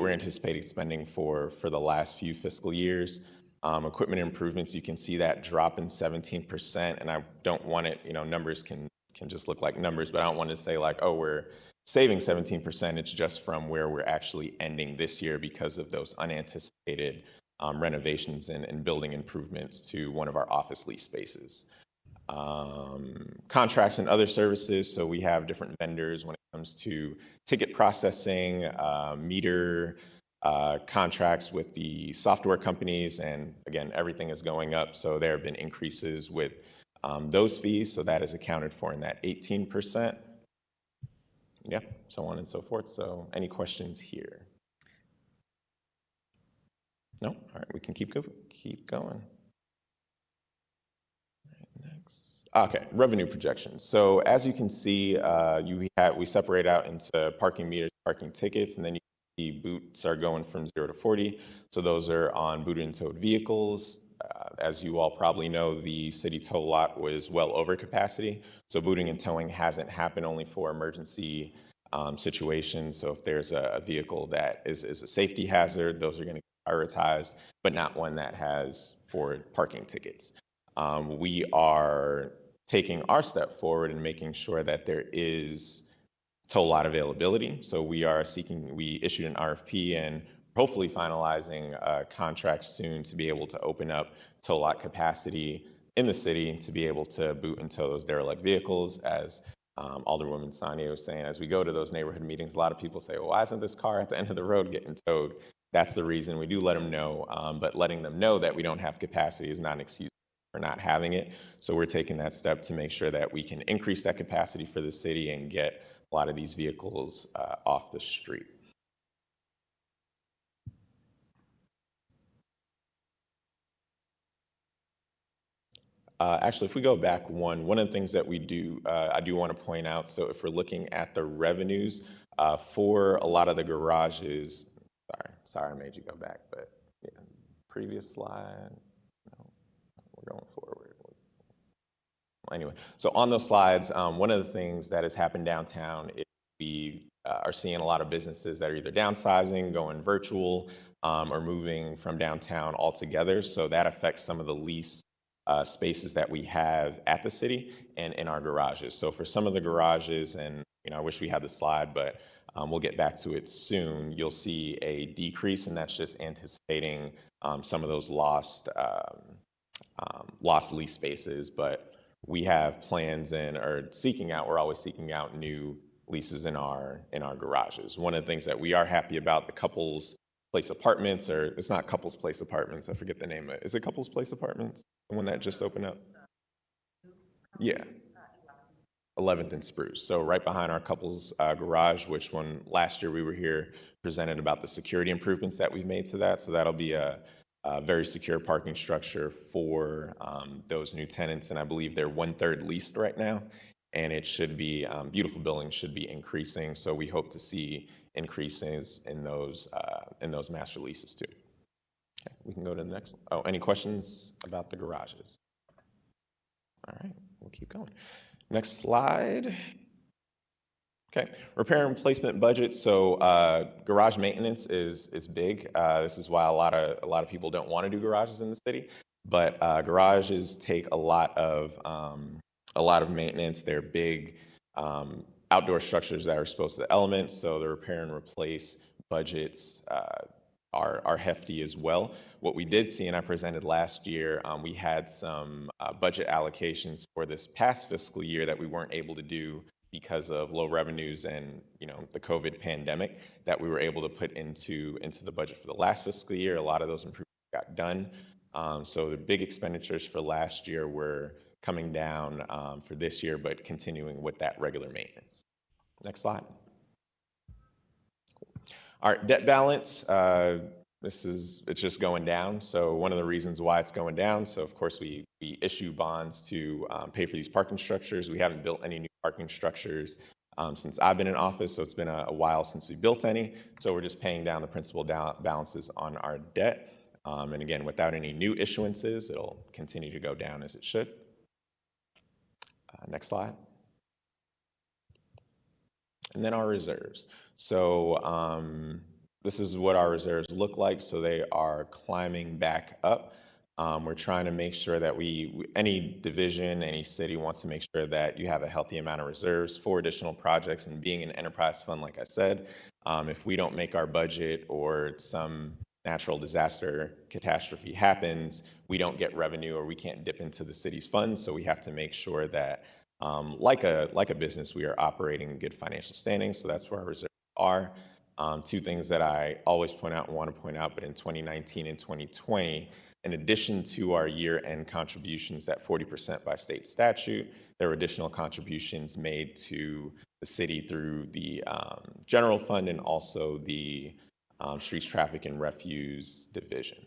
anticipating spending for the last few fiscal years. Equipment improvements, you can see that drop in 17%, and I don't want it, numbers can just look like numbers, but I don't want to say like, oh, we're saving 17%. It's just from where we're actually ending this year because of those unanticipated renovations and building improvements to one of our office lease spaces. Contracts and other services, so we have different vendors when it comes to ticket processing, meter, contracts with the software companies, and again, everything is going up, so there have been increases with those fees, so that is accounted for in that 18%. Yep, so on and so forth. So any questions here? No? All right, we can keep going. Next. Okay, revenue projections. So as you can see, we separate out into parking meters, parking tickets, and then the boots are going from 0 to 40. So those are on booted and towed vehicles. As you all probably know, the city tow lot was well over capacity. So booting and towing hasn't happened, only for emergency situations. So if there's a vehicle that is a safety hazard, those are going to be prioritized, but not one that has for parking tickets. We are taking our step forward and making sure that there is tow lot availability. So we issued an RFP and hopefully finalizing contracts soon to be able to open up tow lot capacity in the city to be able to boot and tow those derelict vehicles. As Alderwoman Sania was saying, as we go to those neighborhood meetings, a lot of people say, well, why isn't this car at the end of the road getting towed? That's the reason. We do let them know, but letting them know that we don't have capacity is not an excuse for not having it. So we're taking that step to make sure that we can increase that capacity for the city and get a lot of these vehicles off the street. Actually, if we go back one of the things that we do, I do want to point out, so if we're looking at the revenues for a lot of the garages, sorry, I made you go back, but yeah, previous slide, no, we're going forward. Anyway, so on those slides, one of the things that has happened downtown is we are seeing a lot of businesses that are either downsizing, going virtual, or moving from downtown altogether. So that affects some of the lease spaces that we have at the city and in our garages. So for some of the garages, and I wish we had the slide, but we'll get back to it soon, you'll see a decrease, and that's just anticipating some of those lost lease spaces. But we have plans we're always seeking out new leases in our garages. One of the things that we are happy about, the Couples Place Apartments, or it's not Couples Place Apartments, I forget the name of it. Is it Couples Place Apartments? The one that just opened up? Yeah. 11th and Spruce. So right behind our Couples garage, which one last year we were here, presented about the security improvements that we've made to that. So that'll be a very secure parking structure for those new tenants. And I believe they're 1/3 leased right now. And it should be, beautiful buildings should be increasing. So we hope to see increases in those master leases too. Okay, we can go to the next one. Oh, any questions about the garages? All right, we'll keep going. Next slide. Okay, repair and replacement budget. So garage maintenance is big. This is why a lot of people don't want to do garages in the city. But garages take a lot of maintenance. They're big outdoor structures that are exposed to the elements. So the repair and replace budgets are hefty as well. What we did see, and I presented last year, we had some budget allocations for this past fiscal year that we weren't able to do because of low revenues and the COVID pandemic, that we were able to put into the budget for the last fiscal year. A lot of those improvements got done. So the big expenditures for last year were coming down for this year, but continuing with that regular maintenance. Next slide. Our debt balance, it's just going down. So one of the reasons why it's going down, so of course we issue bonds to pay for these parking structures. We haven't built any new parking structures since I've been in office, so it's been a while since we built any. So we're just paying down the principal balances on our debt. And again, without any new issuances, it'll continue to go down as it should. Next slide. And then our reserves. So this is what our reserves look like. So they are climbing back up. We're trying to make sure that any division, any city wants to make sure that you have a healthy amount of reserves for additional projects. And being an enterprise fund, like I said, if we don't make our budget or some natural disaster catastrophe happens, we don't get revenue or we can't dip into the city's funds. So we have to make sure that, like a business, we are operating in good financial standing. So that's where our reserves are. Two things that I always point out and want to point out, but in 2019 and 2020, in addition to our year-end contributions at 40% by state statute, there were additional contributions made to the city through the general fund and also the Streets, Traffic, and Refuse Division.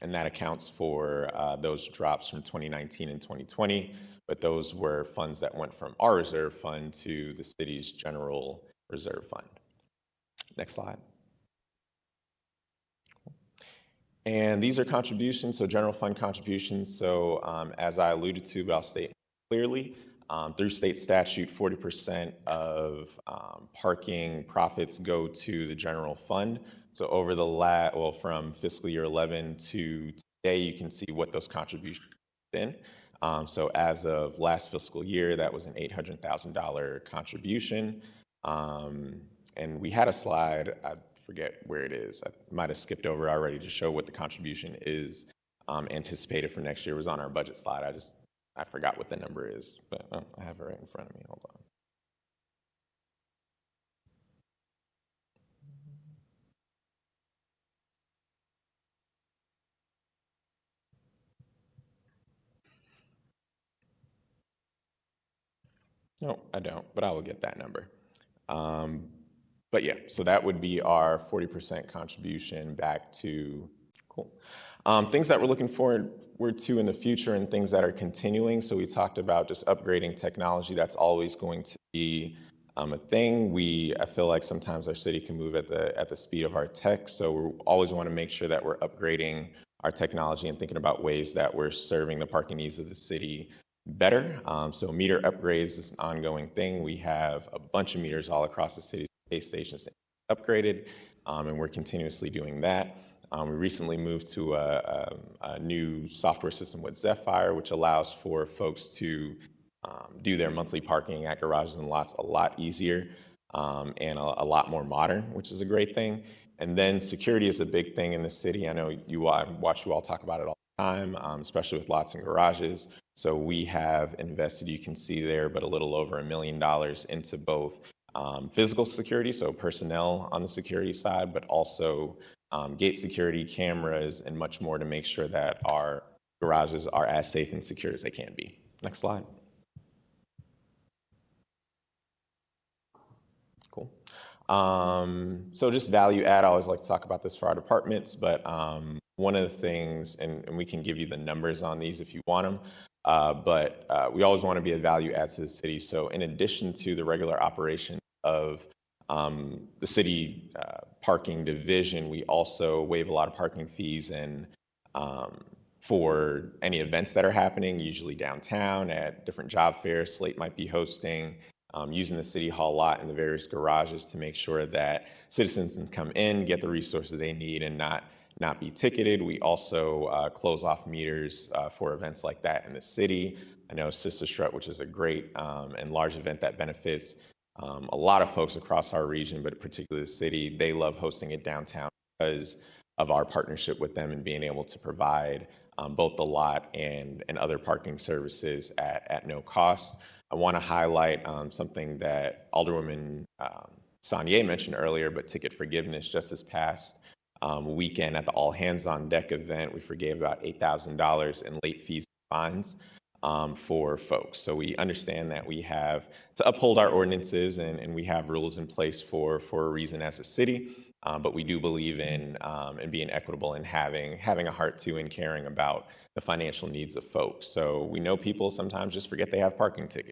And that accounts for those drops from 2019 and 2020, but those were funds that went from our reserve fund to the city's general reserve fund. Next slide. And these are contributions, so general fund contributions. So as I alluded to, but I'll state clearly, through state statute, 40% of parking profits go to the general fund. So over the from fiscal year 11 to today, you can see what those contributions have been. So as of last fiscal year, that was an $800,000 contribution. And we had a slide, I forget where it is. I might have skipped over already to show what the contribution is anticipated for next year. It was on our budget slide. I forgot what the number is, but I have it right in front of me. Hold on. No, I don't, but I will get that number. But yeah, so that would be our 40% contribution back to Cool. Things that we're looking forward to in the future and things that are continuing. So we talked about just upgrading technology. That's always going to be a thing. I feel like sometimes our city can move at the speed of our tech. So we always want to make sure that we're upgrading our technology and thinking about ways that we're serving the parking needs of the city better. So meter upgrades is an ongoing thing. We have a bunch of meters all across the city, base stations upgraded, and we're continuously doing that. We recently moved to a new software system with Zephyr, which allows for folks to do their monthly parking at garages and lots a lot easier and a lot more modern, which is a great thing. And then security is a big thing in the city. I know I watch you all talk about it all the time, especially with lots and garages. So we have invested, you can see there, but a little over $1 million into both physical security, so personnel on the security side, but also gate security, cameras, and much more to make sure that our garages are as safe and secure as they can be. Next slide. Cool. So just value add, I always like to talk about this for our departments, but one of the things, and we can give you the numbers on these if you want them, but we always want to be a value add to the city. So in addition to the regular operation of the city parking division, we also waive a lot of parking fees and for any events that are happening, usually downtown at different job fairs Slate might be hosting, using the city hall lot and the various garages to make sure that citizens can come in, get the resources they need and not be ticketed. We also close off meters for events like that in the city. I know Sister Strut, which is a great and large event that benefits a lot of folks across our region, but particularly the city, they love hosting it downtown because of our partnership with them and being able to provide both the lot and other parking services at no cost. I want to highlight something that Alderwoman Sanier mentioned earlier, but ticket forgiveness. Just this past weekend at the All Hands on Deck event, we forgave about $8,000 in late fees and fines for folks. So we understand that we have to uphold our ordinances and we have rules in place for a reason as a city, but we do believe in being equitable and having a heart to and caring about the financial needs of folks. So we know people sometimes just forget they have parking tickets.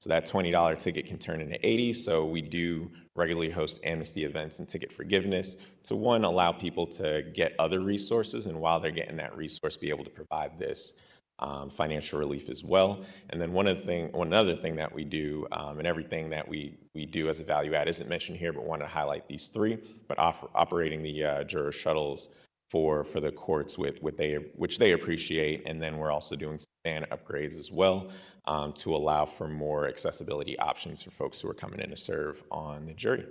So that $20 ticket can turn into $80. So we do regularly host amnesty events and ticket forgiveness to, one, allow people to get other resources, and while they're getting that resource, be able to provide this financial relief as well. And then one other thing that we do, and everything that we do as a value add isn't mentioned here, but wanted to highlight these three, but operating the juror shuttles for the courts which they appreciate. And then we're also doing some fan upgrades as well to allow for more accessibility options for folks who are coming in to serve on the jury.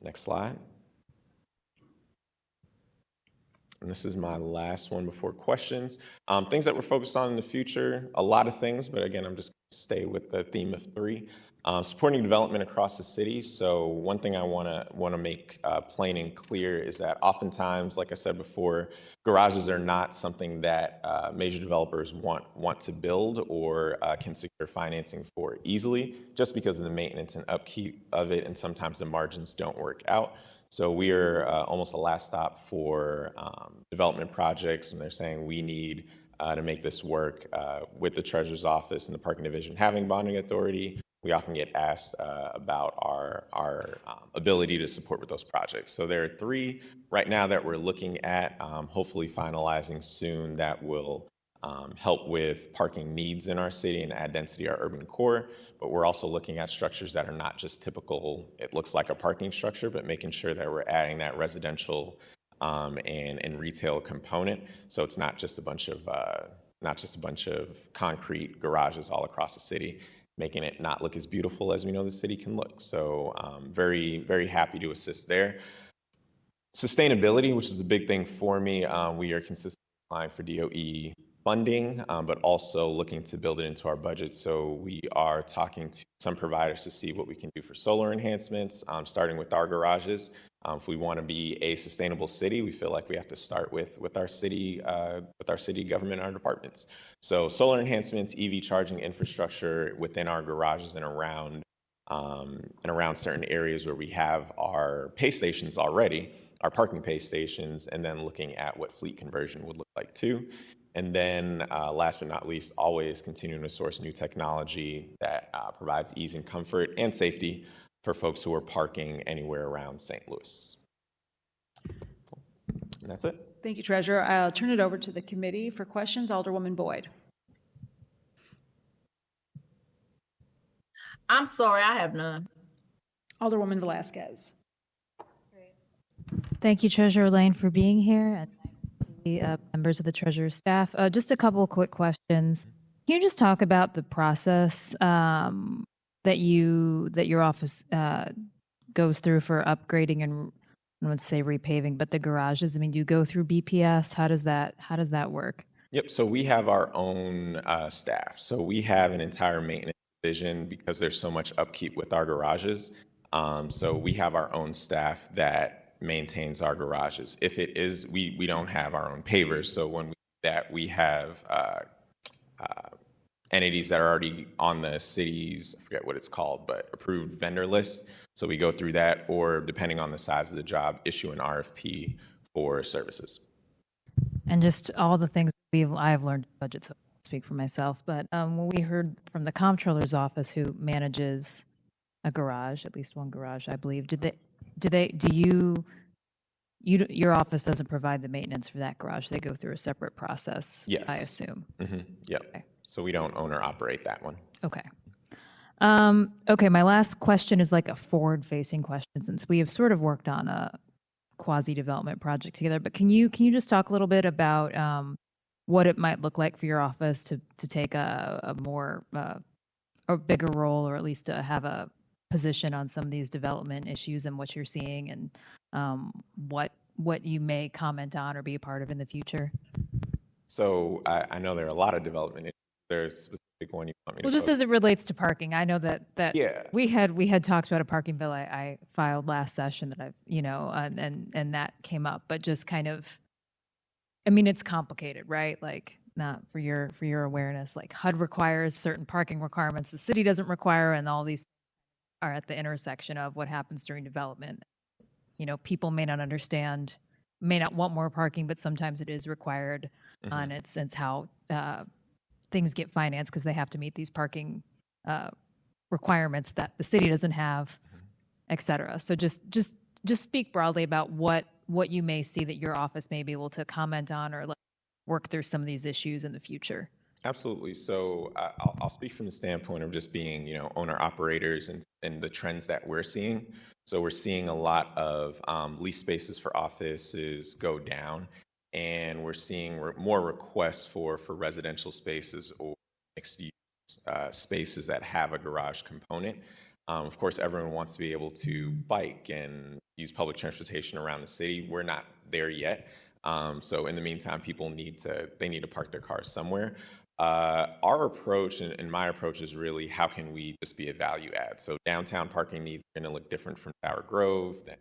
Next slide. And this is my last one before questions. Things that we're focused on in the future, a lot of things, but again, I'm just going to stay with the theme of three. Supporting development across the city. So one thing I want to make plain and clear is that oftentimes, like I said before, garages are not something that major developers want to build or can secure financing for easily, just because of the maintenance and upkeep of it, and sometimes the margins don't work out. So we are almost a last stop for development projects, and they're saying we need to make this work with the Treasurer's Office and the Parking Division having bonding authority. We often get asked about our ability to support with those projects. So there are three right now that we're looking at, hopefully finalizing soon, that will help with parking needs in our city and add density to our urban core. But we're also looking at structures that are not just typical, it looks like a parking structure, but making sure that we're adding that residential and retail component. So it's not just a bunch of concrete garages all across the city, making it not look as beautiful as we know the city can look. So very, very happy to assist there. Sustainability, which is a big thing for me. We are consistently applying for DOE funding, but also looking to build it into our budget. So we are talking to some providers to see what we can do for solar enhancements, starting with our garages. If we want to be a sustainable city, we feel like we have to start with our city government and our departments. So solar enhancements, EV charging infrastructure within our garages and around certain areas where we have our pay stations already, our parking pay stations, and then looking at what fleet conversion would look like too. And then last but not least, always continuing to source new technology that provides ease and comfort and safety for folks who are parking anywhere around St. Louis. And that's it. Thank you, Treasurer. I'll turn it over to the committee for questions. Alderwoman Boyd. I'm sorry, I have none. Alderwoman Velasquez. Thank you, Treasurer Lane, for being here, and the members of the Treasurer's staff. Just a couple of quick questions. Can you just talk about the process that your office goes through for upgrading and, I would say repaving, but the garages? I mean, do you go through BPS? How does that work? Yep, so we have our own staff. So we have an entire maintenance division because there's so much upkeep with our garages. So we have our own staff that maintains our garages. If it is, we don't have our own pavers. So when we do that, we have entities that are already on the city's, I forget what it's called, but approved vendor list. So we go through that, or depending on the size of the job, issue an RFP for services. And just all the things I've learned budget, so I speak for myself, but when we heard from the comptroller's office, who manages a garage, at least one garage, I believe, your office doesn't provide the maintenance for that garage? They go through a separate process, Yes. I assume. Yep. Okay. So we don't own or operate that one. Okay. Okay, my last question is like a forward-facing question, since we have sort of worked on a quasi-development project together. But can you just talk a little bit about what it might look like for your office to take a more a bigger role, or at least to have a position on some of these development issues and what you're seeing, and what you may comment on or be a part of in the future? So I know there are a lot of development issues. There's a specific one you want me to Well, just focus- as it relates to parking, I know that Yeah. we had talked about a parking bill I filed last session that I've, and that came up, but just kind of, I mean, it's complicated, right? Like, not for your awareness, like HUD requires certain parking requirements the city doesn't require, and all these are at the intersection of what happens during development. People may not understand, may not want more parking, but sometimes it is required on its how things get financed, because they have to meet these parking requirements that the city doesn't have, et cetera. So just speak broadly about what you may see that your office may be able to comment on, or work through some of these issues in the future. Absolutely. So I'll speak from the standpoint of just being, owner operators and the trends that we're seeing. So we're seeing a lot of lease spaces for offices go down, and we're seeing more requests for residential spaces or mixed use spaces that have a garage component. Of course, everyone wants to be able to bike and use public transportation around the city. We're not there yet. So in the meantime, people need to park their cars somewhere. Our approach and my approach is really, how can we just be a value add? So downtown parking needs are going to look different from Tower Grove, then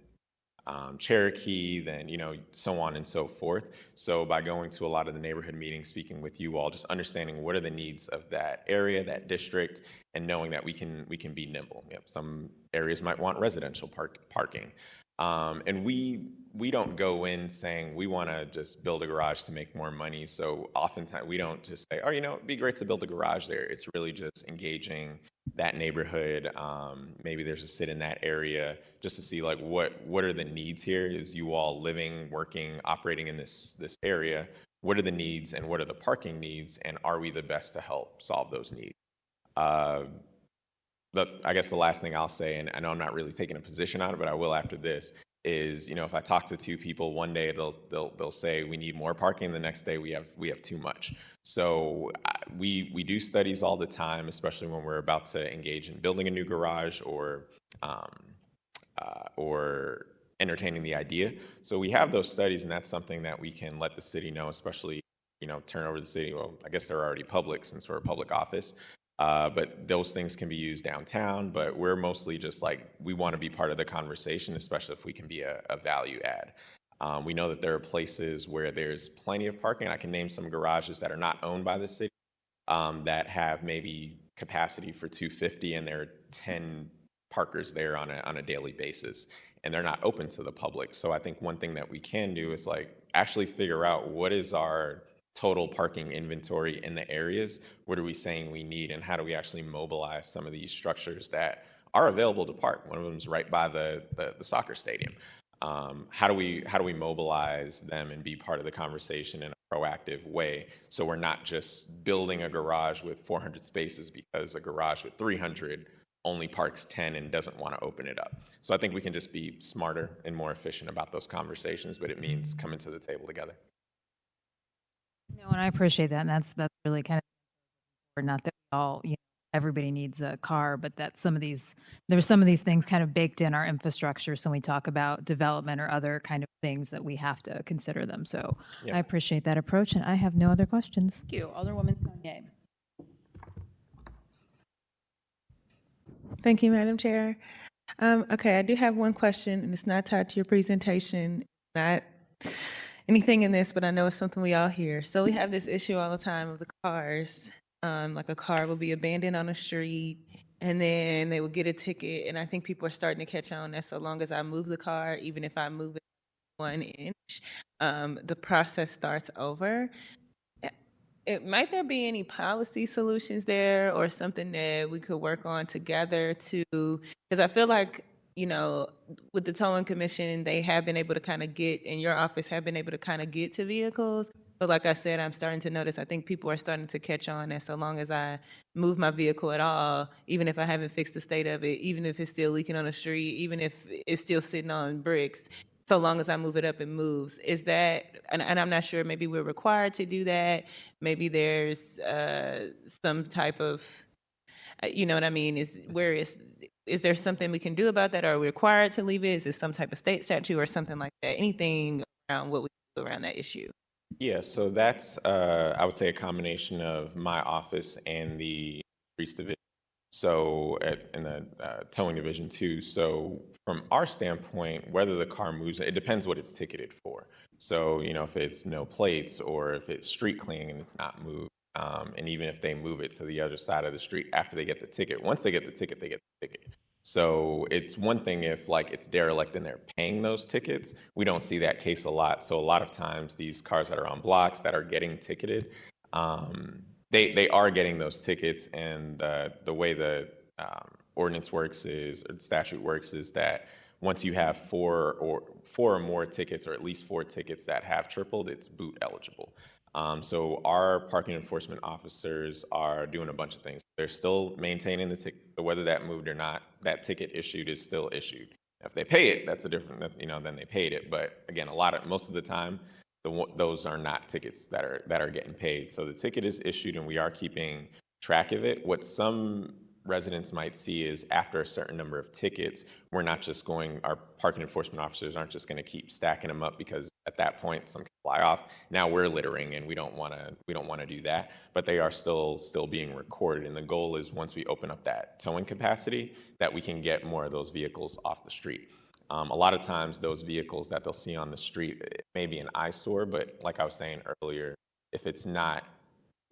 Cherokee, then so on and so forth. So by going to a lot of the neighborhood meetings, speaking with you all, just understanding what are the needs of that area, that district, and knowing that we can be nimble. Yep, some areas might want residential parking. And we don't go in saying we want to just build a garage to make more money. So oftentimes we don't just say, oh, it'd be great to build a garage there. It's really just engaging that neighborhood. Maybe there's a sit in that area just to see what are the needs here? Is you all living, working, operating in this area? What are the needs and what are the parking needs? And are we the best to help solve those needs? I guess the last thing I'll say, and I know I'm not really taking a position on it, but I will after this, is if I talk to two people, one day they'll say we need more parking, the next day we have too much. So we do studies all the time, especially when we're about to engage in building a new garage or entertaining the idea. So we have those studies, and that's something that we can let the city know, especially turn over the city. Well, I guess they're already public since we're a public office. But those things can be used downtown, but we're mostly just we want to be part of the conversation, especially if we can be a value add. We know that there are places where there's plenty of parking. I can name some garages that are not owned by the city that have maybe capacity for 250, and there are 10 parkers there on a daily basis. and they're not open to the public. So I think one thing that we can do is like actually figure out what is our total parking inventory in the areas. What are we saying we need, and how do we actually mobilize some of these structures that are available to park? One of them is right by the soccer stadium. How do we mobilize them and be part of the conversation in a proactive way, so we're not just building a garage with 400 spaces because a garage with 300 only parks 10 and doesn't want to open it up. So I think we can just be smarter and more efficient about those conversations, but it means coming to the table together. No, and I appreciate that, and that's really kind of, not that we all, everybody needs a car, but that there's some of these things kind of baked in our infrastructure. So when we talk about development or other kind of things that we have to consider them. So Yep. I appreciate that approach, and I have no other questions. Thank you. Alderwoman Saunier. Thank you, Madam Chair. Okay, I do have one question, and it's not tied to your presentation, not anything in this, but I know it's something we all hear. So we have this issue all the time of the cars. Like a car will be abandoned on a street, and then they will get a ticket. And I think people are starting to catch on that so long as I move the car, even if I move it 1 inch, the process starts over. Might there be any policy solutions there, or something that we could work on together to, because I feel like, with the towing commission, they have been able to kind of get, in your office have been able to kind of get to vehicles. But like I said, I'm starting to notice, I think people are starting to catch on that so long as I move my vehicle at all, even if I haven't fixed the state of it, even if it's still leaking on the street, even if it's still sitting on bricks, so long as I move it up, it moves. Is that, and I'm not sure, maybe we're required to do that. Maybe there's some type of, you know what I mean? Is there something we can do about that? Or are we required to leave it? Is it some type of state statute or something like that? Anything around what we do around that issue? Yeah, so that's, I would say, a combination of my office and the police division. So in the towing division too. So from our standpoint, whether the car moves, it depends what it's ticketed for. So, if it's no plates, or if it's street cleaning and it's not moved, and even if they move it to the other side of the street after they get the ticket, once they get the ticket, they get the ticket. So it's one thing if like it's derelict and they're paying those tickets. We don't see that case a lot. So a lot of times these cars that are on blocks that are getting ticketed, they are getting those tickets. And the way the ordinance works is, or the statute works, is that once you have four or more tickets, or at least 4 tickets that have tripled, it's boot eligible. So our parking enforcement officers are doing a bunch of things. They're still maintaining the ticket, so whether that moved or not, that ticket issued is still issued. If they pay it, that's a different, then they paid it. But again, most of the time, those are not tickets that are getting paid. So the ticket is issued, and we are keeping track of it. What some residents might see is after a certain number of tickets, our parking enforcement officers aren't just going to keep stacking them up, because at that point some can fly off. Now we're littering, and we don't want to do that, but they are still being recorded. And the goal is, once we open up that towing capacity, that we can get more of those vehicles off the street. A lot of times those vehicles that they'll see on the street, it may be an eyesore, but like I was saying earlier, if it's not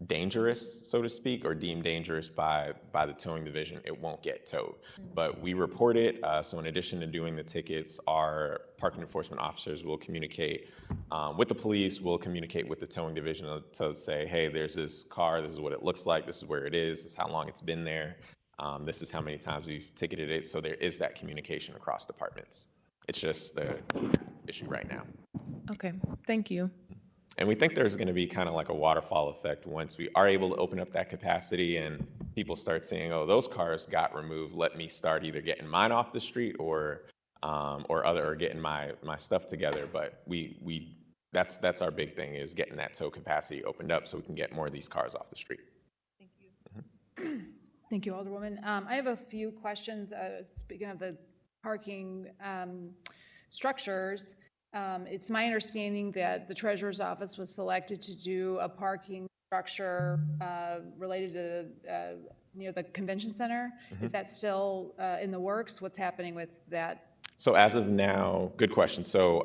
dangerous, so to speak, or deemed dangerous by the towing division, it won't get towed. But we report it. So in addition to doing the tickets, our parking enforcement officers will communicate with the police, will communicate with the towing division to say, hey, there's this car, this is what it looks like, this is where it is, this is how long it's been there, this is how many times we've ticketed it. So there is that communication across departments. It's just the issue right now. Okay, thank you. And we think there's going to be kind of like a waterfall effect once we are able to open up that capacity and people start saying, oh, those cars got removed. Let me start either getting mine off the street or getting my stuff together. But that's our big thing, is getting that tow capacity opened up so we can get more of these cars off the street. Thank you. Thank you, Alderwoman. I have a few questions. Speaking of the parking structures, it's my understanding that the Treasurer's Office was selected to do a parking structure related to near the Convention Center. Mm-hmm. Is that still in the works? What's happening with that? So as of now, good question. So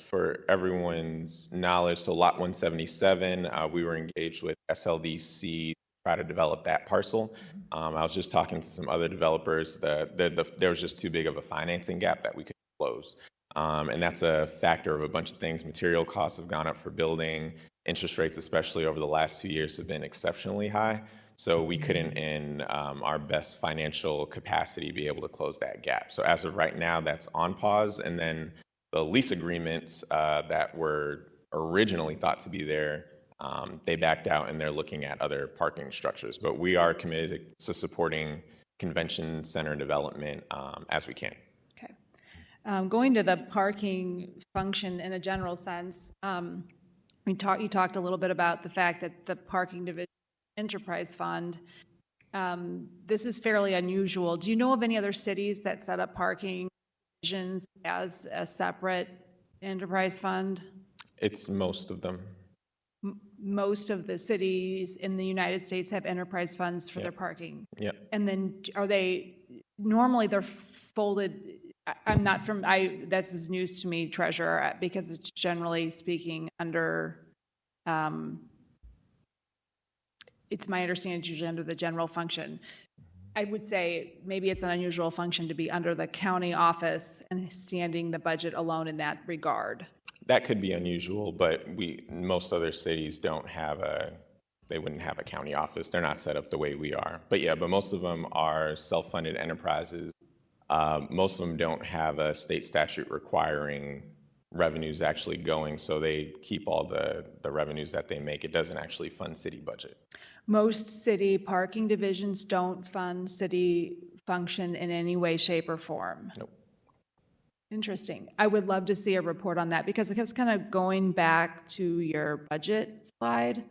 for everyone's knowledge, so Lot 177, we were engaged with SLDC to try to develop that parcel. I was just talking to some other developers. There was just too big of a financing gap that we could close. And that's a factor of a bunch of things. Material costs have gone up for building. Interest rates, especially over the last 2 years, have been exceptionally high. So we couldn't, in our best financial capacity, be able to close that gap. So as of right now, that's on pause. And then the lease agreements that were originally thought to be there, they backed out and they're looking at other parking structures. But we are committed to supporting convention center development as we can. Okay. Going to the parking function in a general sense, you talked a little bit about the fact that the parking division enterprise fund, this is fairly unusual. Do you know of any other cities that set up parking divisions as a separate enterprise fund? It's most of them. Most of the cities in the United States have enterprise funds for their parking. Yep. And then normally they're folded, this is news to me, Treasurer, because it's generally speaking under, it's my understanding it's usually under the general function. I would say maybe it's an unusual function to be under the county office and standing the budget alone in that regard. That could be unusual, but most other cities they wouldn't have a county office. They're not set up the way we are. But most of them are self-funded enterprises. Most of them don't have a state statute requiring revenues actually going, so they keep all the revenues that they make. It doesn't actually fund city budget. Most city parking divisions don't fund city function in any way, shape, or form. Nope. Interesting. I would love to see a report on that because it was kind of going back to your budget slide.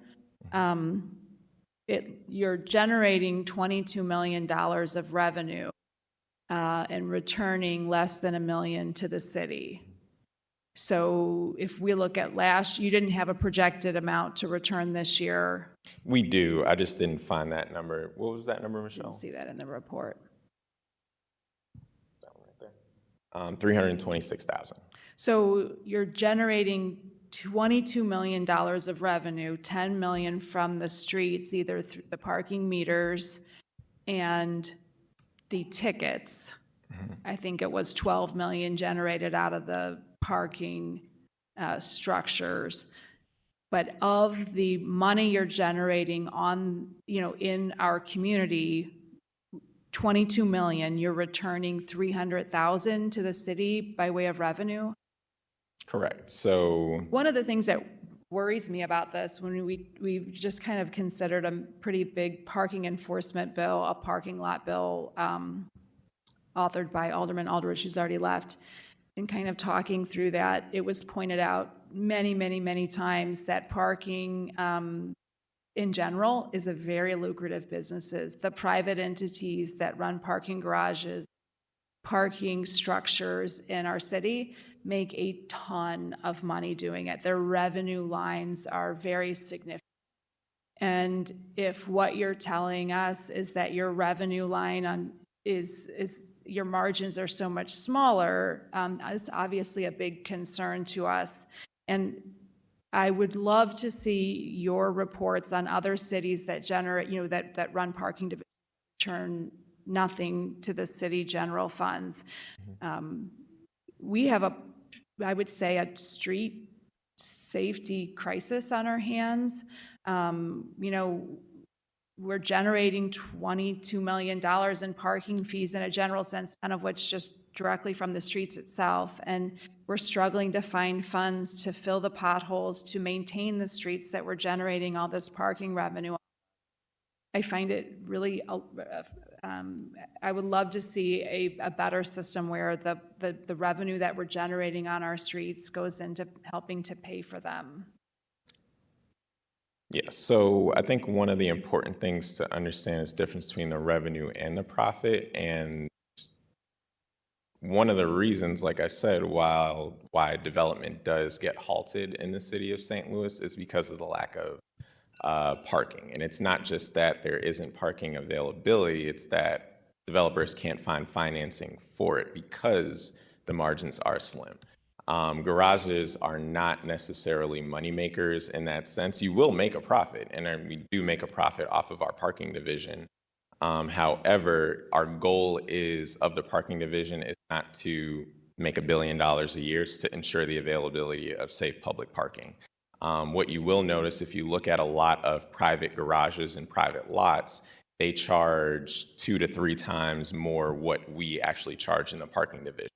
You're generating $22 million of revenue and returning less than $1 million to the city. So if we look at you didn't have a projected amount to return this year. We do. I just didn't find that number. What was that number, Michelle? You'll see that in the report. That one right there. 326,000. So you're generating $22 million of revenue, $10 million from the streets, either through the parking meters and the tickets. I think it was 12 million generated out of the parking structures. But of the money you're generating in our community, 22 million, you're returning 300,000 to the city by way of revenue? Correct. So one of the things that worries me about this, when we've just kind of considered a pretty big parking enforcement bill, a parking lot bill, authored by Alderman Aldrich, who's already left, and kind of talking through that, it was pointed out many, many, many times that parking in general is a very lucrative business. The private entities that run parking garages, parking structures in our city make a ton of money doing it. Their revenue lines are very significant. And if what you're telling us is that your revenue line is your margins are so much smaller, it's obviously a big concern to us. And I would love to see your reports on other cities that generate, that run parking to return nothing to the city general funds. We have I would say, a street safety crisis on our hands. We're generating $22 million in parking fees in a general sense, none of which just directly from the streets itself. And we're struggling to find funds to fill the potholes, to maintain the streets that we're generating all this parking revenue. I find it really, I would love to see a better system where the revenue that we're generating on our streets goes into helping to pay for them. Yeah, so I think one of the important things to understand is the difference between the revenue and the profit. And one of the reasons, like I said, why development does get halted in the city of St. Louis is because of the lack of parking. And it's not just that there isn't parking availability, it's that developers can't find financing for it because the margins are slim. Garages are not necessarily money makers in that sense. You will make a profit, and we do make a profit off of our parking division. However, our goal of the parking division is not to make $1 billion a year to ensure the availability of safe public parking. What you will notice if you look at a lot of private garages and private lots, they charge 2 to 3 times more what we actually charge in the parking division.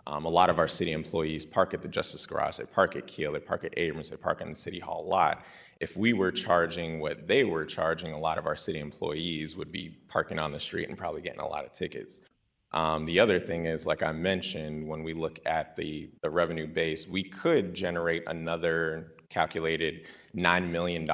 A lot of our city employees park at the Justice Garage, they park at Kiel, they park at Abrams, they park on the City Hall lot. If we were charging what they were charging, a lot of our city employees would be parking on the street and probably getting a lot of tickets. The other thing is, like I mentioned, when we look at the revenue base, we could generate another calculated $9 million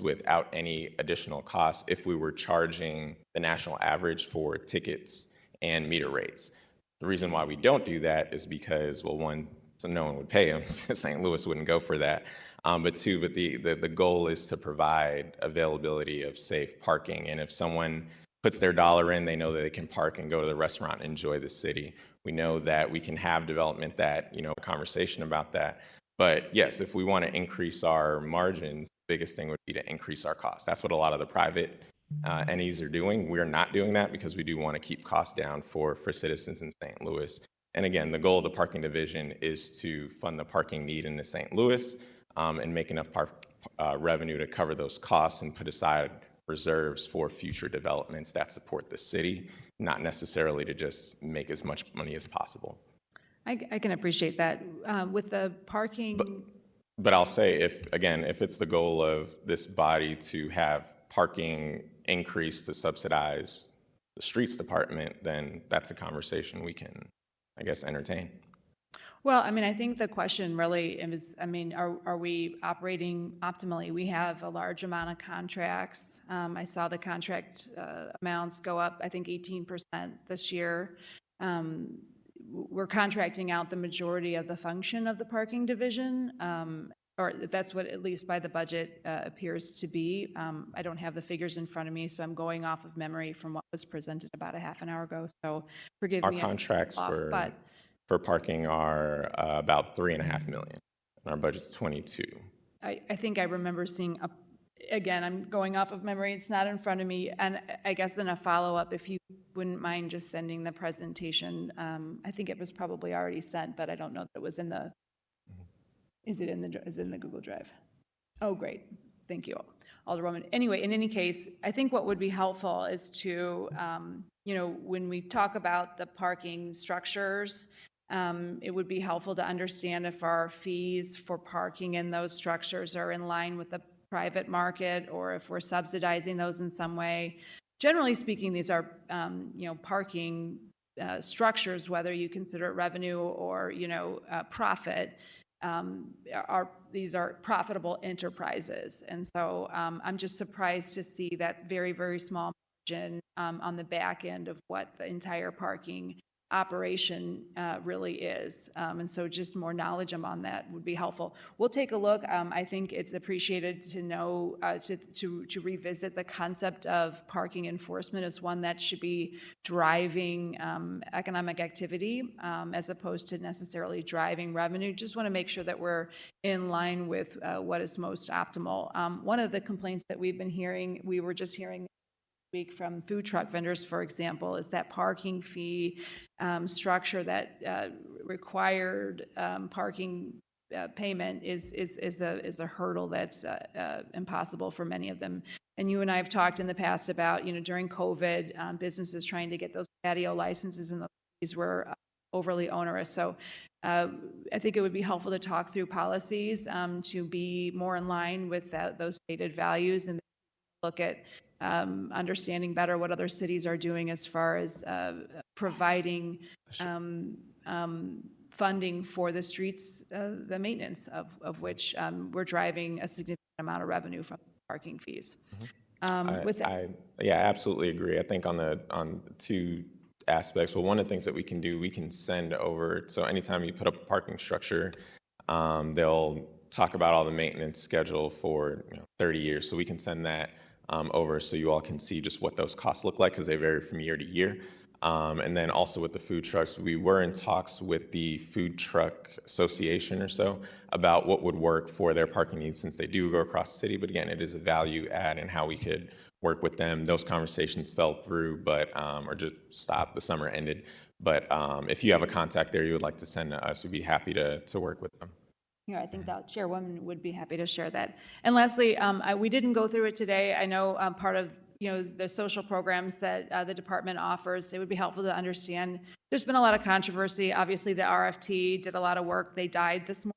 without any additional costs if we were charging the national average for tickets and meter rates. The reason why we don't do that is because, well, one, so no one would pay them. St. Louis wouldn't go for that. But two, but the goal is to provide availability of safe parking. And if someone puts their dollar in, they know that they can park and go to the restaurant and enjoy the city. We know that we can have development that, a conversation about that. But yes, if we want to increase our margins, the biggest thing would be to increase our costs. That's what a lot of the private entities are doing. We're not doing that because we do want to keep costs down for citizens in St. Louis. And again, the goal of the parking division is to fund the parking need in the St. Louis and make enough revenue to cover those costs and put aside reserves for future developments that support the city, not necessarily to just make as much money as possible. I can appreciate that. With the parking. But I'll say, if it's the goal of this body to have parking increase to subsidize the streets department, then that's a conversation we can, I guess, entertain. Well, I think the question really is, are we operating optimally? We have a large amount of contracts. I saw the contract amounts go up, I think 18% this year. We're contracting out the majority of the function of the parking division, or that's what, at least by the budget, appears to be. I don't have the figures in front of me, so I'm going off of memory from what was presented about a half an hour ago, so forgive me. Our contracts for parking are about $3.5 million, and our budget's 22. I think I remember seeing again, I'm going off of memory, it's not in front of me, and I guess in a follow-up, if you wouldn't mind just sending the presentation. I think it was probably already sent, but I don't know that it was in the, is it in the Google Drive? Oh, great, thank you, Alderwoman. Anyway, in any case, I think what would be helpful is to, when we talk about the parking structures, it would be helpful to understand if our fees for parking in those structures are in line with the private market, or if we're subsidizing those in some way. Generally speaking, these are, parking structures, whether you consider it revenue or, profit, these are profitable enterprises. And so I'm just surprised to see that very, very small margin on the back end of what the entire parking operation really is. And so just more knowledge on that would be helpful. We'll take a look. I think it's appreciated to know, to revisit the concept of parking enforcement as one that should be driving economic activity as opposed to necessarily driving revenue. Just want to make sure that we're in line with what is most optimal. One of the complaints that we've been hearing, we were just hearing week from food truck vendors, for example, is that parking fee structure that required parking payment is a hurdle that's impossible for many of them. And you and I have talked in the past about, during COVID, businesses trying to get those patio licenses, and those fees were overly onerous. So I think it would be helpful to talk through policies to be more in line with those stated values, and look at understanding better what other cities are doing as far as providing funding for the streets, the maintenance of which we're driving a significant amount of revenue from parking fees. I absolutely agree. I think on two aspects. Well, one of the things that we can do, we can send over. So anytime you put up a parking structure, they'll talk about all the maintenance schedule for 30 years. So we can send that over so you all can see just what those costs look like, because they vary from year to year. And then also with the food trucks, we were in talks with the Food Truck Association or so about what would work for their parking needs, since they do go across the city. But again, it is a value add and how we could work with them. Those conversations fell through, or just stopped. The summer ended. But if you have a contact there you would like to send to us, we'd be happy to work with them. Yeah, I think that Chairwoman would be happy to share that. And lastly, we didn't go through it today. I know part of the social programs that the department offers, it would be helpful to understand. There's been a lot of controversy. Obviously, the RFT did a lot of work. They died this morning.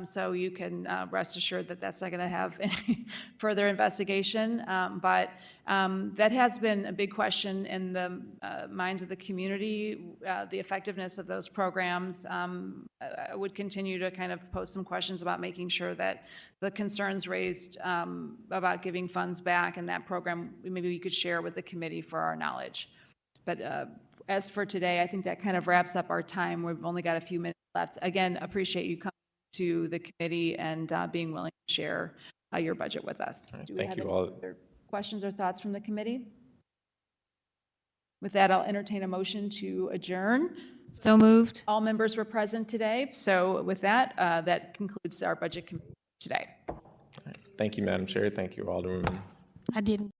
So you can rest assured that that's not going to have any further investigation. But that has been a big question in the minds of the community, the effectiveness of those programs. I would continue to kind of pose some questions about making sure that the concerns raised about giving funds back in that program, maybe we could share with the committee for our knowledge. But as for today, I think that kind of wraps up our time. We've only got a few minutes left. Again, appreciate you coming to the committee and being willing to share your budget with us. All right, Do we thank have you any all. other questions or thoughts from the committee? With that, I'll entertain a motion to adjourn. So moved. All members were present today. So with that, that concludes our budget committee today. Thank you, Madam Chair. Thank you, Alderwoman. I didn't.